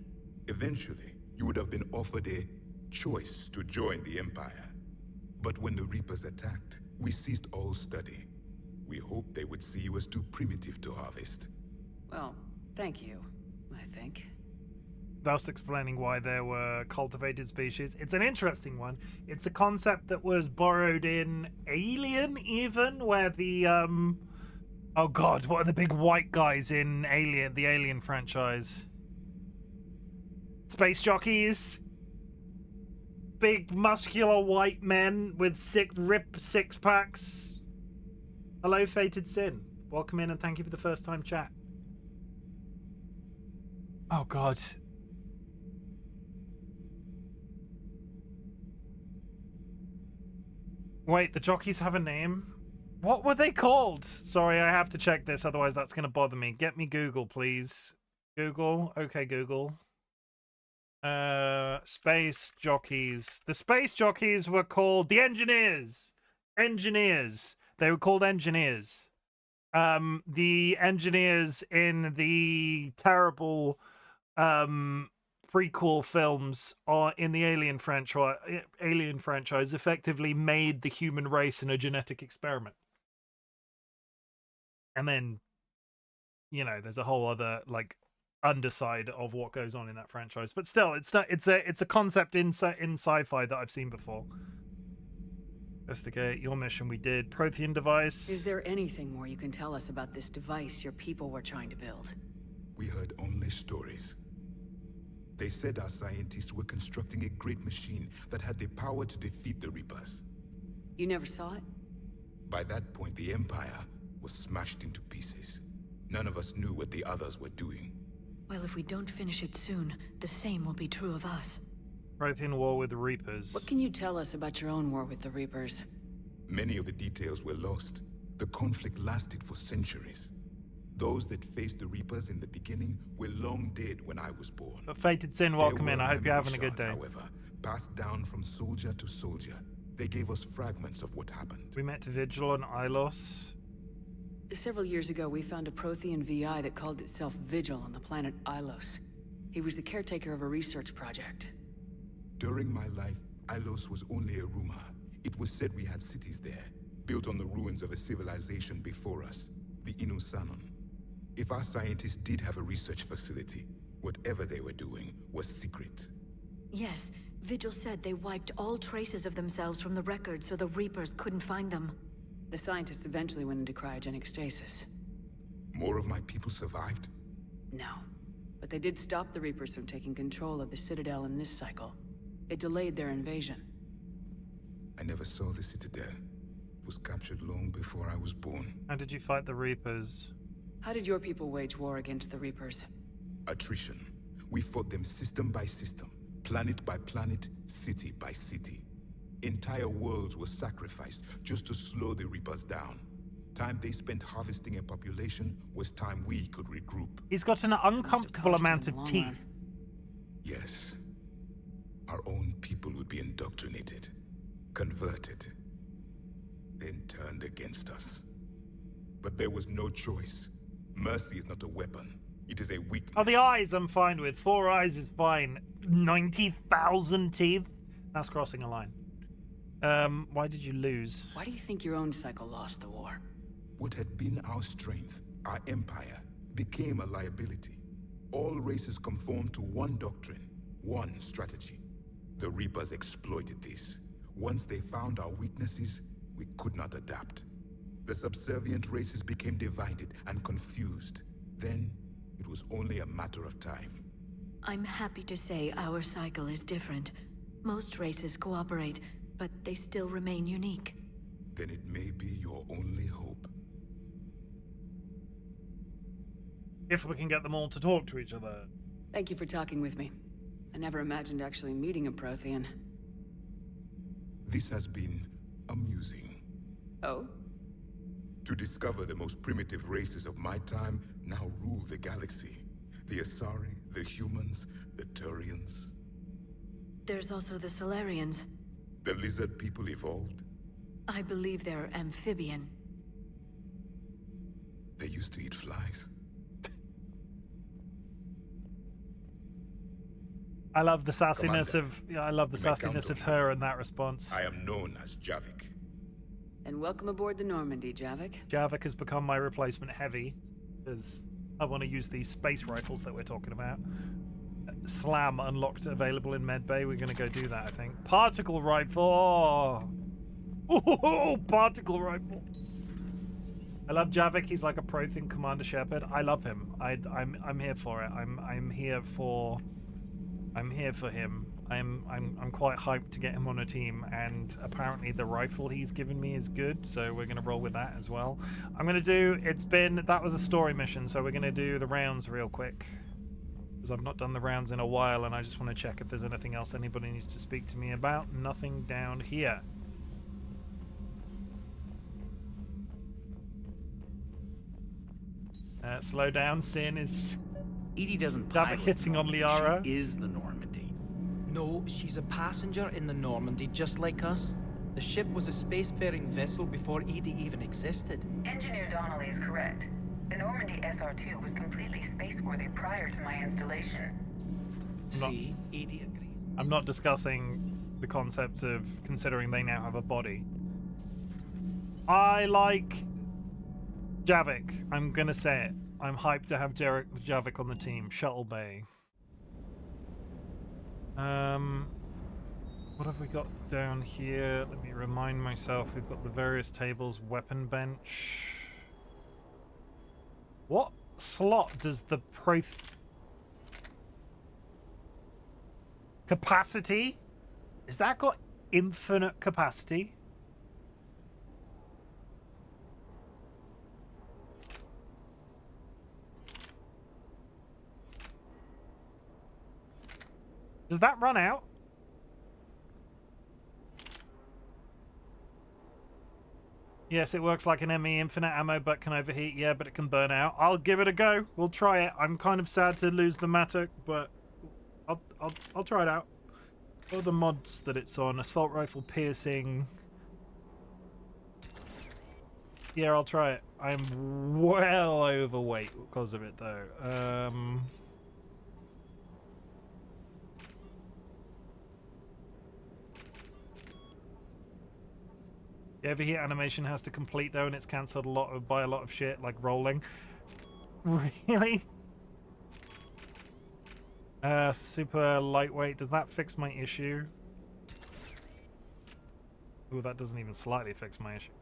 Eventually, you would have been offered a choice to join the Empire. But when the Reapers attacked, we ceased all study. We hoped they would see you as too primitive to harvest. Well, thank you, I think. Thus explaining why there were cultivated species. It's an interesting one. It's a concept that was borrowed in Alien, even, where the, oh god, what are the big white guys in Alien, the Alien franchise? Space jockeys? Big, muscular white men with ripped six-packs. Hello, Fated Sin. Welcome in and thank you for the first time chat. Oh god. Wait, the jockeys have a name? What were they called? Sorry, I have to check this, otherwise that's going to bother me. Get me Google, please. Google. Okay, Google. Space jockeys. The space jockeys were called the engineers. Engineers. They were called engineers. The engineers in the terrible prequel films in the Alien franchise effectively made the human race in a genetic experiment. And then, you know, there's a whole other like underside of what goes on in that franchise. But still, it's a concept in sci-fi that I've seen before. Investigate your mission. We did Prothean device. Is there anything more you can tell us about this device your people were trying to build? We heard only stories. They said our scientists were constructing a great machine that had the power to defeat the Reapers. You never saw it? By that point, the Empire was smashed into pieces. None of us knew what the others were doing. Well, if we don't finish it soon, the same will be true of us. Prothean war with the Reapers. What can you tell us about your own war with the Reapers? Many of the details were lost. The conflict lasted for centuries. Those that faced the Reapers in the beginning were long dead when I was born. But Fated Sin, welcome in. I hope you're having a good day. However, passed down from soldier to soldier. They gave us fragments of what happened. We met Vigil on Ilos. Several years ago, we found a Prothean VI that called itself Vigil on the planet Ilos. He was the caretaker of a research project. During my life, Ilos was only a rumor. It was said we had cities there, built on the ruins of a civilization before us, the Inusanon. If our scientists did have a research facility, whatever they were doing was secret. Yes, Vigil said they wiped all traces of themselves from the records so the Reapers couldn't find them. The scientists eventually went into cryogenic stasis. More of my people survived? No. But they did stop the Reapers from taking control of the Citadel in this cycle. It delayed their invasion. I never saw the Citadel. It was captured long before I was born. How did you fight the Reapers? How did your people wage war against the Reapers? Attrition. We fought them system by system, planet by planet, city by city. Entire worlds were sacrificed just to slow the Reapers down. Time they spent harvesting a population was time we could regroup. He's got an uncomfortable amount of teeth. Yes. Our own people would be indoctrinated, converted, then turned against us. But there was no choice. Mercy is not a weapon. It is a weakness. Oh, the eyes I'm fine with. 4 eyes is fine. 90,000 teeth? That's crossing a line. Why did you lose? Why do you think your own cycle lost the war? What had been our strength, our empire, became a liability. All races conformed to one doctrine, one strategy. The Reapers exploited this. Once they found our weaknesses, we could not adapt. The subservient races became divided and confused. Then, it was only a matter of time. I'm happy to say our cycle is different. Most races cooperate, but they still remain unique. Then it may be your only hope. If we can get them all to talk to each other. Thank you for talking with me. I never imagined actually meeting a Prothean. This has been amusing. Oh? To discover the most primitive races of my time now rule the galaxy. The Asari, the humans, the Turians. There's also the Solarians. The lizard people evolved? I believe they're amphibian. They used to eat flies. I love the sassiness Commander, of her in that response. I am known as Javik. And welcome aboard the Normandy, Javik. Javik has become my replacement heavy, because I want to use these space rifles that we're talking about. Slam unlocked, available in medbay. We're going to go do that, I think. Particle rifle! Oh, particle rifle! I love Javik. He's like a Prothean Commander Shepard. I love him. I'm here for it. I'm here for him. I'm quite hyped to get him on a team, and apparently the rifle he's given me is good, so we're gonna roll with that as well. I'm gonna do. That was a story mission, so we're gonna do the rounds real quick, because I've not done the rounds in a while, and I just want to check if there's anything else anybody needs to speak to me about. Nothing down here. Slow down. Sin is. Edie doesn't Javik hitting on Liara. She is the Normandy. No, she's a passenger in the Normandy, just like us. The ship was a spacefaring vessel before Edie even existed. Engineer Donnelly is correct. The Normandy SR-2 was completely spaceworthy prior to my installation. See, Edie agrees. I'm not discussing the concept of considering they now have a body. I like Javik. I'm gonna say it. I'm hyped to have Javik on the team. Shuttle Bay. What have we got down here? Let me remind myself. We've got the various tables. Weapon bench. What slot does the capacity? Is that got infinite capacity? Does that run out? Yes, it works like an ME, infinite ammo, but can overheat. Yeah, but it can burn out. I'll give it a go. We'll try it. I'm kind of sad to lose the Matic, but I'll try it out. What are the mods that it's on? Assault rifle piercing. Yeah, I'll try it. I'm well overweight because of it, though. The overheat animation has to complete though, and it's cancelled by a lot of shit, like rolling. Really? Super lightweight. Does that fix my issue? Oh, that doesn't even slightly fix my issue.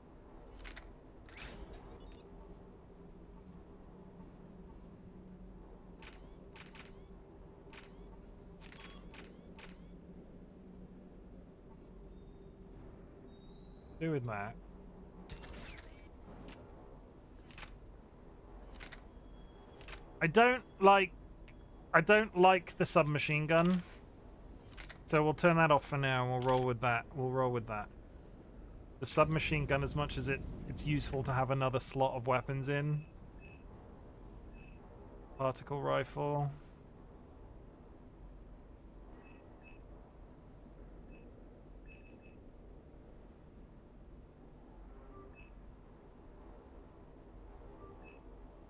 Doing that. I don't like the submachine gun. So we'll turn that off for now and we'll roll with that. The submachine gun, as much as it's useful to have another slot of weapons in. Particle rifle.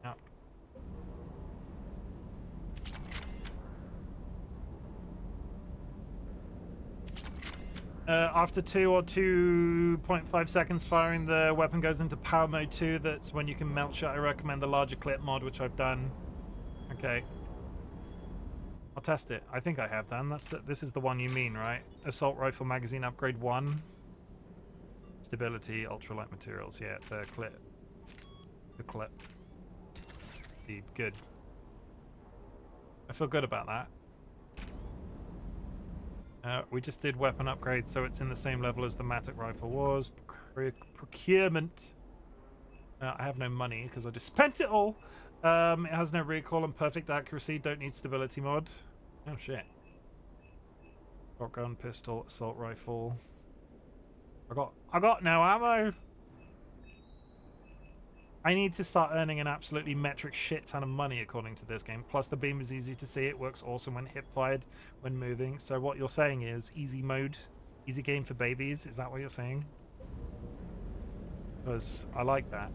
Yeah. After 2 or 2.5 seconds firing, the weapon goes into power mode 2. That's when you can melt shot. I recommend the larger clip mod, which I've done. Okay. I'll test it. I think I have done. This is the one you mean, right? Assault rifle magazine upgrade 1. Stability, ultralight materials. Yeah, the clip. Good. I feel good about that. We just did weapon upgrades, so it's in the same level as the Matic rifle was. Procurement. I have no money because I just spent it all. It has no recoil and perfect accuracy. Don't need stability mod. Oh shit. Shotgun, pistol, assault rifle. I got no ammo. I need to start earning an absolutely metric shit ton of money according to this game. Plus the beam is easy to see. It works awesome when hip fired, when moving. So what you're saying is easy mode, easy game for babies. Is that what you're saying? Because I like that.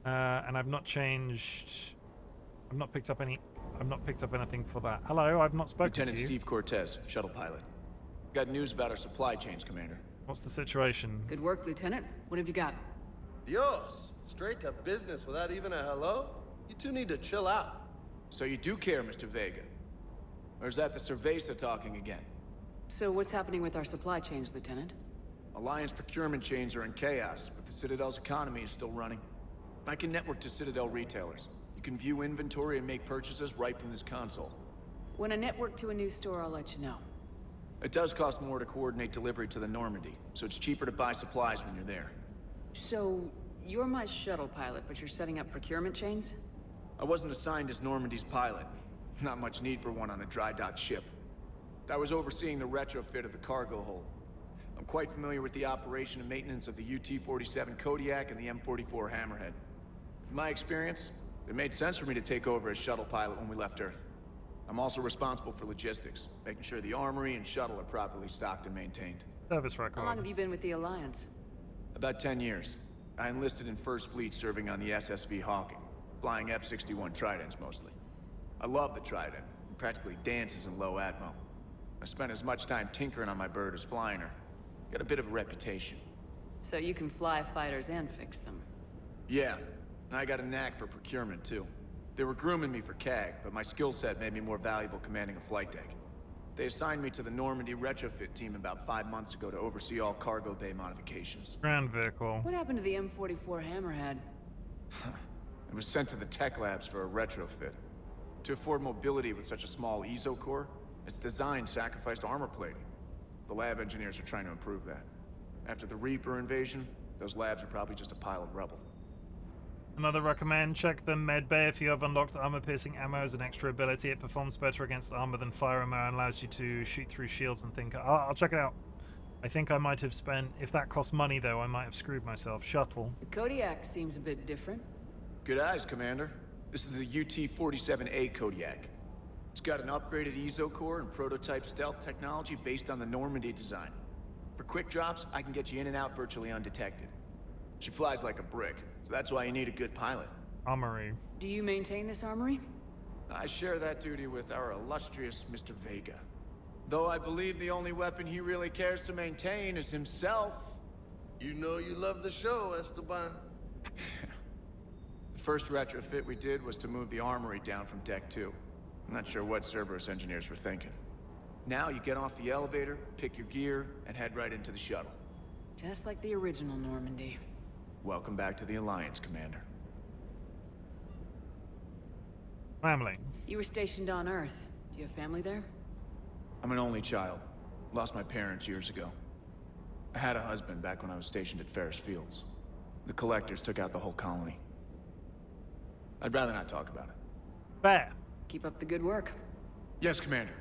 And I've not changed. I've not picked up anything for that. Hello, I've not spoken Lieutenant to you. Steve Cortez, shuttle pilot. Got news about our supply chains, Commander. What's the situation? Good work, Lieutenant. What have you got? Dios, straight to business without even a hello? You two need to chill out. So you do care, Mr. Vega? Or is that the Cerveza talking again? So what's happening with our supply chains, Lieutenant? Alliance procurement chains are in chaos, but the Citadel's economy is still running. I can network to Citadel retailers. You can view inventory and make purchases right from this console. When I network to a new store, I'll let you know. It does cost more to coordinate delivery to the Normandy, so it's cheaper to buy supplies when you're there. So, you're my shuttle pilot, but you're setting up procurement chains? I wasn't assigned as Normandy's pilot. Not much need for one on a dry dock ship. I was overseeing the retrofit of the cargo hold. I'm quite familiar with the operation and maintenance of the UT-47 Kodiak and the M44 Hammerhead. In my experience, it made sense for me to take over as shuttle pilot when we left Earth. I'm also responsible for logistics, making sure the armory and shuttle are properly stocked and maintained. Service record. How long have you been with the Alliance? About 10 years. I enlisted in First Fleet serving on the SSV Hawking, flying F-61 Tridents mostly. I love the Trident, and practically dances in low atmo. I spent as much time tinkering on my bird as flying her. Got a bit of a reputation. So you can fly fighters and fix them? Yeah, and I got a knack for procurement too. They were grooming me for CAG, but my skill set made me more valuable commanding a flight deck. They assigned me to the Normandy retrofit team about 5 months ago to oversee all cargo bay modifications. Ground vehicle. What happened to the M44 Hammerhead? It was sent to the tech labs for a retrofit. To afford mobility with such a small ESO core, its design sacrificed armor plating. The lab engineers are trying to improve that. After the Reaper invasion, those labs are probably just a pile of rubble. Another recommend, check the med bay. If you have unlocked armor-piercing ammo as an extra ability, it performs better against armor than fire ammo and allows you to shoot through shields and think. I'll check it out. I think I might have spent, if that cost money though, I might have screwed myself. Shuttle. The Kodiak seems a bit different. Good eyes, Commander. This is the UT-47A Kodiak. It's got an upgraded ESO core and prototype stealth technology based on the Normandy design. For quick drops, I can get you in and out virtually undetected. She flies like a brick, so that's why you need a good pilot. Armory. Do you maintain this armory? I share that duty with our illustrious Mr. Vega. Though I believe the only weapon he really cares to maintain is himself. You know you love the show, Esteban. The first retrofit we did was to move the armory down from Deck 2. I'm not sure what Cerberus engineers were thinking. Now you get off the elevator, pick your gear, and head right into the shuttle. Just like the original Normandy. Welcome back to the Alliance, Commander. Family. You were stationed on Earth. Do you have family there? I'm an only child. Lost my parents years ago. I had a husband back when I was stationed at Ferris Fields. The Collectors took out the whole colony. I'd rather not talk about it. Fair. Keep up the good work. Yes, Commander.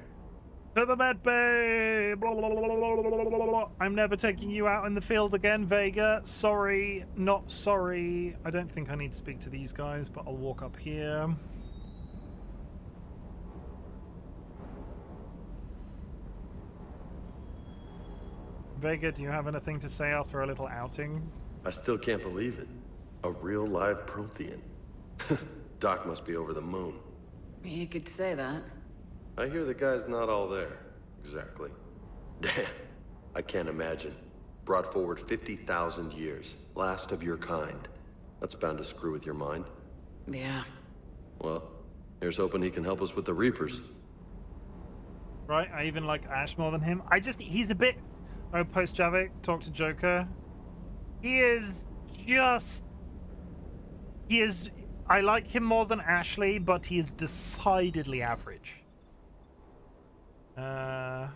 To the med bay! Blah, blah, blah, blah, blah, blah, blah. I'm never taking you out in the field again, Vega. Sorry, not sorry. I don't think I need to speak to these guys, but I'll walk up here. Vega, do you have anything to say after a little outing? I still can't believe it. A real live Prothean. Doc must be over the moon. You could say that. I hear the guy's not all there. Exactly. Damn. I can't imagine. Brought forward 50,000 years. Last of your kind. That's bound to screw with your mind. Yeah. Well, here's hoping he can help us with the Reapers. Right, I even like Ash more than him. He's a bit... Oh, post-Javik, talk to Joker. He is just... I like him more than Ashley, but he is decidedly average. Are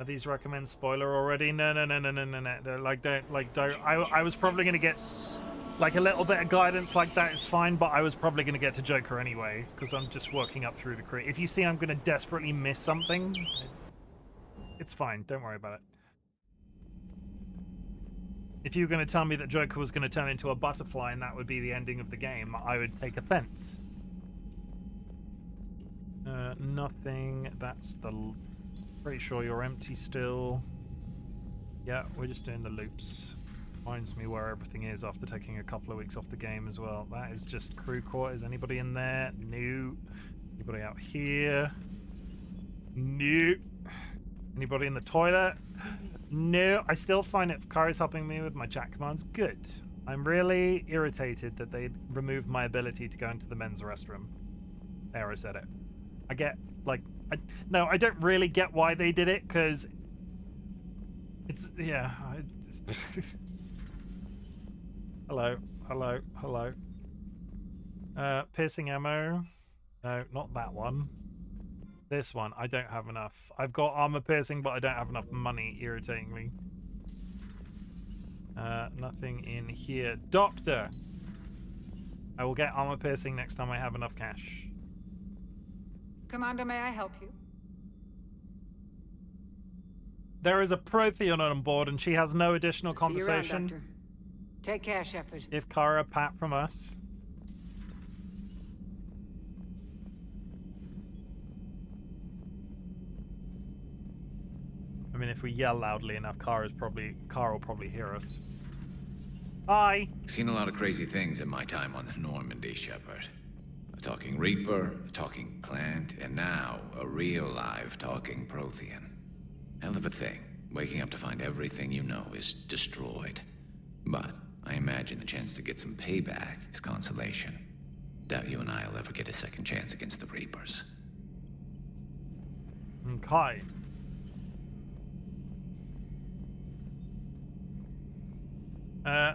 these recommend spoiler already? No. Don't. I was probably going to get like a little bit of guidance like that is fine, but I was probably going to get to Joker anyway, because I'm just working up through the crew. If you see I'm going to desperately miss something, it's fine. Don't worry about it. If you were going to tell me that Joker was going to turn into a butterfly and that would be the ending of the game, I would take offense. Nothing. That's the... Pretty sure you're empty still. Yeah, we're just doing the loops. Reminds me where everything is after taking a couple of weeks off the game as well. That is just crew quarters. Anybody in there? No. Anybody out here? No. Anybody in the toilet? No. I still find it Kara's helping me with my chat commands. Good. I'm really irritated that they removed my ability to go into the men's restroom. There, I said it. I get, like... No, I don't really get why they did it, because... It's... Yeah. Hello. Piercing ammo. No, not that one. This one. I don't have enough. I've got armor piercing, but I don't have enough money, irritatingly. Nothing in here. Doctor! I will get armor piercing next time I have enough cash. Commander, may I help you? There is a Prothean on board, and she has no additional conversation. See you around, Doctor. Take care, Shepard. If Kara, pat from us. I mean, if we yell loudly enough, Kara will probably hear us. Hi. Seen a lot of crazy things in my time on the Normandy, Shepard. A talking Reaper, a talking plant, and now a real live talking Prothean. Hell of a thing, waking up to find everything you know is destroyed. But I imagine the chance to get some payback is consolation. Doubt you and I'll ever get a second chance against the Reapers. Okay.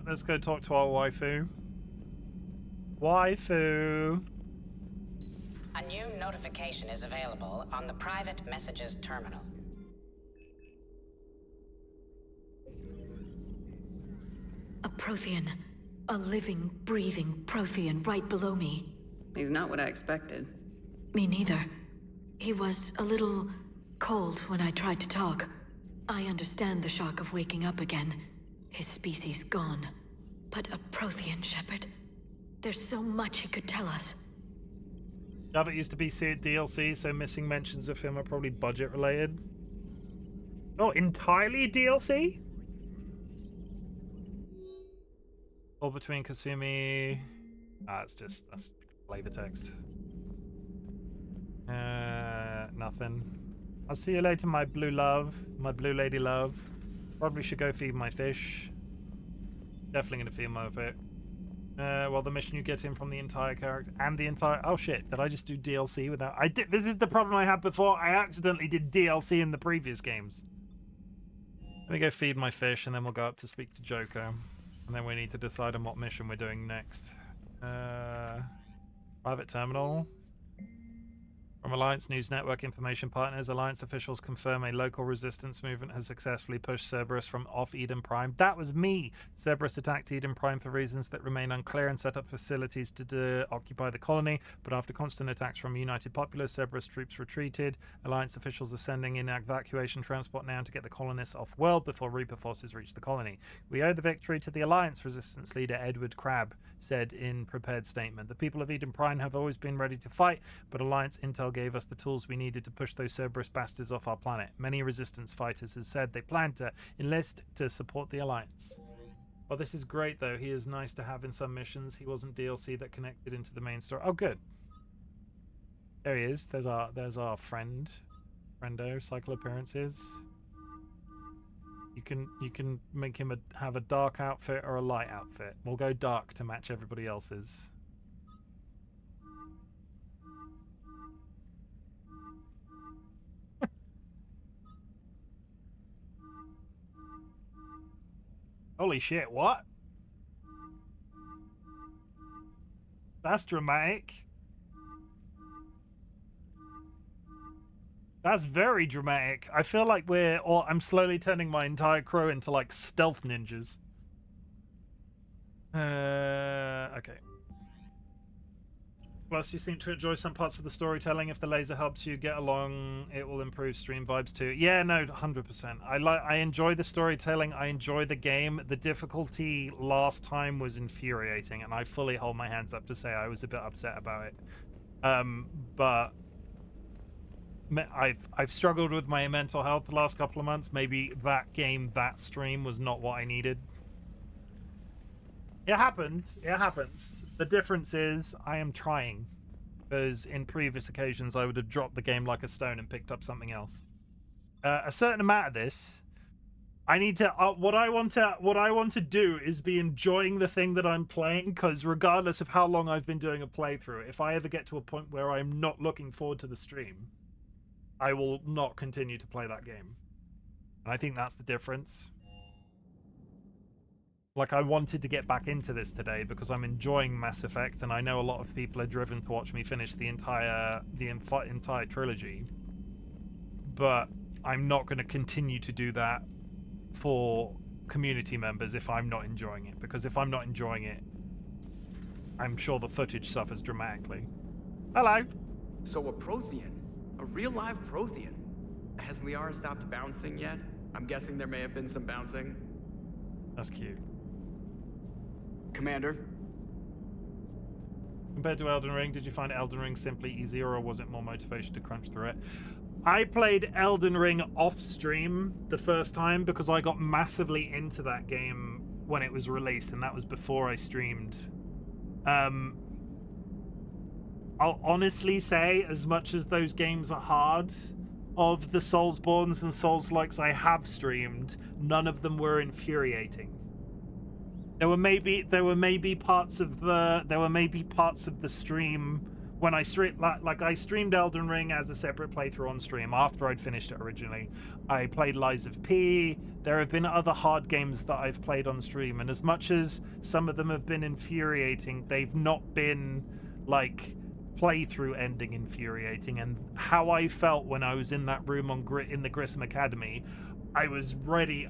Let's go talk to our waifu. Waifu! A new notification is available on the private messages terminal. A Prothean. A living, breathing Prothean right below me. He's not what I expected. Me neither. He was a little cold when I tried to talk. I understand the shock of waking up again. His species gone. But a Prothean, Shepard. There's so much he could tell us. That used to be DLC, so missing mentions of him are probably budget related. Oh, entirely DLC? All between Kasumi. That's flavor text. Nothing. I'll see you later, my blue love. My blue lady love. Probably should go feed my fish. Definitely gonna feed my fish. Well, the mission you get in from the entire character and the entire... Oh shit, did I just do DLC without... This is the problem I had before. I accidentally did DLC in the previous games. Let me go feed my fish and then we'll go up to speak to Joker. And then we need to decide on what mission we're doing next. Private terminal. From Alliance News Network information partners, Alliance officials confirm a local resistance movement has successfully pushed Cerberus from off Eden Prime. That was me! Cerberus attacked Eden Prime for reasons that remain unclear and set up facilities to occupy the colony, but after constant attacks from United Populace, Cerberus troops retreated. Alliance officials are sending in evacuation transport now to get the colonists off-world before Reaper forces reach the colony. We owe the victory to the Alliance, resistance leader Edward Crabb said in prepared statement. The people of Eden Prime have always been ready to fight, but Alliance intel gave us the tools we needed to push those Cerberus bastards off our planet. Many resistance fighters have said they plan to enlist to support the Alliance. Well, this is great, though. He is nice to have in some missions. He wasn't DLC that connected into the main story. Oh, good. There he is. There's our friend. Friendo. Cycle appearances. You can make him have a dark outfit or a light outfit. We'll go dark to match everybody else's. Holy shit, what? That's dramatic. That's very dramatic. I feel like I'm slowly turning my entire crew into like stealth ninjas. Okay. Plus, you seem to enjoy some parts of the storytelling. If the laser helps you get along, it will improve stream vibes too. Yeah, no, 100%. I enjoy the storytelling. I enjoy the game. The difficulty last time was infuriating, and I fully hold my hands up to say I was a bit upset about it. But I've struggled with my mental health the last couple of months. Maybe that game, that stream was not what I needed. It happens. It happens. The difference is I am trying, because in previous occasions I would have dropped the game like a stone and picked up something else. A certain amount of this, I need to. What I want to do is be enjoying the thing that I'm playing, because regardless of how long I've been doing a playthrough, if I ever get to a point where I'm not looking forward to the stream, I will not continue to play that game. And I think that's the difference. Like, I wanted to get back into this today because I'm enjoying Mass Effect, and I know a lot of people are driven to watch me finish the entire trilogy. But I'm not going to continue to do that for community members if I'm not enjoying it. Because if I'm not enjoying it, I'm sure the footage suffers dramatically. Hello. So a Prothean, a real live Prothean. Has Liara stopped bouncing yet? I'm guessing there may have been some bouncing. That's cute. Commander? Compared to Elden Ring, did you find Elden Ring simply easier, or was it more motivation to crunch through it? I played Elden Ring off stream the first time because I got massively into that game when it was released, and that was before I streamed. I'll honestly say, as much as those games are hard, of the Soulsborns and Souls-likes I have streamed, none of them were infuriating. There were maybe parts of the stream when I streamed, like I streamed Elden Ring as a separate playthrough on stream after I'd finished it originally. I played Lies of P. There have been other hard games that I've played on stream, and as much as some of them have been infuriating, they've not been like playthrough ending infuriating. And how I felt when I was in that room in the Grissom Academy, I was ready.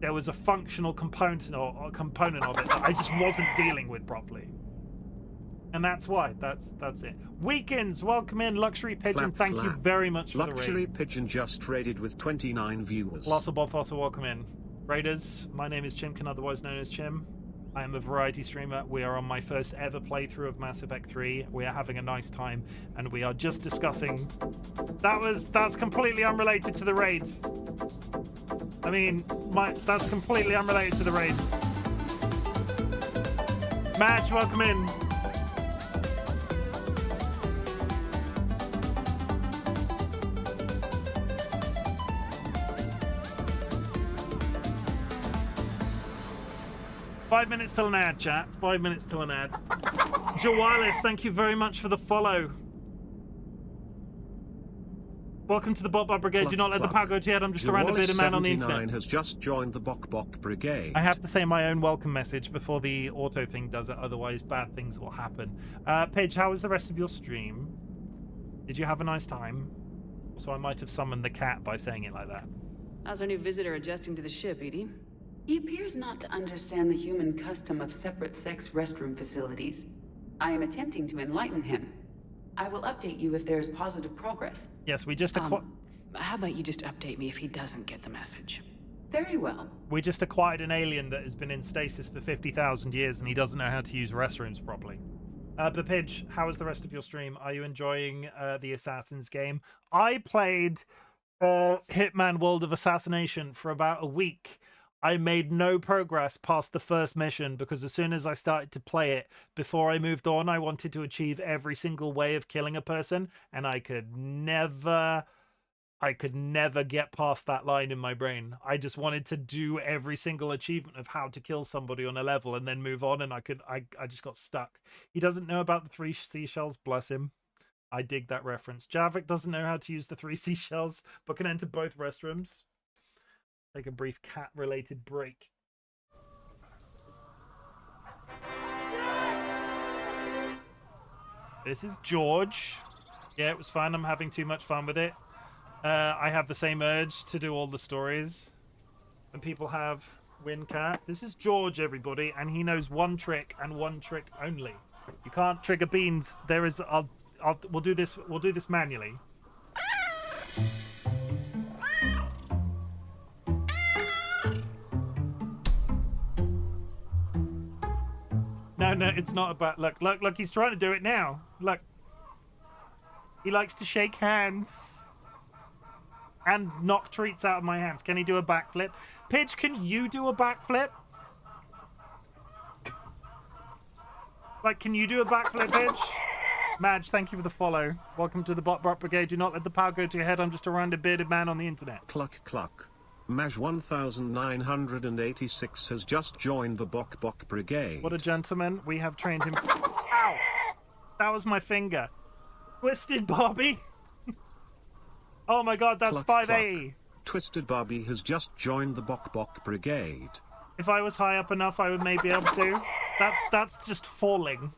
There was a functional component of it that I just wasn't dealing with properly. And that's why. That's it. Weekends, welcome in. Luxury Pigeon, thank you very much for the raid. Luxury Pigeon just raided with 29 viewers. Lots of Potter, welcome in. Raiders, my name is Chimken, otherwise known as Chim. I am a variety streamer. We are on my first ever playthrough of Mass Effect 3. We are having a nice time, and we are just discussing... That's completely unrelated to the raid. I mean, that's completely unrelated to the raid. Madge, welcome in. Five minutes till an ad, chat. 5 minutes till an ad. Jawalis, thank you very much for the follow. Welcome to the Bot Brigade. Do not let the power go to your head. I'm just a random bearded man on the internet. Has just joined the Bok Brigade. I have to say my own welcome message before the auto thing does it, otherwise bad things will happen. Paige, how was the rest of your stream? Did you have a nice time? So I might have summoned the cat by saying it like that. How's our new visitor adjusting to the ship, Edie? He appears not to understand the human custom of separate-sex restroom facilities. I am attempting to enlighten him. I will update you if there is positive progress. Yes, we just How about you just update me if he doesn't get the message? Very well. We just acquired an alien that has been in stasis for 50,000 years and he doesn't know how to use restrooms properly. Bapidge, how was the rest of your stream? Are you enjoying the Assassins game? I played Hitman World of Assassination for about a week. I made no progress past the first mission because as soon as I started to play it, before I moved on, I wanted to achieve every single way of killing a person, and I could never get past that line in my brain. I just wanted to do every single achievement of how to kill somebody on a level and then move on, and I just got stuck. He doesn't know about the 3 seashells, bless him. I dig that reference. Javik doesn't know how to use the 3 seashells, but can enter both restrooms. Take a brief cat-related break. This is George. Yeah, it was fun. I'm having too much fun with it. I have the same urge to do all the stories. And people have Wincat. This is George, everybody, and he knows one trick and one trick only. You can't trigger beans. There is. We'll do this. We'll do this manually. No, it's not about look. He's trying to do it now. Look. He likes to shake hands and knock treats out of my hands. Can he do a backflip? Pidge, can you do a backflip? Like, can you do a backflip, Pidge? Madge, thank you for the follow. Welcome to the Bot Brigade. Do not let the power go to your head. I'm just a rounded bearded man on the internet. Cluck cluck. Maj 1986 has just joined the Bok Brigade. What a gentleman. We have trained him. Ow! That was my finger. Twisted Bobby. Oh my god, that's Cluck, 5A. cluck. Twisted Bobby has just joined the Bok Brigade. If I was high up enough, I would maybe be able to. That's just falling.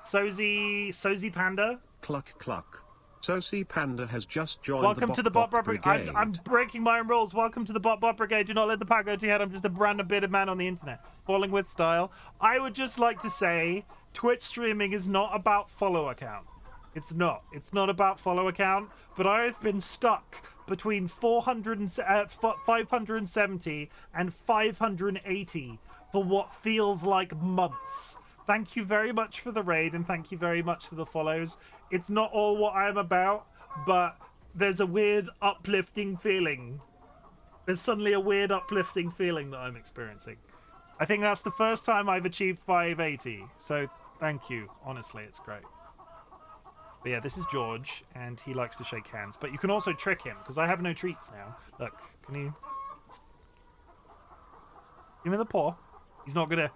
Sozy Panda. Cluck cluck. Sozy Panda has just joined Welcome to the Bot Brigade. I'm breaking my own rules. Welcome to the Bot Brigade. Do not let the power go to your head. I'm just a random bearded man on the internet. Falling with style. I would just like to say, Twitch streaming is not about follow count. It's not. It's not about follow count. But I have been stuck between 570 and 580 for what feels like months. Thank you very much for the raid, and thank you very much for the follows. It's not all what I'm about, but there's a weird uplifting feeling. There's suddenly a weird uplifting feeling that I'm experiencing. I think that's the first time I've achieved 580, so thank you. Honestly, it's great. But yeah, this is George, and he likes to shake hands. But you can also trick him, because I have no treats now. Look, can you... Give me the paw. He's not gonna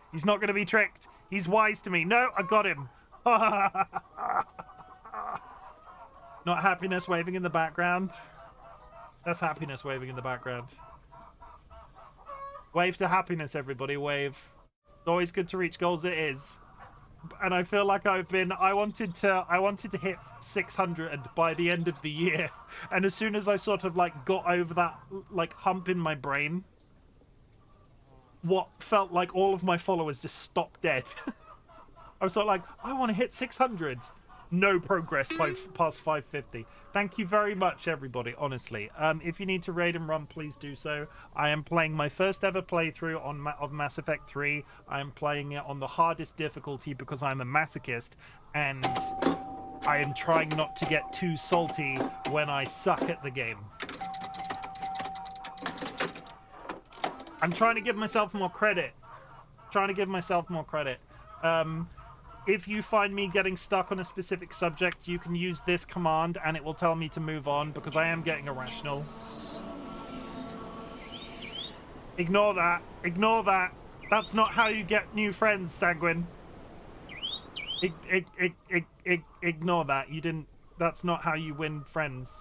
be tricked. He's wise to me. No, I got him. Not happiness waving in the background. That's happiness waving in the background. Wave to happiness, everybody. Wave. It's always good to reach goals. It is. And I feel like I wanted to hit 600 by the end of the year. And as soon as I sort of like got over that like hump in my brain, what felt like all of my followers just stopped dead. I was sort of like, I want to hit 600. No progress past 550. Thank you very much, everybody, honestly. If you need to raid and run, please do so. I am playing my first ever playthrough of Mass Effect 3. I am playing it on the hardest difficulty because I'm a masochist, and I am trying not to get too salty when I suck at the game. I'm trying to give myself more credit. If you find me getting stuck on a specific subject, you can use this command and it will tell me to move on because I am getting irrational. Ignore that. Ignore that. That's not how you get new friends, Sanguine. Ignore that. You didn't... That's not how you win friends.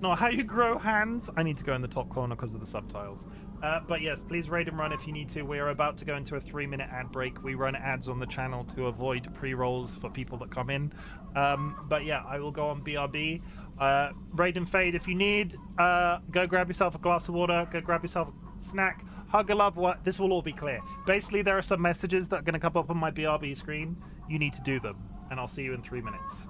not how you grow hands. I need to go in the top corner because of the subtitles. But yes, please raid and run if you need to. We are about to go into a 3-minute ad break. We run ads on the channel to avoid pre-rolls for people that come in. But yeah, I will go on BRB. Raid and fade if you need. Go grab yourself a glass of water. Go grab yourself a snack. Hug a love. What? This will all be clear. Basically, there are some messages that are going to come up on my BRB screen. You need to do them. And I'll see you in 3 minutes.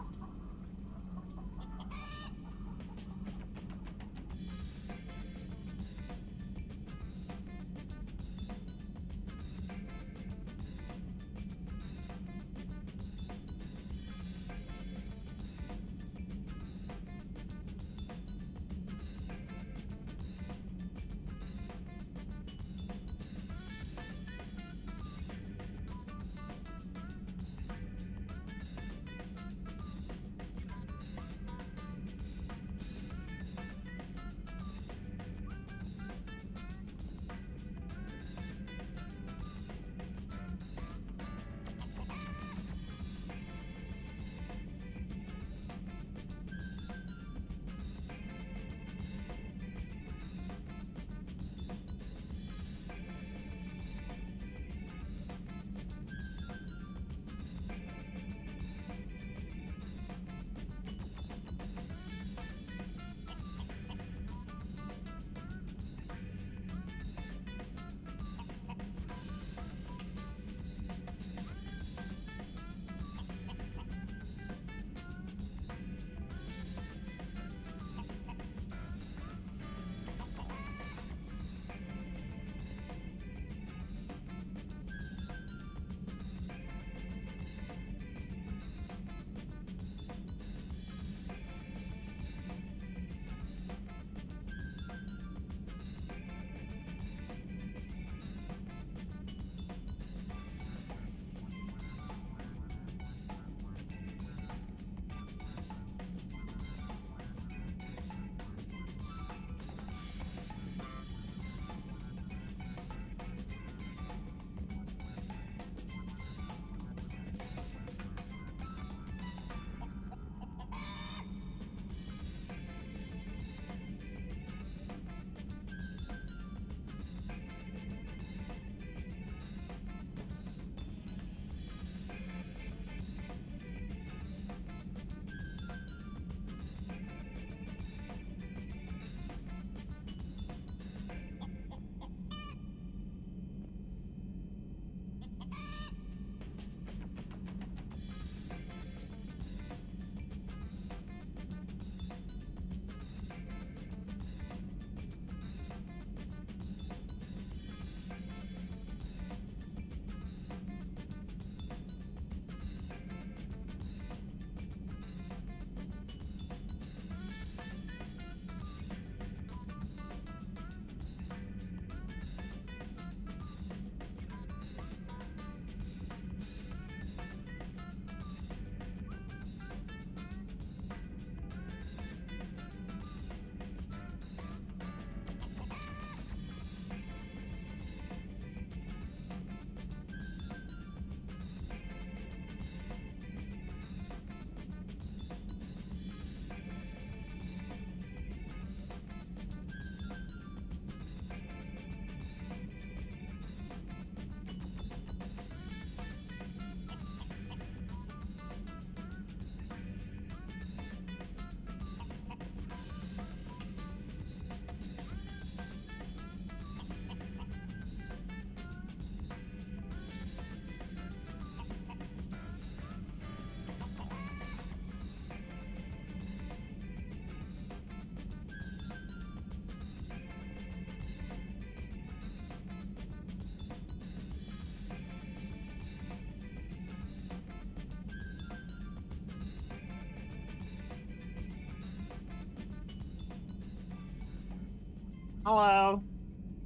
Hello.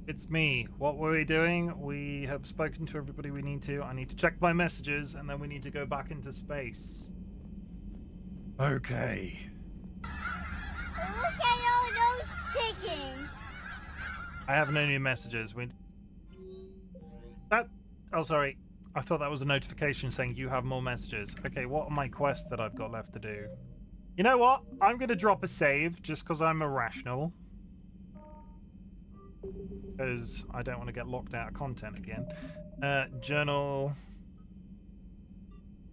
It's me. What were we doing? We have spoken to everybody we need to. I need to check my messages, and then we need to go back into space. Okay. Look at all those chickens. I have no new messages. Oh, sorry. I thought that was a notification saying you have more messages. Okay, what are my quests that I've got left to do? You know what? I'm going to drop a save just because I'm irrational. Because I don't want to get locked out of content again. Journal.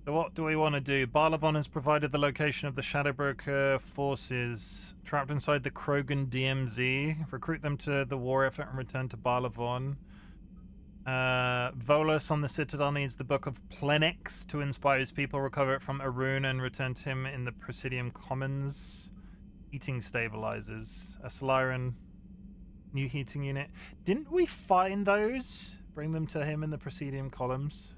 So what do we want to do? Barlavon has provided the location of the Shadowbroker forces trapped inside the Krogan DMZ. Recruit them to the war effort and return to Barlavon. Volus on the Citadel needs the Book of Plenix to inspire his people, recover it from Arun, and return to him in the Presidium Commons. Heating stabilizers. A Solarian new heating unit. Didn't we find those? Bring them to him in the Presidium columns.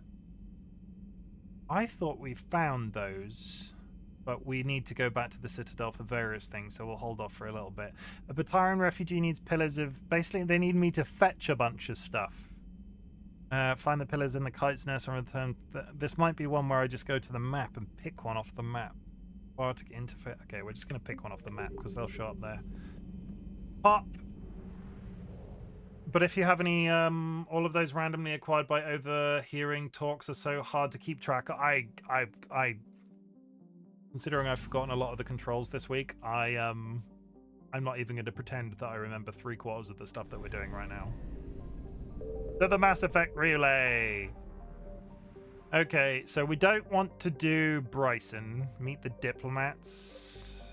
I thought we found those, but we need to go back to the Citadel for various things, so we'll hold off for a little bit. A Batarian refugee needs pillars of... Basically, they need me to fetch a bunch of stuff. Find the pillars in the kite's nest and return... This might be one where I just go to the map and pick one off the map. Biotic interface... Okay, we're just going to pick one off the map, because they'll show up there. Pop! But if you have any, all of those randomly acquired by overhearing talks are so hard to keep track. Considering I've forgotten a lot of the controls this week, I'm not even going to pretend that I remember 3/4 of the stuff that we're doing right now. To the Mass Effect relay. Okay, so we don't want to do Bryson. Meet the diplomats.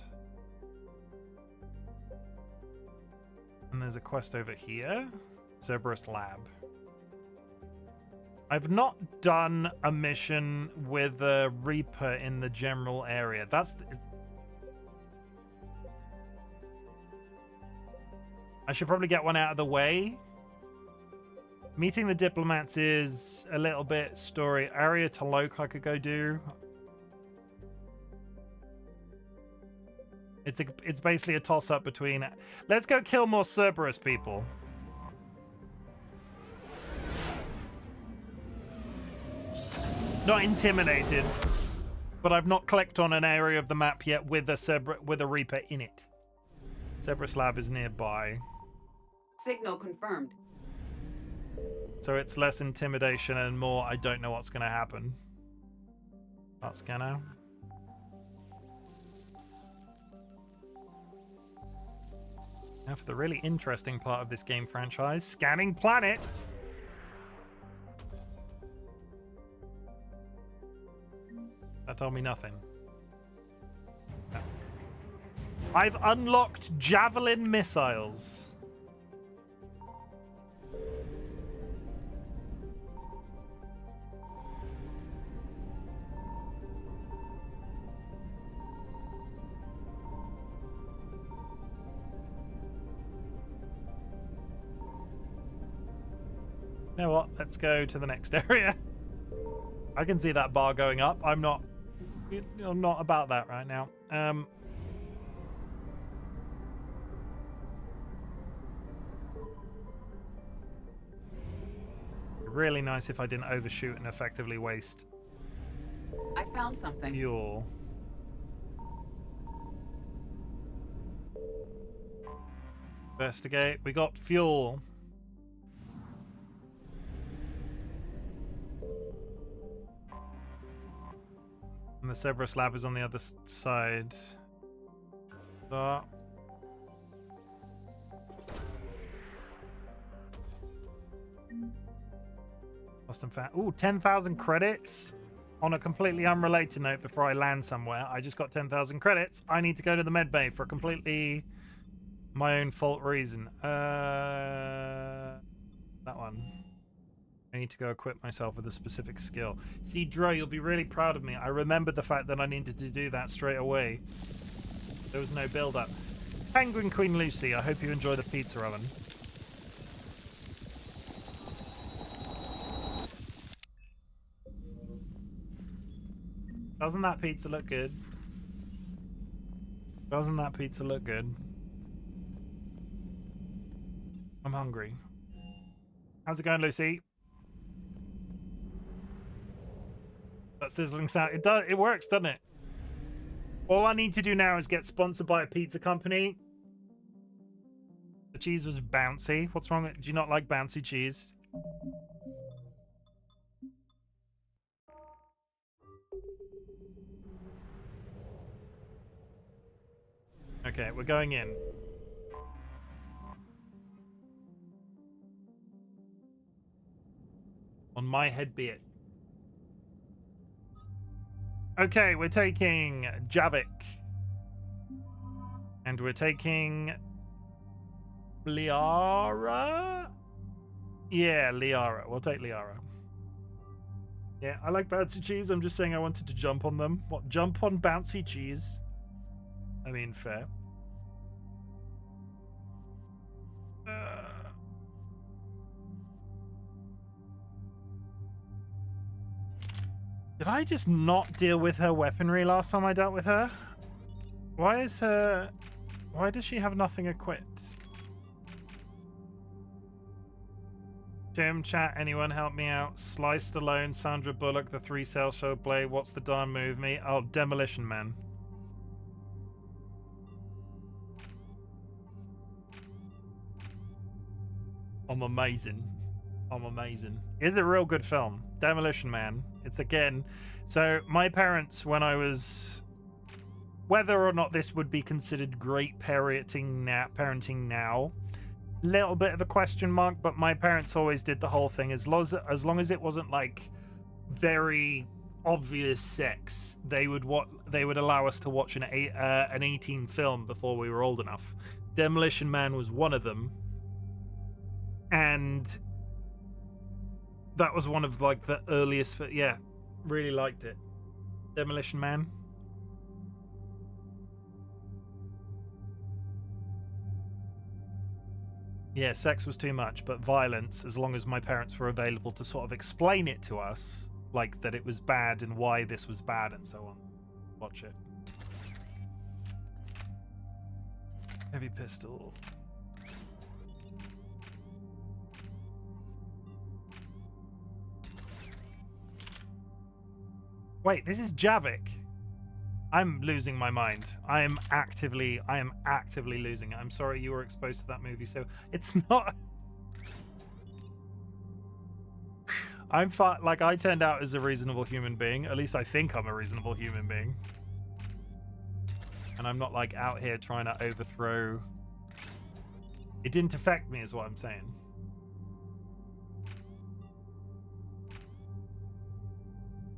And there's a quest over here. Cerberus Lab. I've not done a mission with a Reaper in the general area. I should probably get one out of the way. Meeting the diplomats is a little bit story. Area Taloke I could go do. It's basically a toss-up between... Let's go kill more Cerberus people. Not intimidated, but I've not clicked on an area of the map yet with a Reaper in it. Cerberus Lab is nearby. Signal confirmed. So it's less intimidation and more I don't know what's going to happen. Start scanner. Now for the really interesting part of this game franchise, scanning planets. That told me nothing. No. I've unlocked Javelin missiles. You know what? Let's go to the next area. I can see that bar going up. I'm not about that right now. Really nice if I didn't overshoot and effectively waste. I found something. Fuel. Investigate. We got fuel. And the Cerberus Lab is on the other side. Lost and found. Ooh, 10,000 credits. On a completely unrelated note, before I land somewhere, I just got 10,000 credits. I need to go to the medbay for a completely my own fault reason. That one. I need to go equip myself with a specific skill. See, Dro, you'll be really proud of me. I remembered the fact that I needed to do that straight away. There was no build-up. Penguin Queen Lucy, I hope you enjoy the pizza oven. Doesn't that pizza look good? Doesn't that pizza look good? I'm hungry. How's it going, Lucy? That sizzling sound. It does. It works, doesn't it? All I need to do now is get sponsored by a pizza company. The cheese was bouncy. What's wrong? Do you not like bouncy cheese? Okay, we're going in. On my head be it. Okay, we're taking Javik. And we're taking Liara? Yeah, Liara. We'll take Liara. Yeah, I like bouncy cheese. I'm just saying I wanted to jump on them. What, jump on bouncy cheese? I mean, fair. Did I just not deal with her weaponry last time I dealt with her? Why does she have nothing equipped? Chim, chat, anyone help me out? Sliced Alone, Sandra Bullock, The Three Cell Show Blade, What's the Darn Movie? Oh, Demolition Man. I'm amazing. I'm amazing. It's a real good film. Demolition Man. It's again. So my parents, when I was, whether or not this would be considered great parenting now, little bit of a question mark. But my parents always did the whole thing as long as it wasn't like very obvious sex. They would allow us to watch an 18 film before we were old enough. Demolition Man was one of them, and that was one of like the earliest. Yeah, really liked it. Demolition Man. Yeah, sex was too much, but violence, as long as my parents were available to sort of explain it to us, like that it was bad and why this was bad and so on. Watch it. Heavy pistol. Wait, this is Javik. I'm losing my mind. I am actively losing it. I'm sorry you were exposed to that movie, so it's not. I'm fine. Like, I turned out as a reasonable human being. At least I think I'm a reasonable human being. And I'm not like out here trying to overthrow. It didn't affect me, is what I'm saying.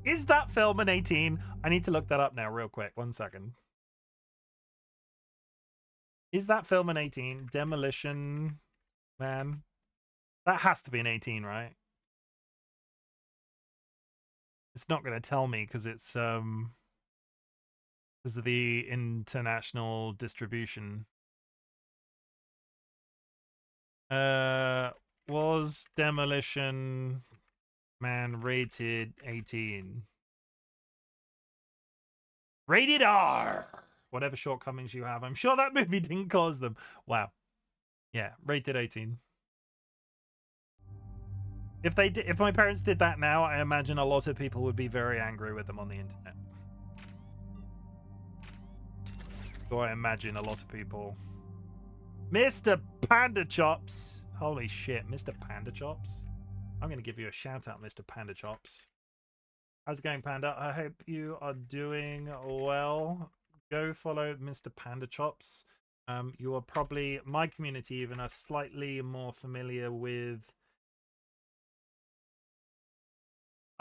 Is that film an 18? I need to look that up now real quick. 1 second. Is that film an 18? Demolition Man? That has to be an 18, right? It's not going to tell me because it's because of the international distribution. Was Demolition Man rated 18? Rated R! Whatever shortcomings you have. I'm sure that movie didn't cause them. Wow. Yeah, rated 18. If my parents did that now, I imagine a lot of people would be very angry with them on the internet. So I imagine a lot of people. Mr. Panda Chops! Holy shit, Mr. Panda Chops. I'm going to give you a shout out, Mr. Panda Chops. How's it going, Panda? I hope you are doing well. Go follow Mr. Panda Chops. You are probably, my community even, are slightly more familiar with.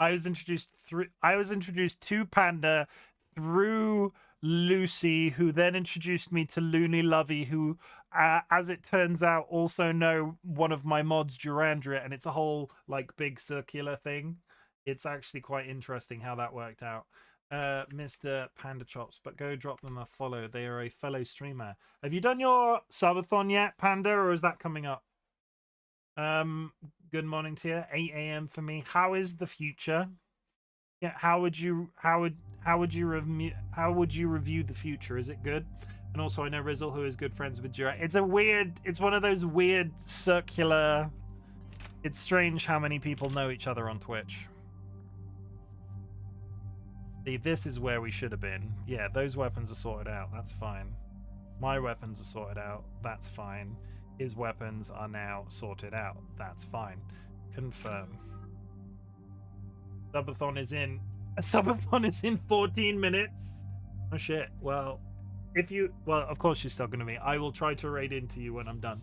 I was introduced to Panda through Lucy, who then introduced me to Looney Lovey, who, as it turns out, also know one of my mods, Durandria, and it's a whole like big circular thing. It's actually quite interesting how that worked out. Mr. Panda Chops, but go drop them a follow. They are a fellow streamer. Have you done your subathon yet, Panda, or is that coming up? Good morning to you. 8 a.m. for me. How is the future? Yeah, how would you review the future? Is it good? And also, I know Rizzle, who is good friends with Jura. It's one of those weird circular. It's strange how many people know each other on Twitch. See, this is where we should have been. Yeah, those weapons are sorted out. That's fine. My weapons are sorted out. That's fine. His weapons are now sorted out. That's fine. Confirm. Subathon is in 14 minutes. Oh shit. Well, If you, well, of course you're still going to be. I will try to raid into you when I'm done.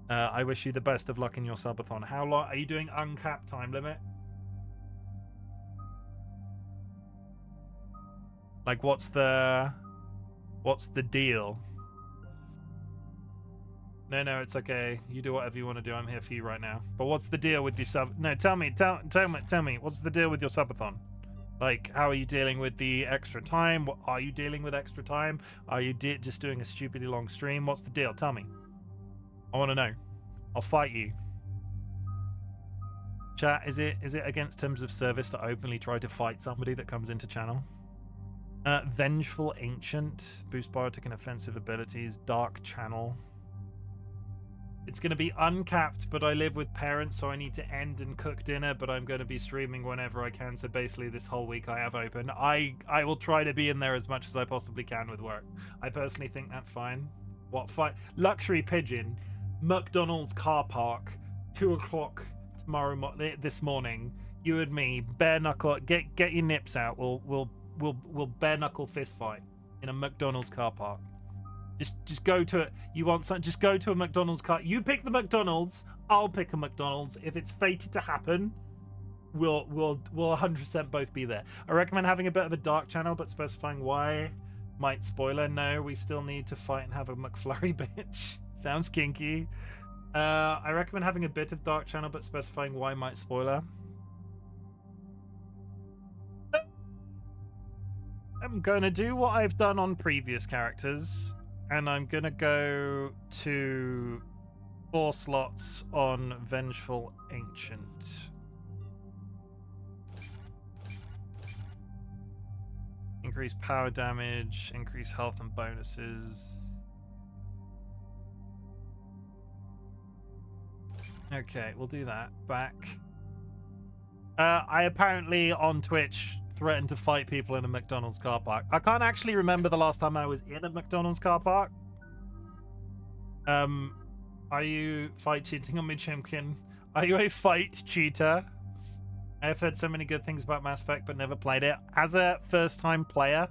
I wish you the best of luck in your subathon. How long are you doing? Uncapped time limit? Like, what's the deal? No, it's okay. You do whatever you want to do. I'm here for you right now. But what's the deal with your sub? No, tell me. What's the deal with your subathon? Like, how are you dealing with the extra time? What are you dealing with extra time? Are you just doing a stupidly long stream? What's the deal? Tell me. I want to know. I'll fight you. Chat, is it against terms of service to openly try to fight somebody that comes into channel? Vengeful Ancient, boost biotic and offensive abilities, Dark Channel. It's going to be uncapped, but I live with parents, so I need to end and cook dinner, but I'm going to be streaming whenever I can, so basically this whole week I have open. I will try to be in there as much as I possibly can with work. I personally think that's fine. What fight? Luxury Pigeon, McDonald's car park, 2 o'clock this morning. You and me, bare knuckle, get your nips out. We'll bare knuckle fist fight in a McDonald's car park. Just go to it. You want something? Just go to a McDonald's car. You pick the McDonald's. I'll pick a McDonald's. If it's fated to happen, we'll 100% both be there. I recommend having a bit of a dark channel, but specifying why might spoiler. No, we still need to fight and have a McFlurry, bitch. Sounds kinky. I recommend having a bit of dark channel, but specifying why might spoiler. I'm gonna do what I've done on previous characters, and I'm gonna go to 4 slots on Vengeful Ancient. Increase power damage, increase health and bonuses. Okay, we'll do that. Back. I apparently on Twitch threatened to fight people in a McDonald's car park. I can't actually remember the last time I was in a McDonald's car park. Are you fight cheating on me, Chimken? Are you a fight cheater? I've heard so many good things about Mass Effect, but never played it. As a first-time player,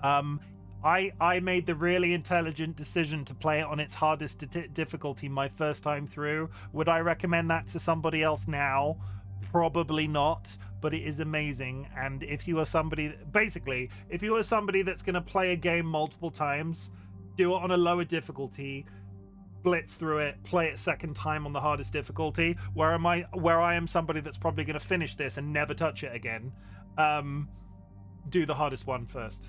I made the really intelligent decision to play it on its hardest difficulty my first time through. Would I recommend that to somebody else now? Probably not, but it is amazing. And if you are somebody, basically, if you are somebody that's going to play a game multiple times, do it on a lower difficulty, blitz through it, play it second time on the hardest difficulty. Where I am somebody that's probably going to finish this and never touch it again. Do the hardest one first.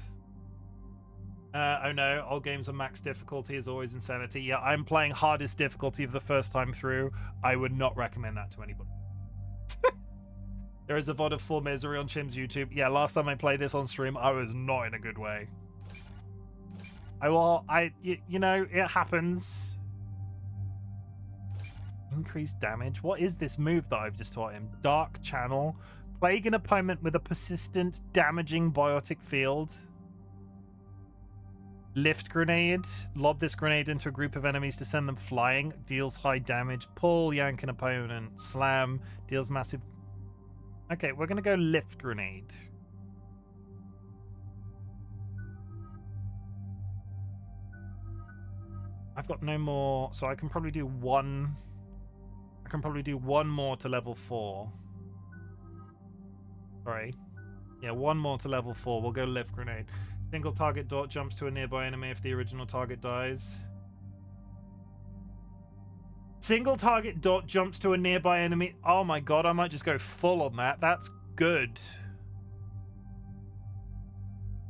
Oh no, all games on max difficulty is always insanity. Yeah, I'm playing hardest difficulty for the first time through. I would not recommend that to anybody. There is a VOD of full misery on Chim's YouTube. Yeah, last time I played this on stream, I was not in a good way. You know, it happens. Increased damage. What is this move that I've just taught him? Dark Channel. Plague an opponent with a persistent, damaging biotic field. Lift Grenade. Lob this grenade into a group of enemies to send them flying. Deals high damage. Pull, yank an opponent. Slam. Deals massive... Okay, we're going to go Lift Grenade. I've got no more, so I can probably do one... I can probably do one more to level 4. Sorry. Yeah, one more to level 4. We'll go Lift Grenade. Single target dot jumps to a nearby enemy if the original target dies. Single target dot jumps to a nearby enemy. Oh my god, I might just go full on that. That's good.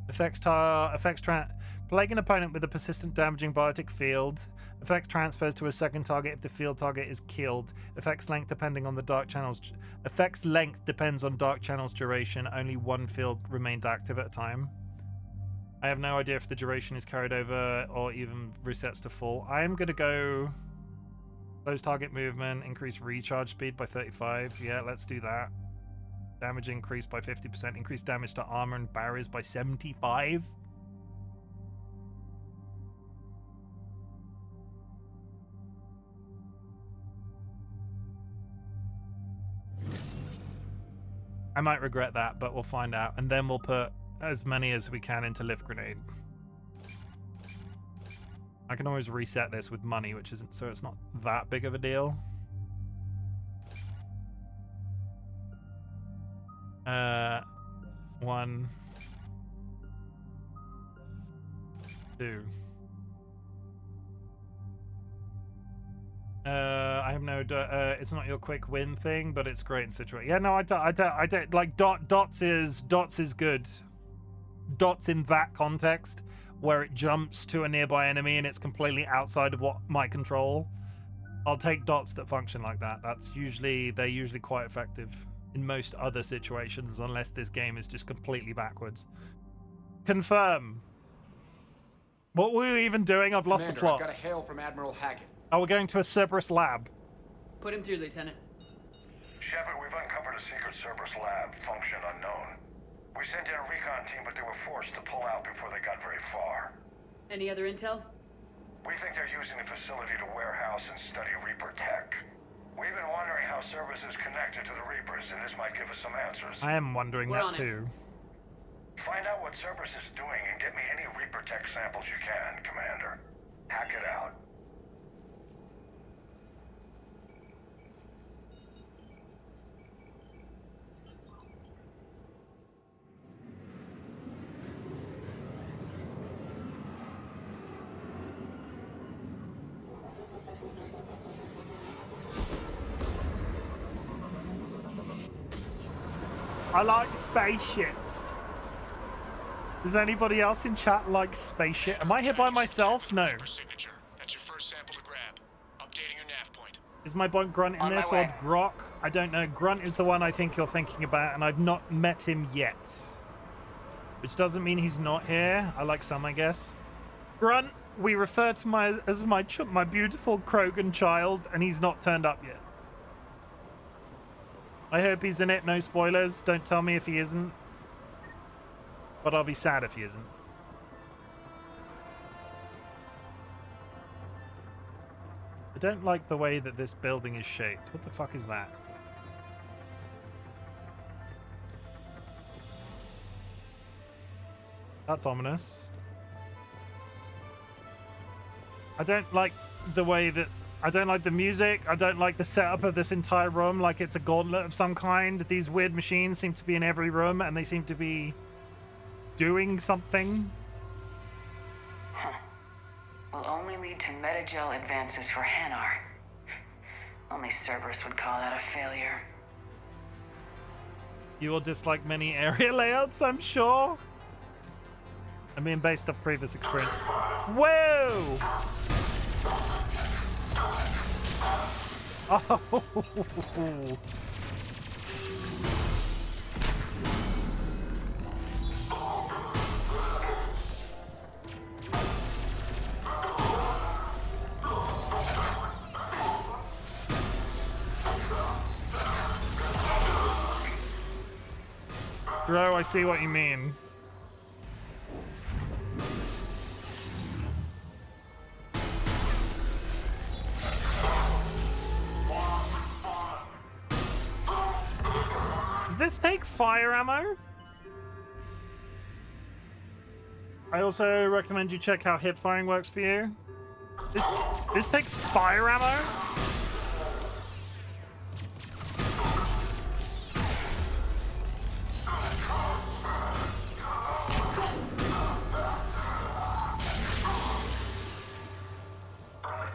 Plague an opponent with a persistent damaging biotic field. Effects transfers to a second target if the field target is killed. Effects length depending on the dark channel's... Effects length depends on dark channel's duration. Only one field remained active at a time. I have no idea if the duration is carried over or even resets to full. I am going to go... Close target movement, increase recharge speed by 35. Yeah, let's do that. Damage increased by 50%. Increase damage to armor and barriers by 75. I might regret that, but we'll find out. And then we'll put as many as we can into Lift Grenade. I can always reset this with money, which isn't, so it's not that big of a deal. 1, 2. I have no. It's not your quick win thing, but it's great in situation. Yeah, no, I don't like dots is good. Dots in that context, where it jumps to a nearby enemy and it's completely outside of what my control. I'll take dots that function like that. They're usually quite effective in most other situations, unless this game is just completely backwards. Confirm. What were we even doing? I've lost the plot. I've got a hail from Admiral Hackett. Oh, we're going to a Cerberus lab. Put him through, Lieutenant. Shepard, we've uncovered a secret Cerberus lab, function unknown. We sent in a recon team, but they were forced to pull out before they got very far. Any other intel? We think they're using the facility to warehouse and study Reaper tech. We've been wondering how Cerberus is connected to the Reapers, and this might give us some answers. I am wondering that too. Find out what Cerberus is doing and get me any Reaper tech samples you can, Commander. Hack it out. I like spaceships. Does anybody else in chat like spaceship? Am I here by myself? No. That's your first sample to grab. Updating your nav point. Is my boy Grunt in this or Grok? I don't know. Grunt is the one I think you're thinking about, and I've not met him yet. Which doesn't mean he's not here. I like some, I guess. Grunt, we refer to as my beautiful Krogan child, and he's not turned up yet. I hope he's in it. No spoilers. Don't tell me if he isn't. But I'll be sad if he isn't. I don't like the way that this building is shaped. What the fuck is that? That's ominous. I don't like the way that... I don't like the music. I don't like the setup of this entire room, like it's a gauntlet of some kind. These weird machines seem to be in every room, and they seem to be doing something. Will only lead to metagel advances for Hanar. Only Cerberus would call that a failure. You will dislike many area layouts, I'm sure. I mean, based off previous experience. Whoa! Oh! Bro, I see what you mean. Does this take fire ammo? I also recommend you check how hip firing works for you. This takes fire ammo?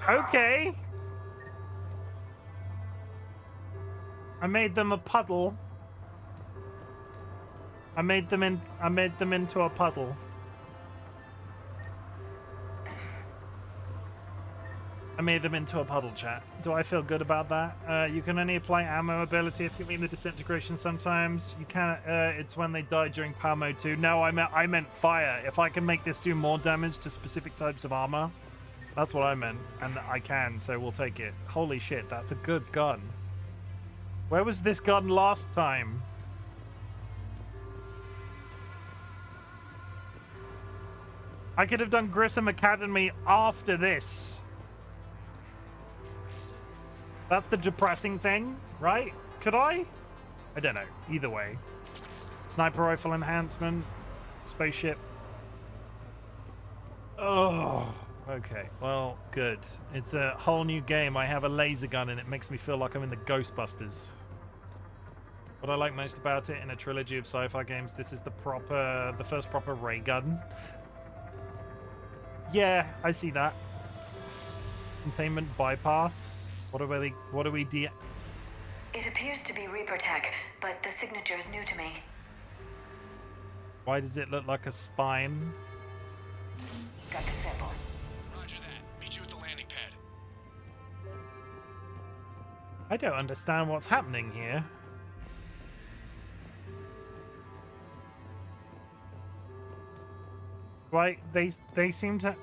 Okay. I made them a puddle. I made them into a puddle. I made them into a puddle, chat. Do I feel good about that? You can only apply ammo ability if you mean the disintegration sometimes. You can it's when they die during power mode 2. No, I meant fire. If I can make this do more damage to specific types of armor. That's what I meant, and I can, so we'll take it. Holy shit, that's a good gun. Where was this gun last time? I could have done Grissom Academy after this. That's the depressing thing, right? Could I? I don't know. Either way. Sniper rifle enhancement. Spaceship. Oh. Okay, well, good. It's a whole new game. I have a laser gun and it makes me feel like I'm in the Ghostbusters. What I like most about it in a trilogy of sci-fi games, this is the first proper ray gun. Yeah, I see that. Containment bypass. What do we do? It appears to be Reaper tech, but the signature is new to me. Why does it look like a spine? Got the sample. Roger that. Meet you at the landing pad. I don't understand what's happening here. Why they seem to.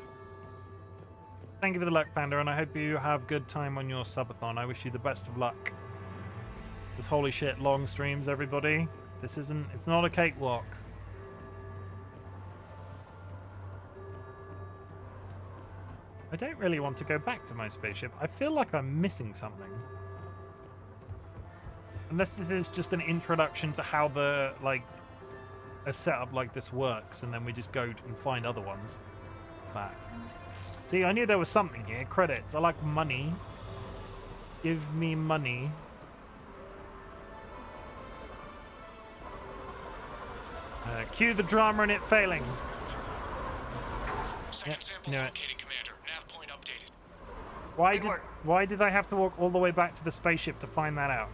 Thank you for the luck, Panda, and I hope you have good time on your subathon. I wish you the best of luck. Because holy shit, long streams, everybody. It's not a cakewalk. I don't really want to go back to my spaceship. I feel like I'm missing something. Unless this is just an introduction to how a setup like this works, and then we just go and find other ones. What's that? See, I knew there was something here. Credits. I like money. Give me money. Cue the drama and it failing. Second sample located, Commander. Nav point updated. Why did I have to walk all the way back to the spaceship to find that out?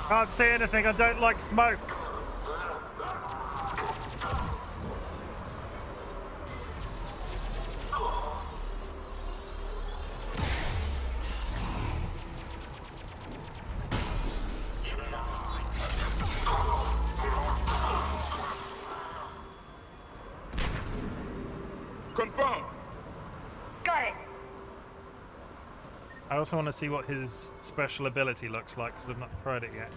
Can't see anything, I don't like smoke. Confirm. Got it. I also want to see what his special ability looks like because I've not tried it yet.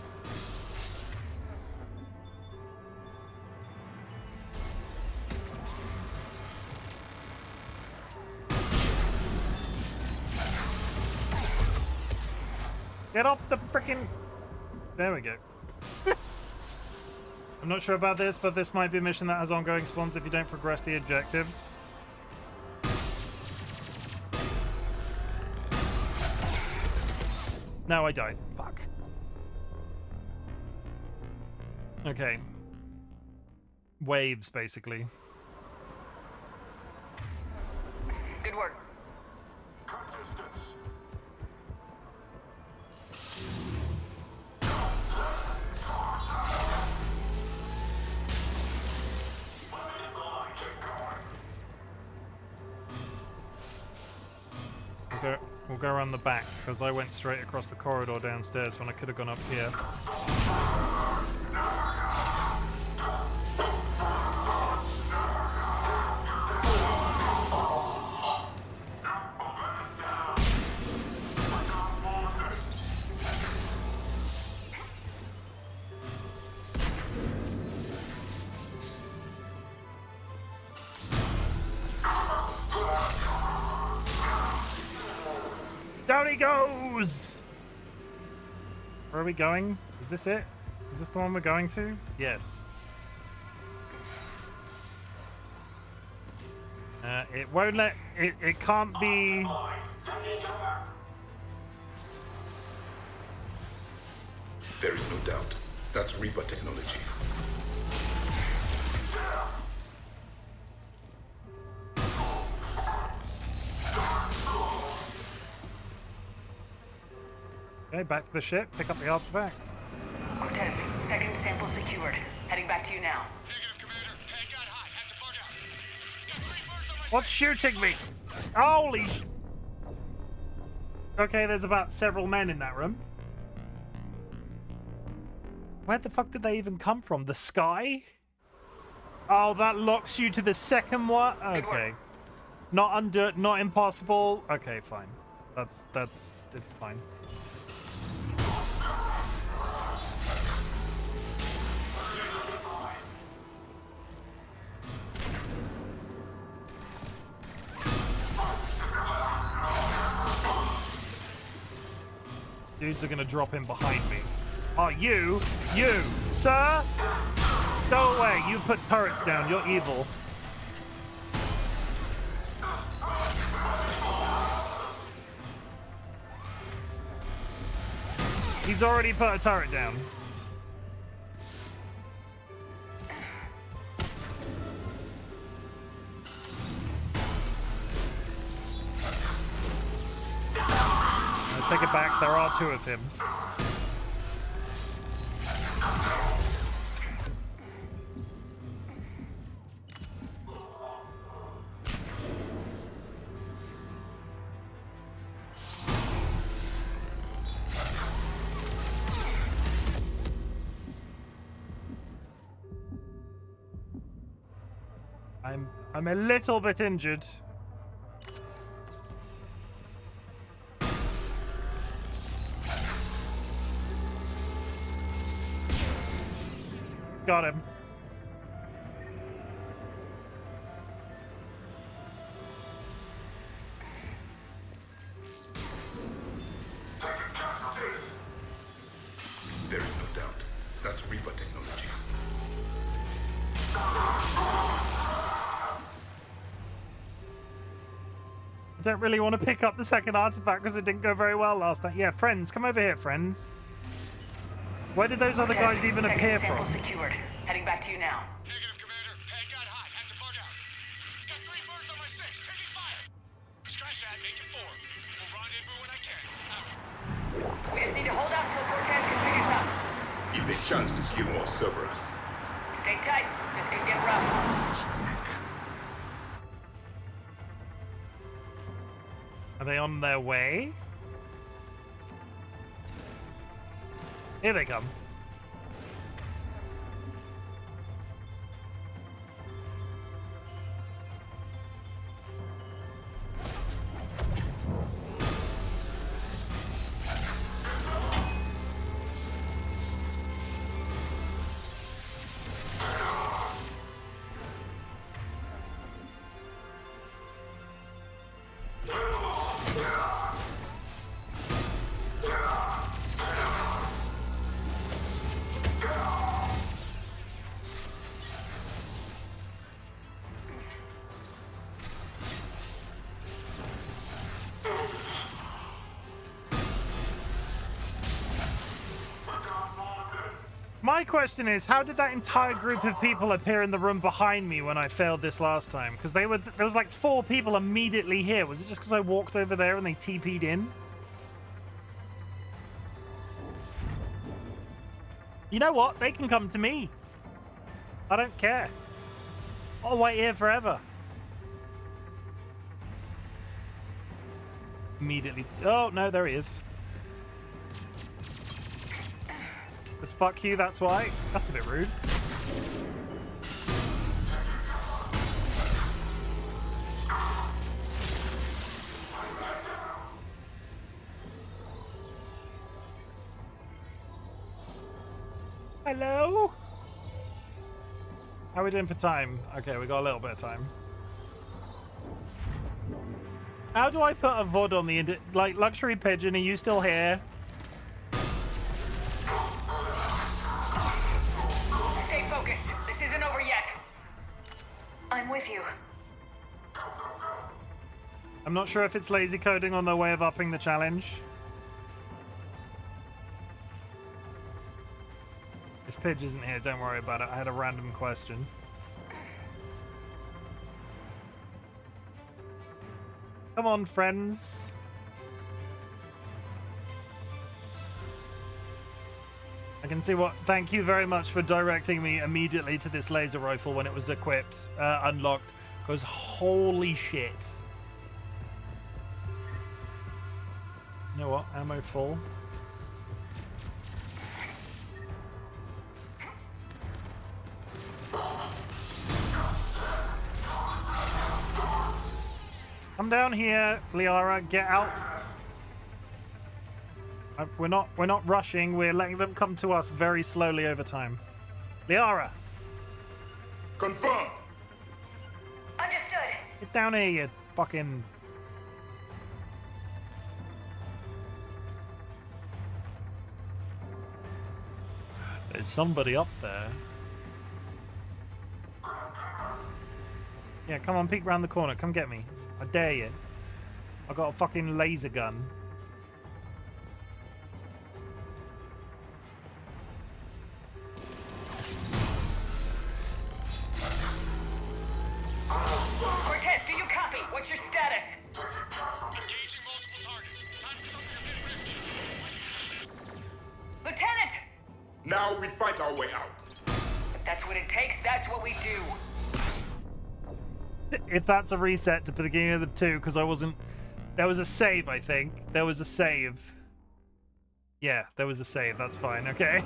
Get off the frickin'... There we go. I'm not sure about this, but this might be a mission that has ongoing spawns if you don't progress the objectives. No, I don't. Fuck. Okay. Waves, basically. Good work. We'll go around the back, because I went straight across the corridor downstairs when I could have gone up here. Down he goes! Where are we going? Is this it? Is this the one we're going to? Yes. It won't let... It can't be... There is no doubt. That's Reaper technology. Okay, back to the ship. Pick up the artifact. Cortez, second sample secured. Heading back to you now. What's shooting me? Holy sh... Okay, there's about several men in that room. Where the fuck did they even come from? The sky? Oh, that locks you to the second one? Okay. Not impossible. Okay, fine. It's fine. Dudes are gonna drop in behind me. Oh, you, sir? Go away. You put turrets down. You're evil. He's already put a turret down. I take it back. There are 2 of him. I'm a little bit injured. Got him. There is no doubt. That's Reaper technology. I don't really want to pick up the second artifact because it didn't go very well last time. Yeah, friends, come over here, friends. Where did those other guys even appear from? Secured. Heading back to you now. Negative, Commander. Pad got hot. Had to bug out. Got 3 birds on my 6. Taking fire. Scratch that. Make it 4. We'll rendezvous when I can. Out. We just need to hold out until Cortez can pick us up. It's a chance to kill more Cerberus. Stay tight. This could get rough. Are they on their way? Here they come. My question is, how did that entire group of people appear in the room behind me when I failed this last time? Because there was like 4 people immediately here. Was it just because I walked over there and they TP'd in? You know what? They can come to me. I don't care. I'll wait here forever. Immediately. Oh, no, there he is. Just fuck you, that's why. That's a bit rude. Hello? How are we doing for time? Okay, we got a little bit of time. How do I put a VOD on the like luxury pigeon? Are you still here? Stay focused. This isn't over yet. I'm with you. I'm not sure if it's lazy coding on their way of upping the challenge. If Pidge isn't here, don't worry about it. I had a random question. Come on, friends. I can see what... Thank you very much for directing me immediately to this laser rifle when it was equipped, unlocked. Because holy shit. You know what? Ammo full. Come down here, Liara. Get out. We're not rushing. We're letting them come to us very slowly over time. Liara. Confirmed. Understood. Get down here, you fucking... There's somebody up there. Yeah, come on, peek round the corner. Come get me. I dare you. I got a fucking laser gun. Cortez, do you copy? What's your status? Engaging multiple targets. Time for something a bit risky. Lieutenant! Now we fight our way out. If that's what it takes, that's what we do. If that's a reset to the beginning of the 2, because I wasn't... There was a save, I think. There was a save. Yeah, there was a save. That's fine, okay.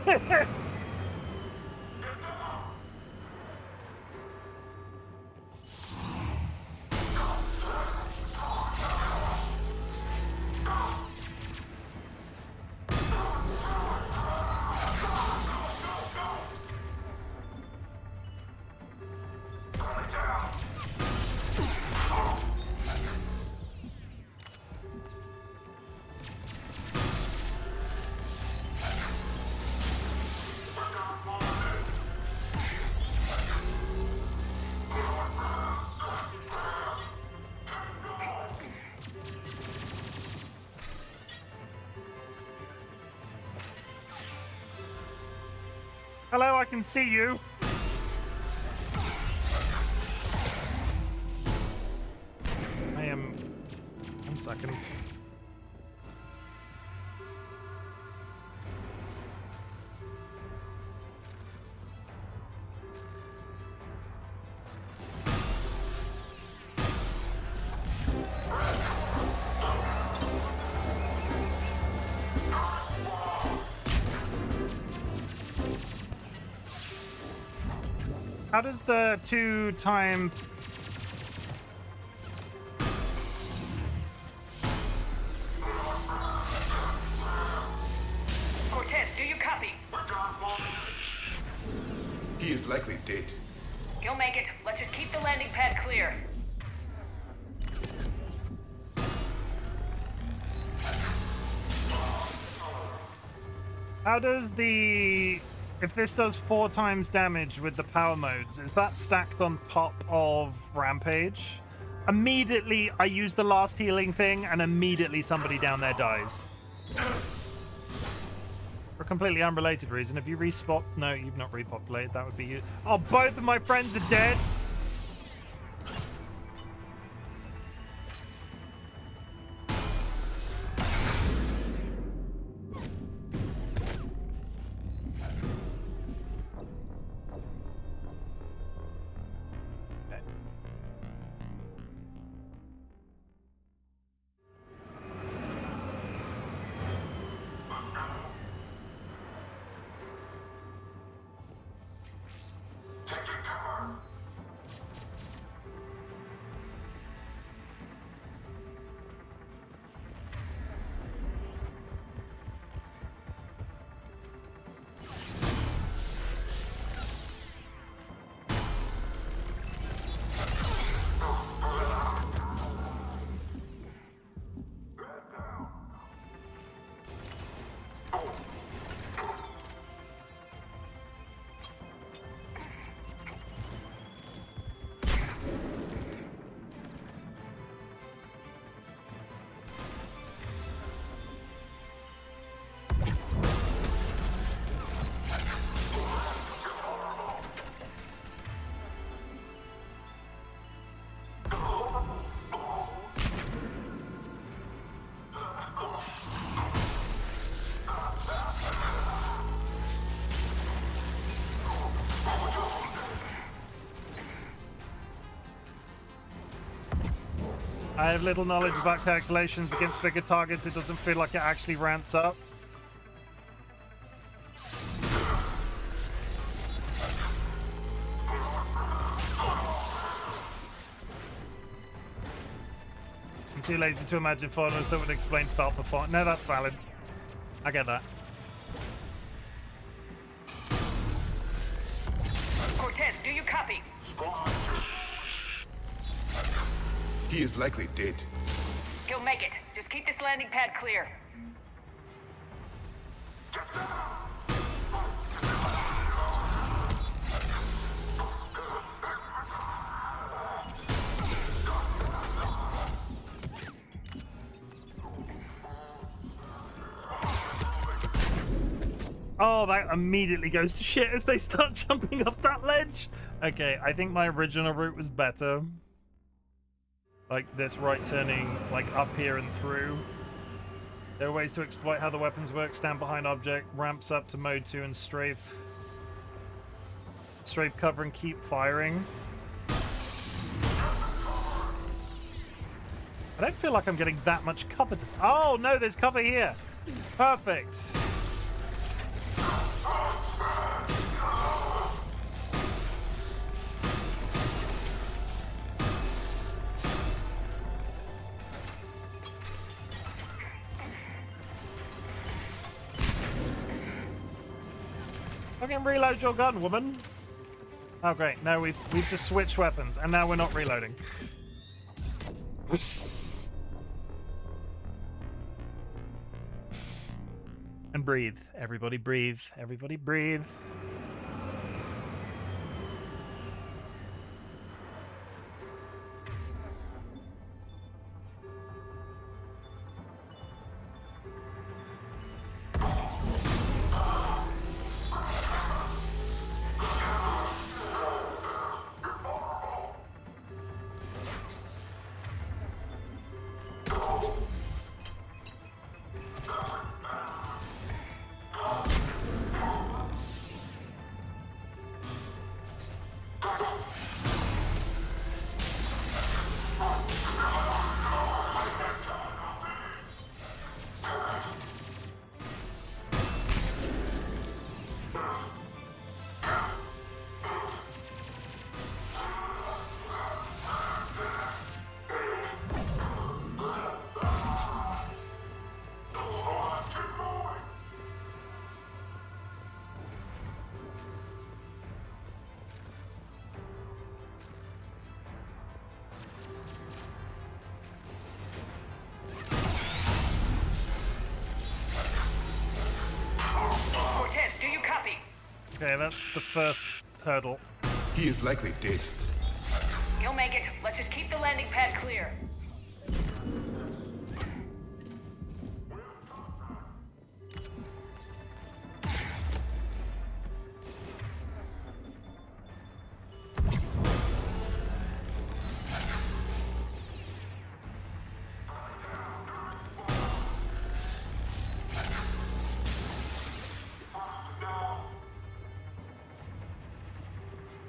Hello, I can see you. I am... 1 second. How does the 2-time... Cortez, do you copy? He is likely dead. He'll make it. Let's just keep the landing pad clear. How does the... If this does 4 times damage with the power modes, is that stacked on top of Rampage? Immediately, I use the last healing thing, and immediately somebody down there dies. For a completely unrelated reason. Have you respawned? No, you've not repopulated. That would be you. Oh, both of my friends are dead! I have little knowledge about calculations against bigger targets. It doesn't feel like it actually ramps up. I'm too lazy to imagine formulas that would explain felt before. No, that's valid. I get that. Cortez, do you copy? He is likely dead. He'll make it. Just keep this landing pad clear. Oh, that immediately goes to shit as they start jumping off that ledge. Okay, I think my original route was better. Like this right turning like up here and through. There are ways to exploit how the weapons work. Stand behind object, ramps up to mode 2 and strafe. Strafe cover and keep firing. I don't feel like I'm getting that much cover to... Oh no, there's cover here. Perfect. Fucking reload your gun, woman. Oh great, no, we've just switched weapons and now we're not reloading. And breathe. Everybody breathe. Everybody breathe. Okay, that's the first hurdle. He is likely dead. He'll make it. Let's just keep the landing pad clear.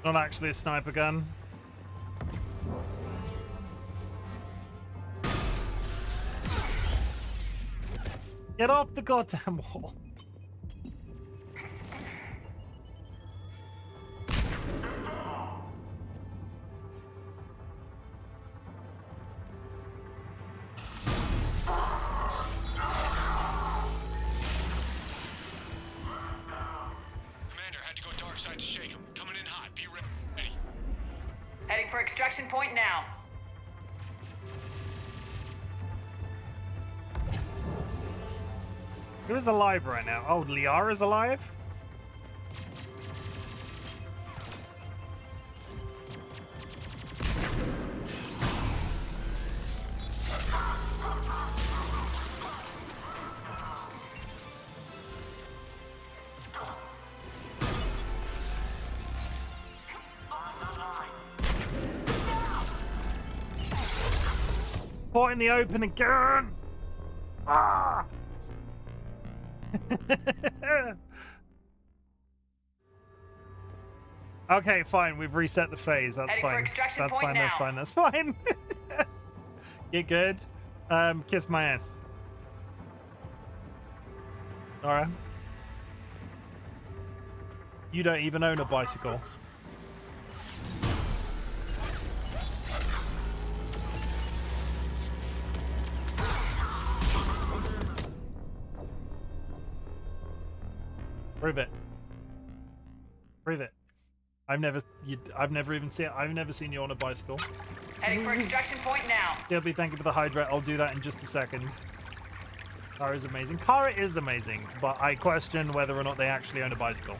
Not actually a sniper gun. Get off the goddamn wall. Commander, had to go dark side to shake him. Coming in hot. Be ready. Heading for extraction point now. Who is alive right now? Oh, Liara's alive? Caught in the open again! Ah! Okay, fine. We've reset the phase. That's fine. That's fine. That's fine. That's fine. Get good. Kiss my ass. Alright. You don't even own a bicycle. Prove it. Prove it. I've never seen you on a bicycle. Heading for extraction point now. Gilby, thank you for the hydrate. I'll do that in just a second. Kara is amazing. Kara is amazing, but I question whether or not they actually own a bicycle.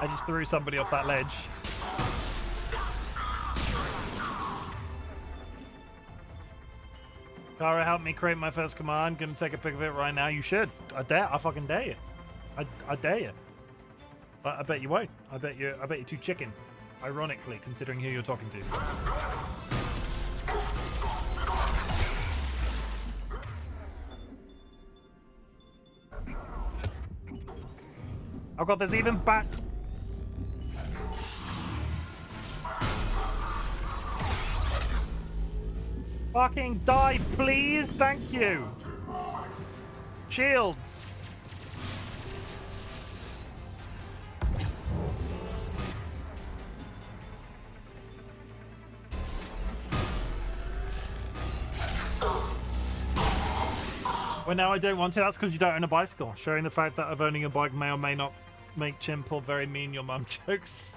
I just threw somebody off that ledge. Kara, help me create my first command. Gonna take a pic of it right now. You should. I dare. I fucking dare you. I dare you. But I bet you won't. I bet you're too chicken. Ironically, considering who you're talking to. Oh god, there's even back. Fucking die, please. Thank you. Shields. Well, now I don't want to. That's because you don't own a bicycle. Showing the fact that of owning a bike may or may not make Chim pull very mean your mum jokes.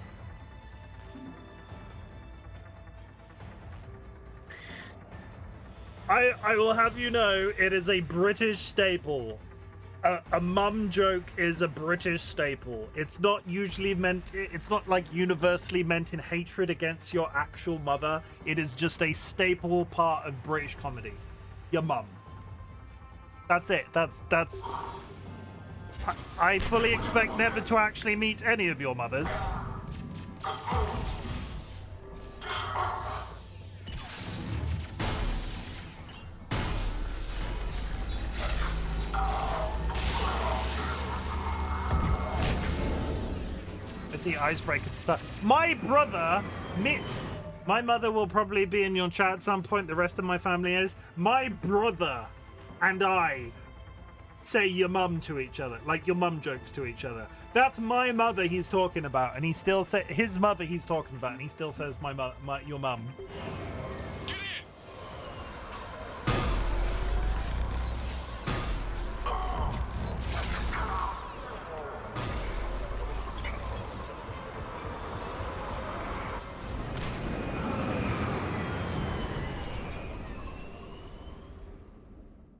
I will have you know, it is a British staple. A mum joke is a British staple. It's not usually meant, it's not like universally meant in hatred against your actual mother. It is just a staple part of British comedy. Your mum. That's it. That's I fully expect never to actually meet any of your mothers. I see icebreaker stuff. My brother, my mother will probably be in your chat at some point. The rest of my family is. My brother and I say your mum to each other, like your mum jokes to each other. That's my mother he's talking about, and he still says his mother he's talking about, and he still says your mum.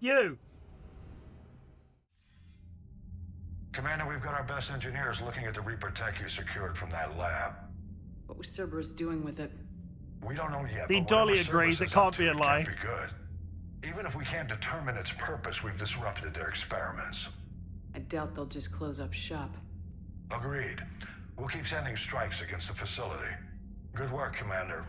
You. Commander, we've got our best engineers looking at the Reaper tech you secured from that lab. What was Cerberus doing with it? We don't know yet. The Dolly agrees it can't be a lie. It can't be good. Even if we can't determine its purpose, we've disrupted their experiments. I doubt they'll just close up shop. Agreed. We'll keep sending strikes against the facility. Good work, Commander.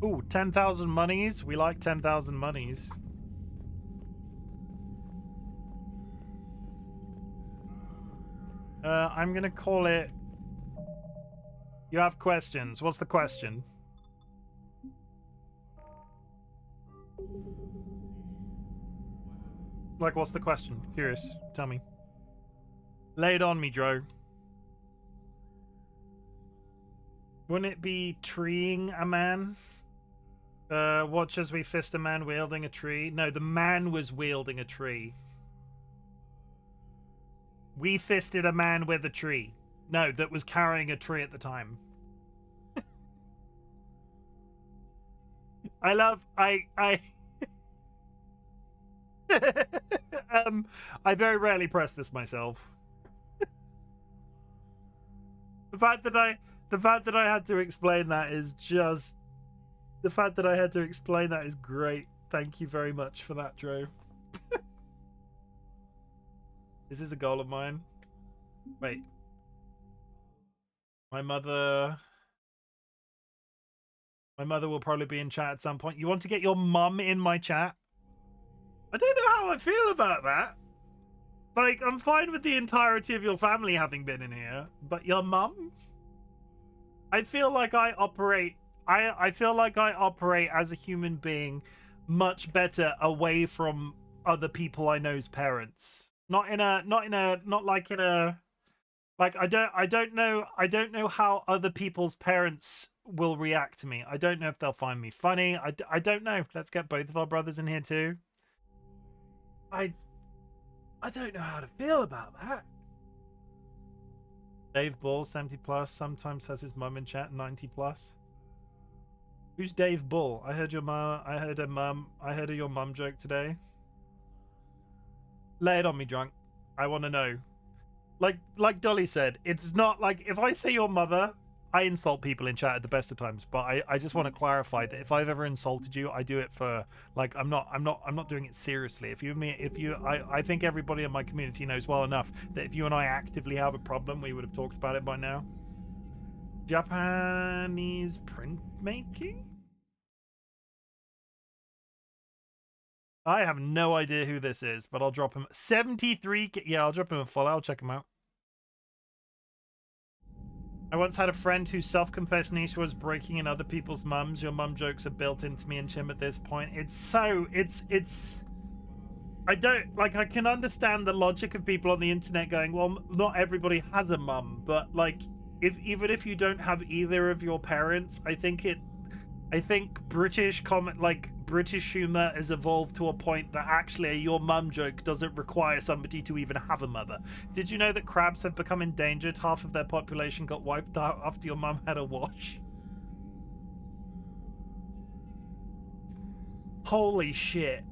Ooh, 10,000 monies. We like 10,000 monies. I'm gonna call it... You have questions. What's the question? Like, what's the question? Curious. Tell me. Lay it on me, Dro. Wouldn't it be treeing a man? Watch as we fist a man wielding a tree. No, the man was wielding a tree. We fisted a man with a tree. No, that was carrying a tree at the time. I very rarely press this myself. The fact that I had to explain that is just... The fact that I had to explain that is great. Thank you very much for that, Dro. This is a goal of mine. Wait. My mother will probably be in chat at some point. You want to get your mum in my chat? I don't know how I feel about that. Like, I'm fine with the entirety of your family having been in here, but your mum? I feel like I operate as a human being much better away from other people I know's parents. Not like in a, like, I don't know how other people's parents will react to me. I don't know if they'll find me funny. I don't know. Let's get both of our brothers in here too. I don't know how to feel about that. Dave Bull, 70 plus, sometimes has his mum in chat, 90 plus. Who's Dave Bull? I heard your mum. I heard of your mum joke today. Lay it on me, drunk. I want to know. Like Dolly said, it's not like if I say your mother, I insult people in chat at the best of times. But I just want to clarify that if I've ever insulted you, I do it for like I'm not doing it seriously. I think everybody in my community knows well enough that if you and I actively have a problem, we would have talked about it by now. Japanese printmaking? I have no idea who this is, but I'll drop him 73. Yeah, I'll drop him a follow. I'll check him out. I once had a friend whose self-confessed niche was breaking in other people's mums. Your mum jokes are built into me and Chim at this point. It's I don't, like, I can understand the logic of people on the internet going, well, not everybody has a mum, but like, even if you don't have either of your parents, I think British British humor has evolved to a point that actually your mum joke doesn't require somebody to even have a mother. Did you know that crabs have become endangered? Half of their population got wiped out after your mum had a wash. Holy shit.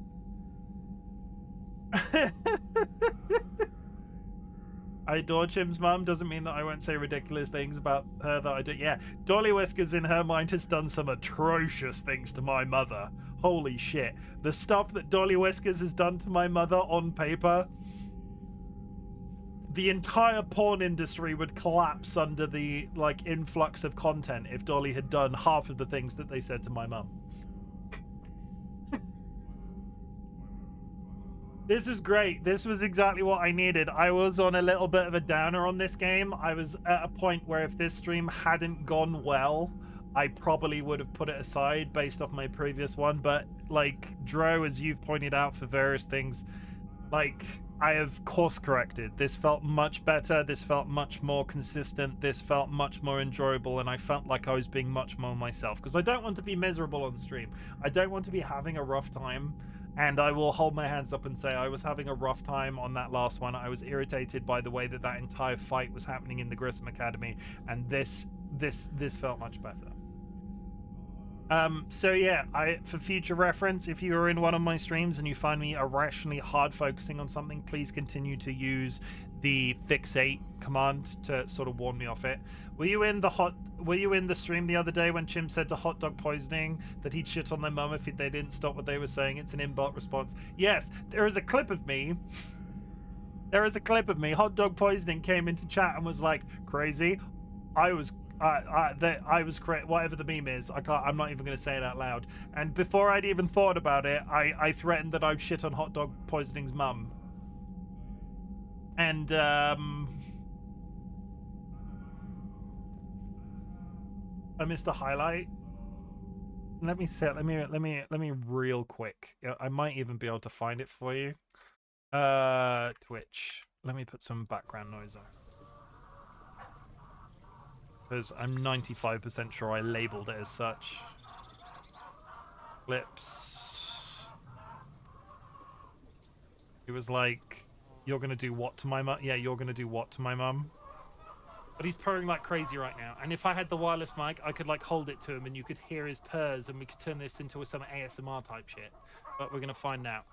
I adore Chim's mum. Doesn't mean that I won't say ridiculous things about her that I do. Yeah, DollyWhiskers in her mind has done some atrocious things to my mother. Holy shit. The stuff that DollyWhiskers has done to my mother on paper, the entire porn industry would collapse under the like influx of content if Dolly had done half of the things that they said to my mum. This is great. This was exactly what I needed. I was on a little bit of a downer on this game. I was at a point where if this stream hadn't gone well, I probably would have put it aside based off my previous one. But like Dro, as you've pointed out for various things, like I have course corrected. This felt much better. This felt much more consistent. This felt much more enjoyable. And I felt like I was being much more myself because I don't want to be miserable on stream. I don't want to be having a rough time. And I will hold my hands up and say I was having a rough time on that last one. I was irritated by the way that that entire fight was happening in the Grissom Academy, and this felt much better. So yeah, for future reference, if you are in one of my streams and you find me irrationally hard focusing on something, please continue to use the fixate command to sort of warn me off it. Were you in the stream the other day when Chim said to hot dog poisoning that he'd shit on their mum if they didn't stop what they were saying? It's an in-bot response. Yes, there is a clip of me. There is a clip of me. Hot dog poisoning came into chat and was like, crazy. I was whatever the meme is. I'm not even going to say it out loud. And before I'd even thought about it, I threatened that I'd shit on hot dog poisoning's mum. And I missed a highlight. Let me real quick. I might even be able to find it for you. Twitch. Let me put some background noise on. Because I'm 95% sure I labeled it as such. Clips. It was like, you're gonna do what to my mum? Yeah, you're gonna do what to my mum? But he's purring like crazy right now. And if I had the wireless mic, I could like hold it to him and you could hear his purrs and we could turn this into some ASMR type shit. But we're gonna find out.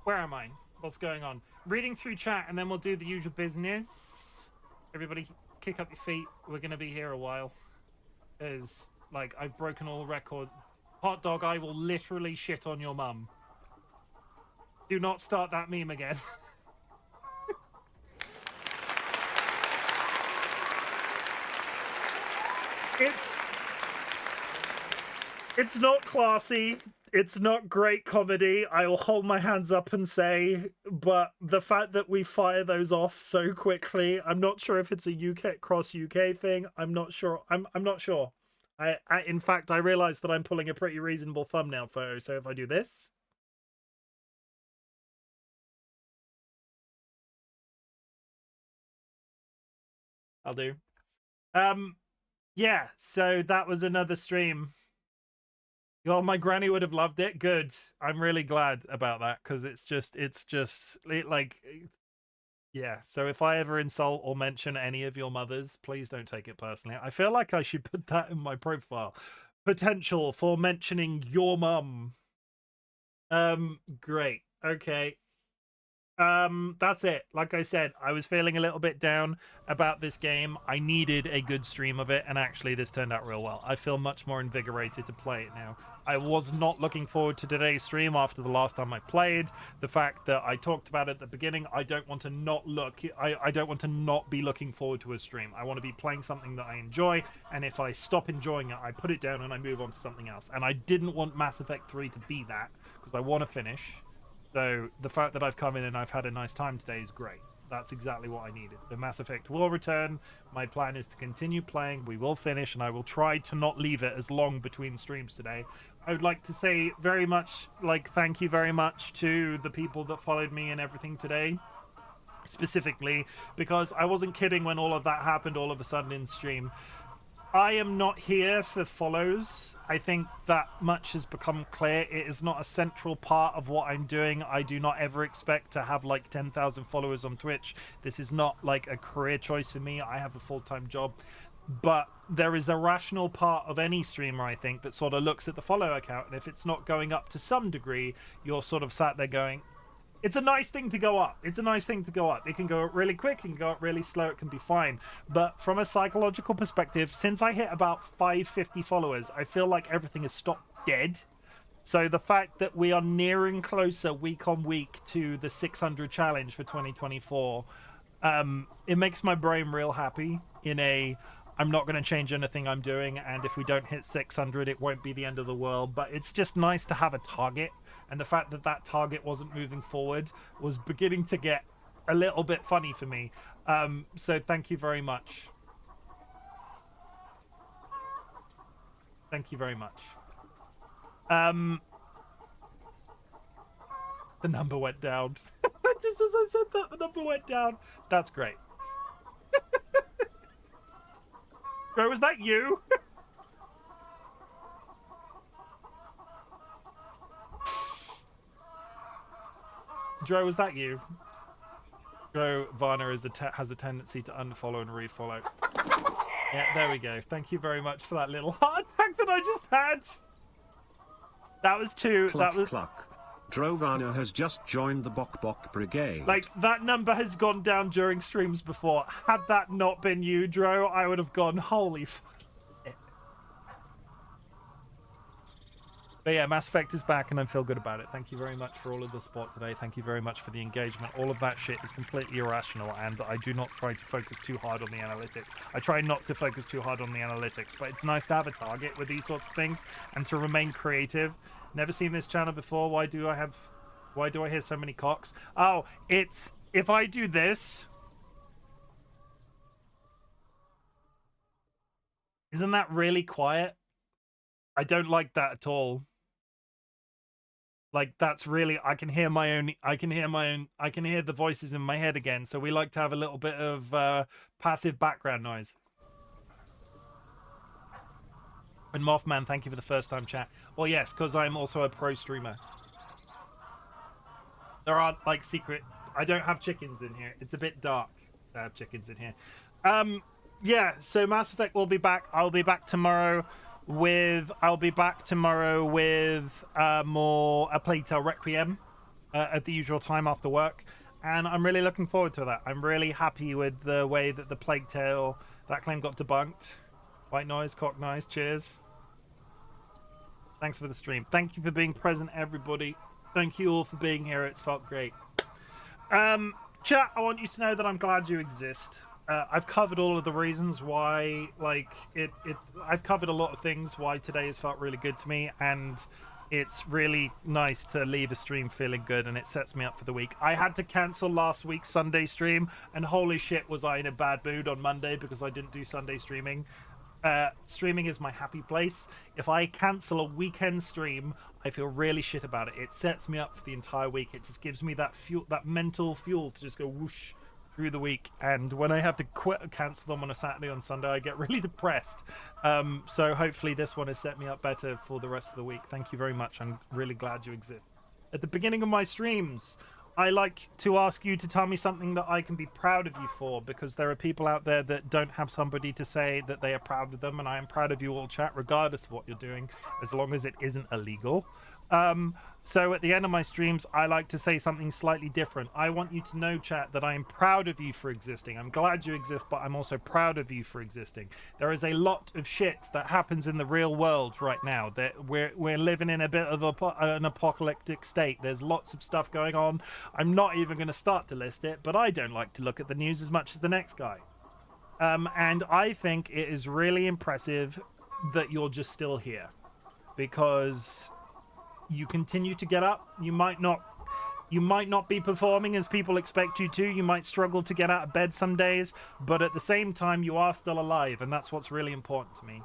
Where am I? What's going on? Reading through chat and then we'll do the usual business. Everybody kick up your feet. We're gonna be here a while. As like I've broken all record. Hot dog, I will literally shit on your mum. Do not start that meme again. It's not classy. It's not great comedy. I will hold my hands up and say, but the fact that we fire those off so quickly, I'm not sure if it's a UK cross UK thing. I'm not sure. I'm not sure. In fact, I realized that I'm pulling a pretty reasonable thumbnail photo. So if I do this, I'll do. Yeah, so that was another stream. Oh, my granny would have loved it. Good. I'm really glad about that, because yeah. So if I ever insult or mention any of your mothers, please don't take it personally. I feel like I should put that in my profile. Potential for mentioning your mum. Great. Okay. That's it. Like I said, I was feeling a little bit down about this game. I needed a good stream of it, and actually this turned out real well. I feel much more invigorated to play it now. I was not looking forward to today's stream after the last time I played. The fact that I talked about it at the beginning, I don't want to not I don't want to not be looking forward to a stream. I want to be playing something that I enjoy, and if I stop enjoying it, I put it down and I move on to something else. And I didn't want Mass Effect 3 to be that, because I want to finish. So the fact that I've come in and I've had a nice time today is great. That's exactly what I needed. The Mass Effect will return. My plan is to continue playing. We will finish, and I will try to not leave it as long between streams today. I would like to say very much, thank you very much to the people that followed me and everything today. Specifically, because I wasn't kidding when all of that happened all of a sudden in stream. I am not here for follows. I think that much has become clear. It is not a central part of what I'm doing. I do not ever expect to have 10,000 followers on Twitch. This is not a career choice for me. I have a full-time job. But there is a rational part of any streamer, I think, that sort of looks at the follow account, and if it's not going up to some degree, you're sort of sat there going, it's a nice thing to go up. It's a nice thing to go up. It can go up really quick, it can go up really slow, it can be fine. But from a psychological perspective, since I hit about 550 followers, I feel like everything has stopped dead. So the fact that we are nearing closer week on week to the 600 challenge for 2024, it makes my brain real happy I'm not going to change anything I'm doing, and if we don't hit 600, it won't be the end of the world. But it's just nice to have a target. And the fact that that target wasn't moving forward was beginning to get a little bit funny for me. So thank you very much. Thank you very much. The number went down. Just as I said that, the number went down. That's great. Bro, was that you? Joe, was that you? Joe Varner has a tendency to unfollow and refollow. Yeah, there we go. Thank you very much for that little heart attack that I just had. That was two. Cluck, cluck. Drovana has just joined the Bok Brigade. That number has gone down during streams before. Had that not been you, Dro, I would have gone, holy fuck. But yeah, Mass Effect is back and I feel good about it. Thank you very much for all of the support today. Thank you very much for the engagement. All of that shit is completely irrational, and I do not try to focus too hard on the analytics. I try not to focus too hard on the analytics, but it's nice to have a target with these sorts of things and to remain creative. Never seen this channel before. Why do I hear so many cocks? Oh, it's if I do this. Isn't that really quiet? I don't like that at all. That's really, I can hear the voices in my head again. So we like to have a little bit of passive background noise. And Mothman, thank you for the first time chat. Well, yes, because I'm also a pro streamer. There aren't secret. I don't have chickens in here. It's a bit dark to have chickens in here. Yeah. So Mass Effect will be back. I'll be back tomorrow with more A Plague Tale Requiem at the usual time after work, and I'm really looking forward to that. I'm really happy with the way that the Plague Tale, that claim got debunked. White noise, cock noise, cheers. Thanks for the stream. Thank you for being present, everybody. Thank you all for being here. It's felt great. Chat, I want you to know that I'm glad you exist. I've covered all of the reasons why, I've covered a lot of things why today has felt really good to me, and it's really nice to leave a stream feeling good, and it sets me up for the week. I had to cancel last week's Sunday stream, and holy shit was I in a bad mood on Monday because I didn't do Sunday streaming. Streaming is my happy place. If I cancel a weekend stream, I feel really shit about it. It sets me up for the entire week. It just gives me that fuel, that mental fuel to just go whoosh through the week, and when I have to cancel them on a Saturday on Sunday, I get really depressed. So hopefully this one has set me up better for the rest of the week. Thank you very much. I'm really glad you exist. At the beginning of my streams, I like to ask you to tell me something that I can be proud of you for, because there are people out there that don't have somebody to say that they are proud of them, and I am proud of you all, chat, regardless of what you're doing, as long as it isn't illegal. So at the end of my streams, I like to say something slightly different. I want you to know, chat, that I am proud of you for existing. I'm glad you exist, but I'm also proud of you for existing. There is a lot of shit that happens in the real world right now. That we're living in a bit of an apocalyptic state. There's lots of stuff going on. I'm not even going to start to list it, but I don't like to look at the news as much as the next guy. And I think it is really impressive that you're just still here, because you continue to get up. You might not be performing as people expect you to. You might struggle to get out of bed some days, but at the same time, you are still alive, and that's what's really important to me.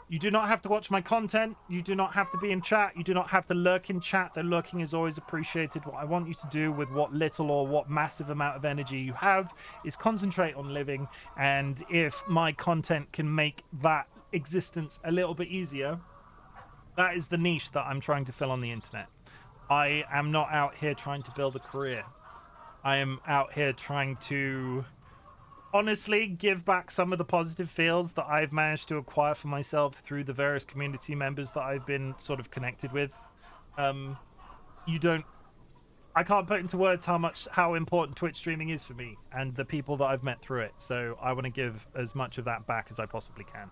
You do not have to watch my content. You do not have to be in chat. You do not have to lurk in chat. The lurking is always appreciated. What I want you to do with what little or what massive amount of energy you have is concentrate on living, and if my content can make that existence a little bit easier, that is the niche that I'm trying to fill on the internet. I am not out here trying to build a career. I am out here trying to honestly give back some of the positive feels that I've managed to acquire for myself through the various community members that I've been sort of connected with. I can't put into words how important Twitch streaming is for me and the people that I've met through it. So I want to give as much of that back as I possibly can.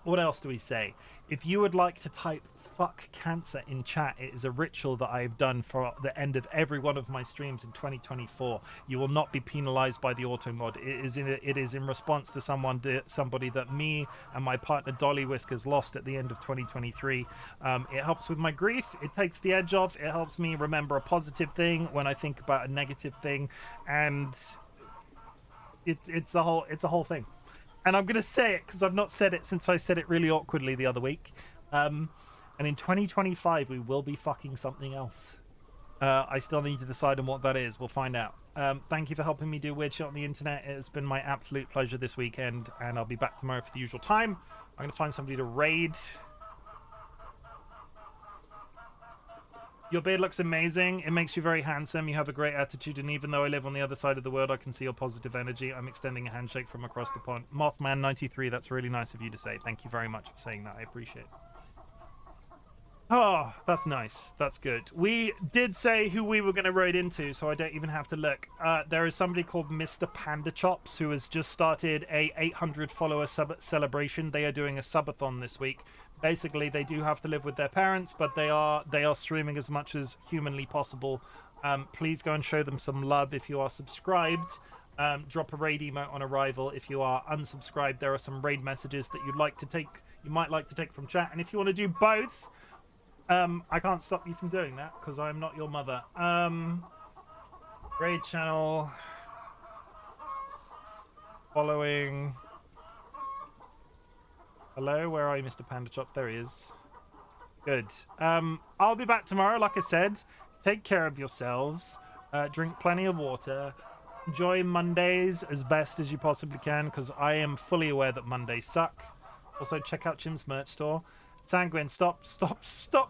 What else do we say? If you would like to type fuck cancer in chat, it is a ritual that I've done for the end of every one of my streams in 2024. You will not be penalized by the auto mod. It is in response to somebody that me and my partner DollyWhiskers lost at the end of 2023. It helps with my grief. It takes the edge off. It helps me remember a positive thing when I think about a negative thing, and it's a whole thing. And I'm going to say it because I've not said it since I said it really awkwardly the other week. And in 2025, we will be fucking something else. I still need to decide on what that is. We'll find out. Thank you for helping me do weird shit on the internet. It's been my absolute pleasure this weekend, and I'll be back tomorrow for the usual time. I'm going to find somebody to raid. Your beard looks amazing. It makes you very handsome. You have a great attitude, and even though I live on the other side of the world, I can see your positive energy. I'm extending a handshake from across the pond. Mothman93, that's really nice of you to say. Thank you very much for saying that. I appreciate it. Oh, that's nice. That's good. We did say who we were going to raid into, so I don't even have to look. There is somebody called Mr. Panda Chops who has just started a 800 follower celebration. They are doing a subathon this week. Basically, they do have to live with their parents, but they are streaming as much as humanly possible. Please go and show them some love if you are subscribed. Drop a raid emote on arrival. If you are unsubscribed, there are some raid messages that you might like to take from chat. And if you want to do both, I can't stop you from doing that because I'm not your mother. Raid channel following. Hello, where are you, Mr. Panda Chops? There he is. Good. I'll be back tomorrow, like I said. Take care of yourselves. Drink plenty of water. Enjoy Mondays as best as you possibly can, because I am fully aware that Mondays suck. Also, check out Chim's merch store. Sanguine, stop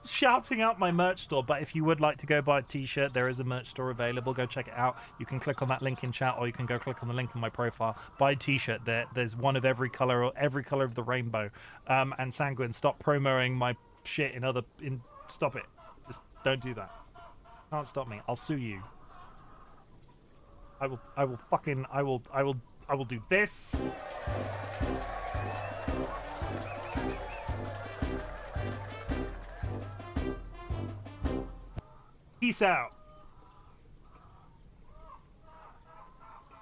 shouting out my merch store. But if you would like to go buy a t-shirt, there is a merch store available. Go check it out. You can click on that link in chat, or you can go click on the link in my profile. Buy a t-shirt. There's one of every color, or every color of the rainbow. And Sanguine, stop promoting my shit stop it. Just don't do that. Can't stop me. I'll sue you. I will do this. Peace out.